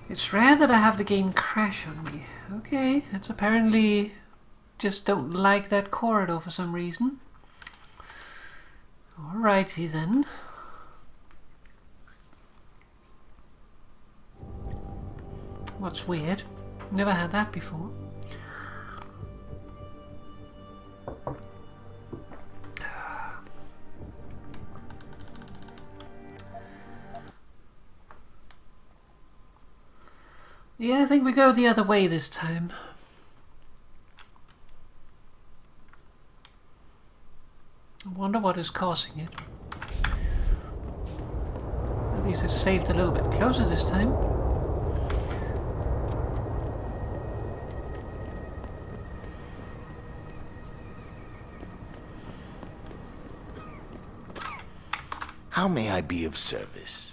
It's rare that I have the game crash on me. Okay, it's apparently just don't like that corridor for some reason. Alrighty then. What's weird? Never had that before. Yeah, I think we go the other way this time. I wonder what is causing it. At least it's saved a little bit closer this time. How may I be of service?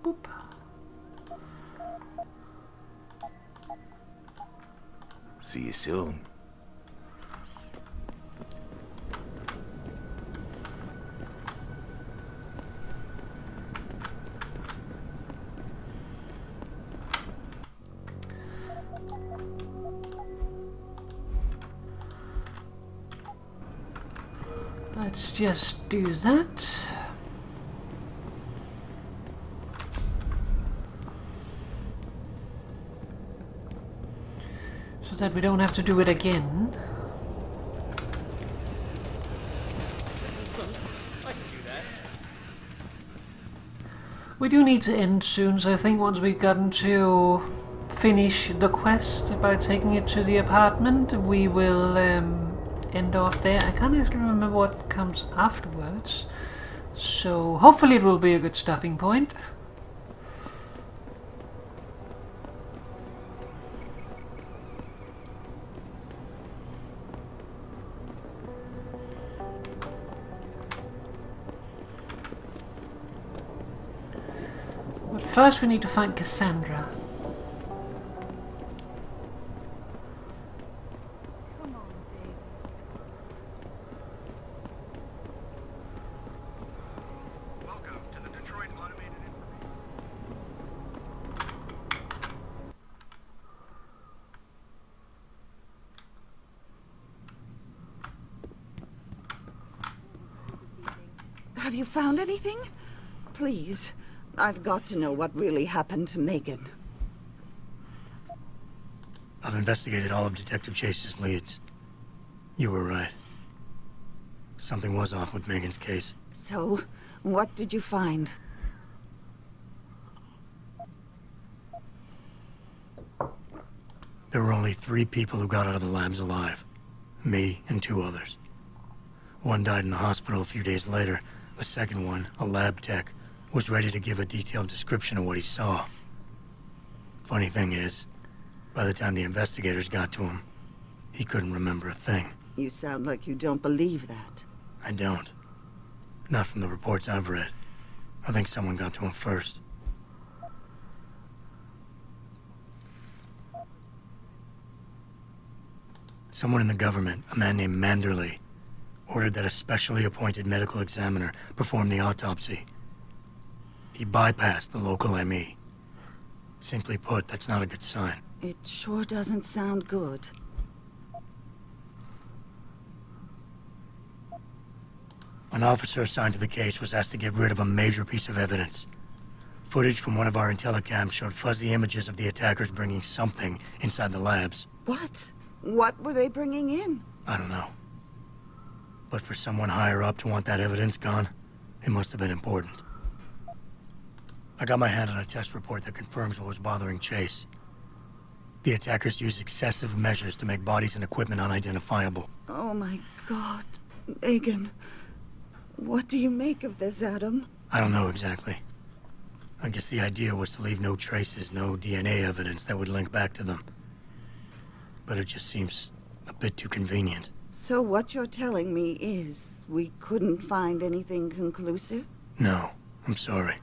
Boop. See you soon. Let's just do that. So that we don't have to do it again. We do need to end soon, so I think once we've gotten to finish the quest by taking it to the apartment, we will end off there. I can't actually remember what comes afterwards, so hopefully it will be a good stopping point. But first we need to find Cassandra. Have you found anything? Please, I've got to know what really happened to Megan. I've investigated all of Detective Chase's leads. You were right. Something was off with Megan's case. So, what did you find? There were only 3 people who got out of the labs alive. Me and 2 others. One died in the hospital a few days later. The second one, a lab tech, was ready to give a detailed description of what he saw. Funny thing is, by the time the investigators got to him, he couldn't remember a thing. You sound like you don't believe that. I don't. Not from the reports I've read. I think someone got to him first. Someone in the government, a man named Manderley, ordered that a specially appointed medical examiner perform the autopsy. He bypassed the local ME. Simply put, that's not a good sign. It sure doesn't sound good. An officer assigned to the case was asked to get rid of a major piece of evidence. Footage from one of our intellicams showed fuzzy images of the attackers bringing something inside the labs. What? What were they bringing in? I don't know. But for someone higher up to want that evidence gone, it must have been important. I got my hand on a test report that confirms what was bothering Chase. The attackers used excessive measures to make bodies and equipment unidentifiable. Oh my God, Megan. What do you make of this, Adam? I don't know exactly. I guess the idea was to leave no traces, no DNA evidence that would link back to them. But it just seems a bit too convenient. So what you're telling me is we couldn't find anything conclusive? No, I'm sorry.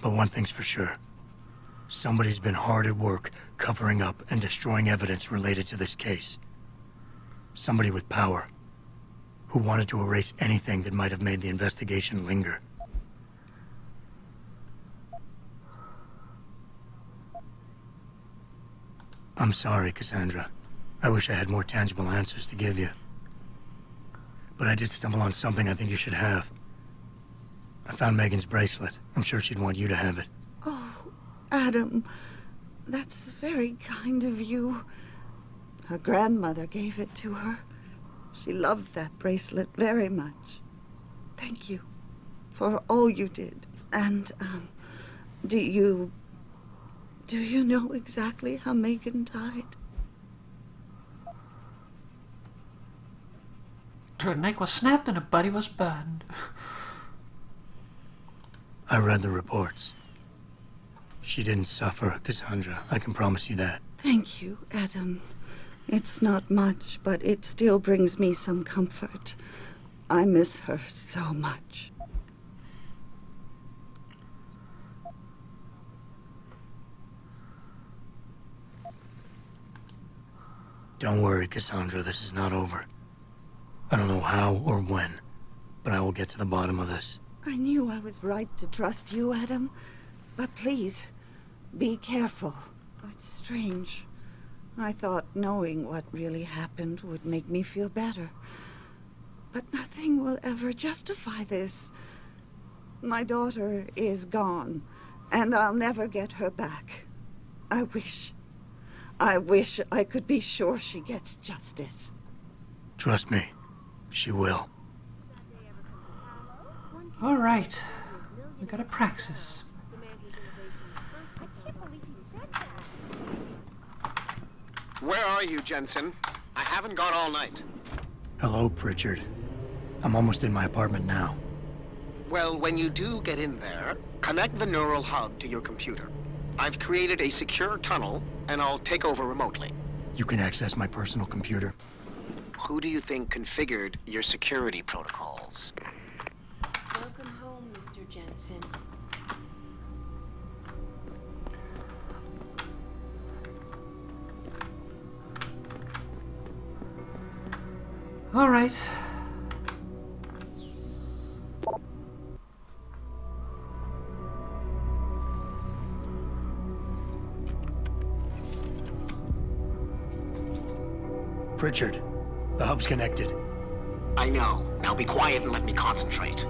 But one thing's for sure. Somebody's been hard at work covering up and destroying evidence related to this case. Somebody with power, who wanted to erase anything that might have made the investigation linger. I'm sorry, Cassandra. I wish I had more tangible answers to give you. But I did stumble on something I think you should have. I found Megan's bracelet. I'm sure she'd want you to have it. Oh, Adam, that's very kind of you. Her grandmother gave it to her. She loved that bracelet very much. Thank you for all you did. And, do you know exactly how Megan died? Her neck was snapped and her body was burned. I read the reports. She didn't suffer, Cassandra. I can promise you that. Thank you, Adam. It's not much, but it still brings me some comfort. I miss her so much. Don't worry, Cassandra. This is not over. I don't know how or when, but I will get to the bottom of this. I knew I was right to trust you, Adam. But please, be careful. It's strange. I thought knowing what really happened would make me feel better. But nothing will ever justify this. My daughter is gone, and I'll never get her back. I wish I could be sure she gets justice. Trust me, she will. All right, we got a praxis. Where are you, Jensen? I haven't gone all night. Hello, Pritchard. I'm almost in my apartment now. Well, when you do get in there, connect the neural hub to your computer. I've created a secure tunnel, and I'll take over remotely. You can access my personal computer. Who do you think configured your security protocols? Welcome home, Mr. Jensen. All right. Pritchard, the hub's connected. I know. Now be quiet and let me concentrate.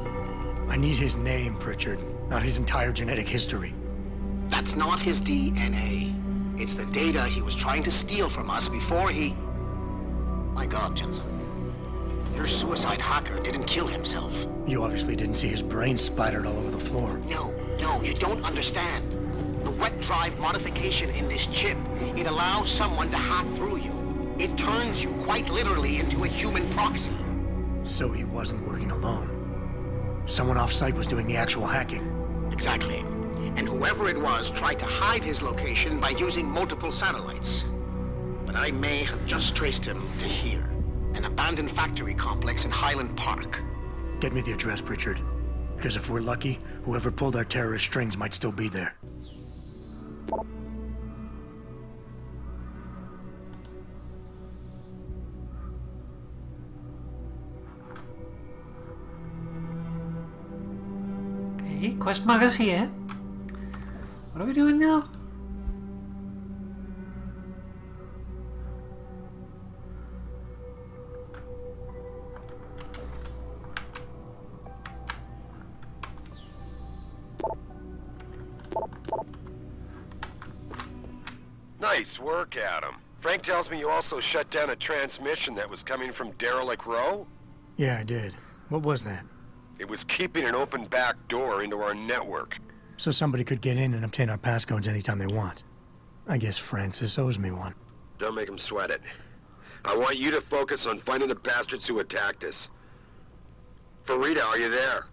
I need his name, Pritchard, not his entire genetic history. That's not his DNA. It's the data he was trying to steal from us before he... My God, Jensen. Your suicide hacker didn't kill himself. You obviously didn't see his brain splattered all over the floor. No, you don't understand. The wet drive modification in this chip, it allows someone to hack through you. It turns you quite literally into a human proxy. So he wasn't working alone. Someone off-site was doing the actual hacking. Exactly. And whoever it was tried to hide his location by using multiple satellites. But I may have just traced him to here, an abandoned factory complex in Highland Park. Get me the address, Pritchard. Because if we're lucky, whoever pulled our terrorist strings might still be there. Okay, quest markers here. What are we doing now? Nice work, Adam. Frank tells me you also shut down a transmission that was coming from Derelict Row? Yeah, I did. What was that? It was keeping an open back door into our network. So somebody could get in and obtain our passcodes anytime they want. I guess Francis owes me one. Don't make him sweat it. I want you to focus on finding the bastards who attacked us. Farida, are you there?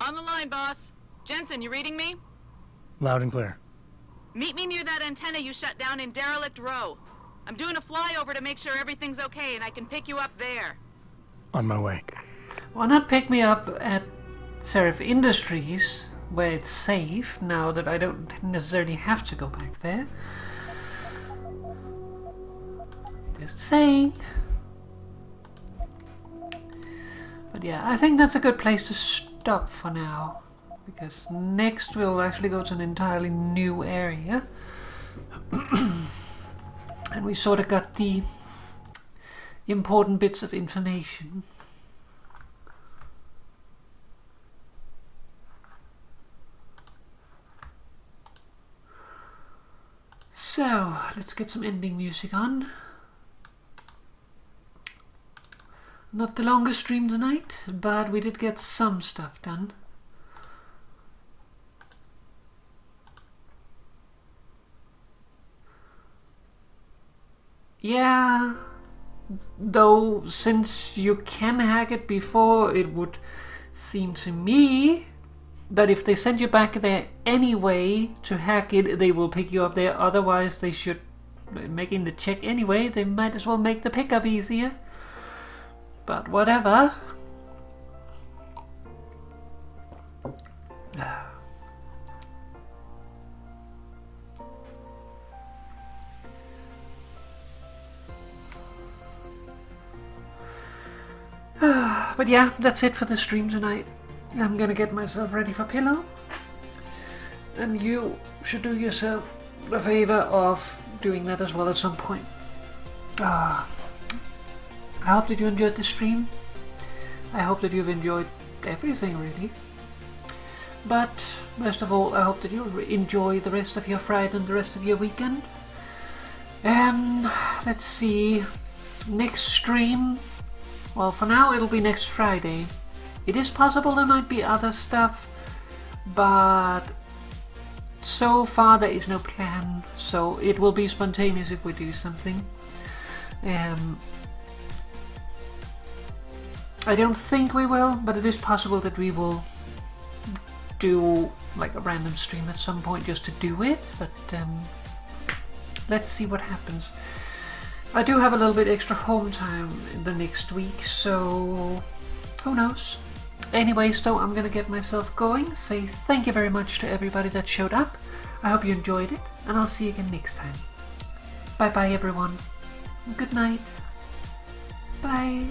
On the line, boss. Jensen, you reading me? Loud and clear. Meet me near that antenna you shut down in Derelict Row. I'm doing a flyover to make sure everything's okay, and I can pick you up there. On my way. Why not pick me up at Seraph Industries, where it's safe, now that I don't necessarily have to go back there? Just saying. But yeah, I think that's a good place to stop for now. Because next we'll actually go to an entirely new area. And we sort of got the important bits of information. So, let's get some ending music on. Not the longest stream tonight, but we did get some stuff done. Yeah, though since you can hack it before, it would seem to me that if they send you back there anyway to hack it, they will pick you up there. Otherwise, they should, making the check anyway, they might as well make the pickup easier. But whatever. But yeah, that's it for the stream tonight. I'm gonna get myself ready for pillow. And you should do yourself the favor of doing that as well at some point. I hope that you enjoyed the stream. I hope that you've enjoyed everything, really. But most of all, I hope that you enjoy the rest of your Friday and the rest of your weekend. Let's see. Next stream. Well, for now it'll be next Friday. It is possible there might be other stuff, but so far there is no plan, so it will be spontaneous if we do something. I don't think we will, but it is possible that we will do like a random stream at some point just to do it, but let's see what happens. I do have a little bit extra home time in the next week, so who knows. Anyways, though, I'm gonna get myself going. Say thank you very much to everybody that showed up. I hope you enjoyed it, and I'll see you again next time. Bye bye, everyone. Good night. Bye.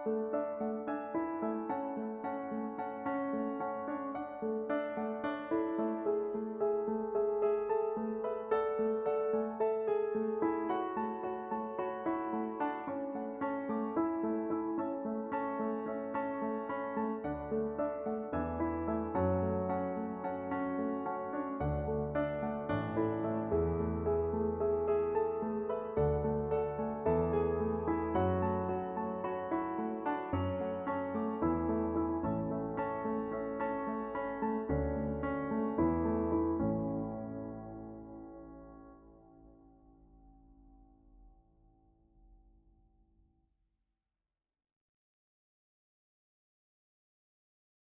Thank you.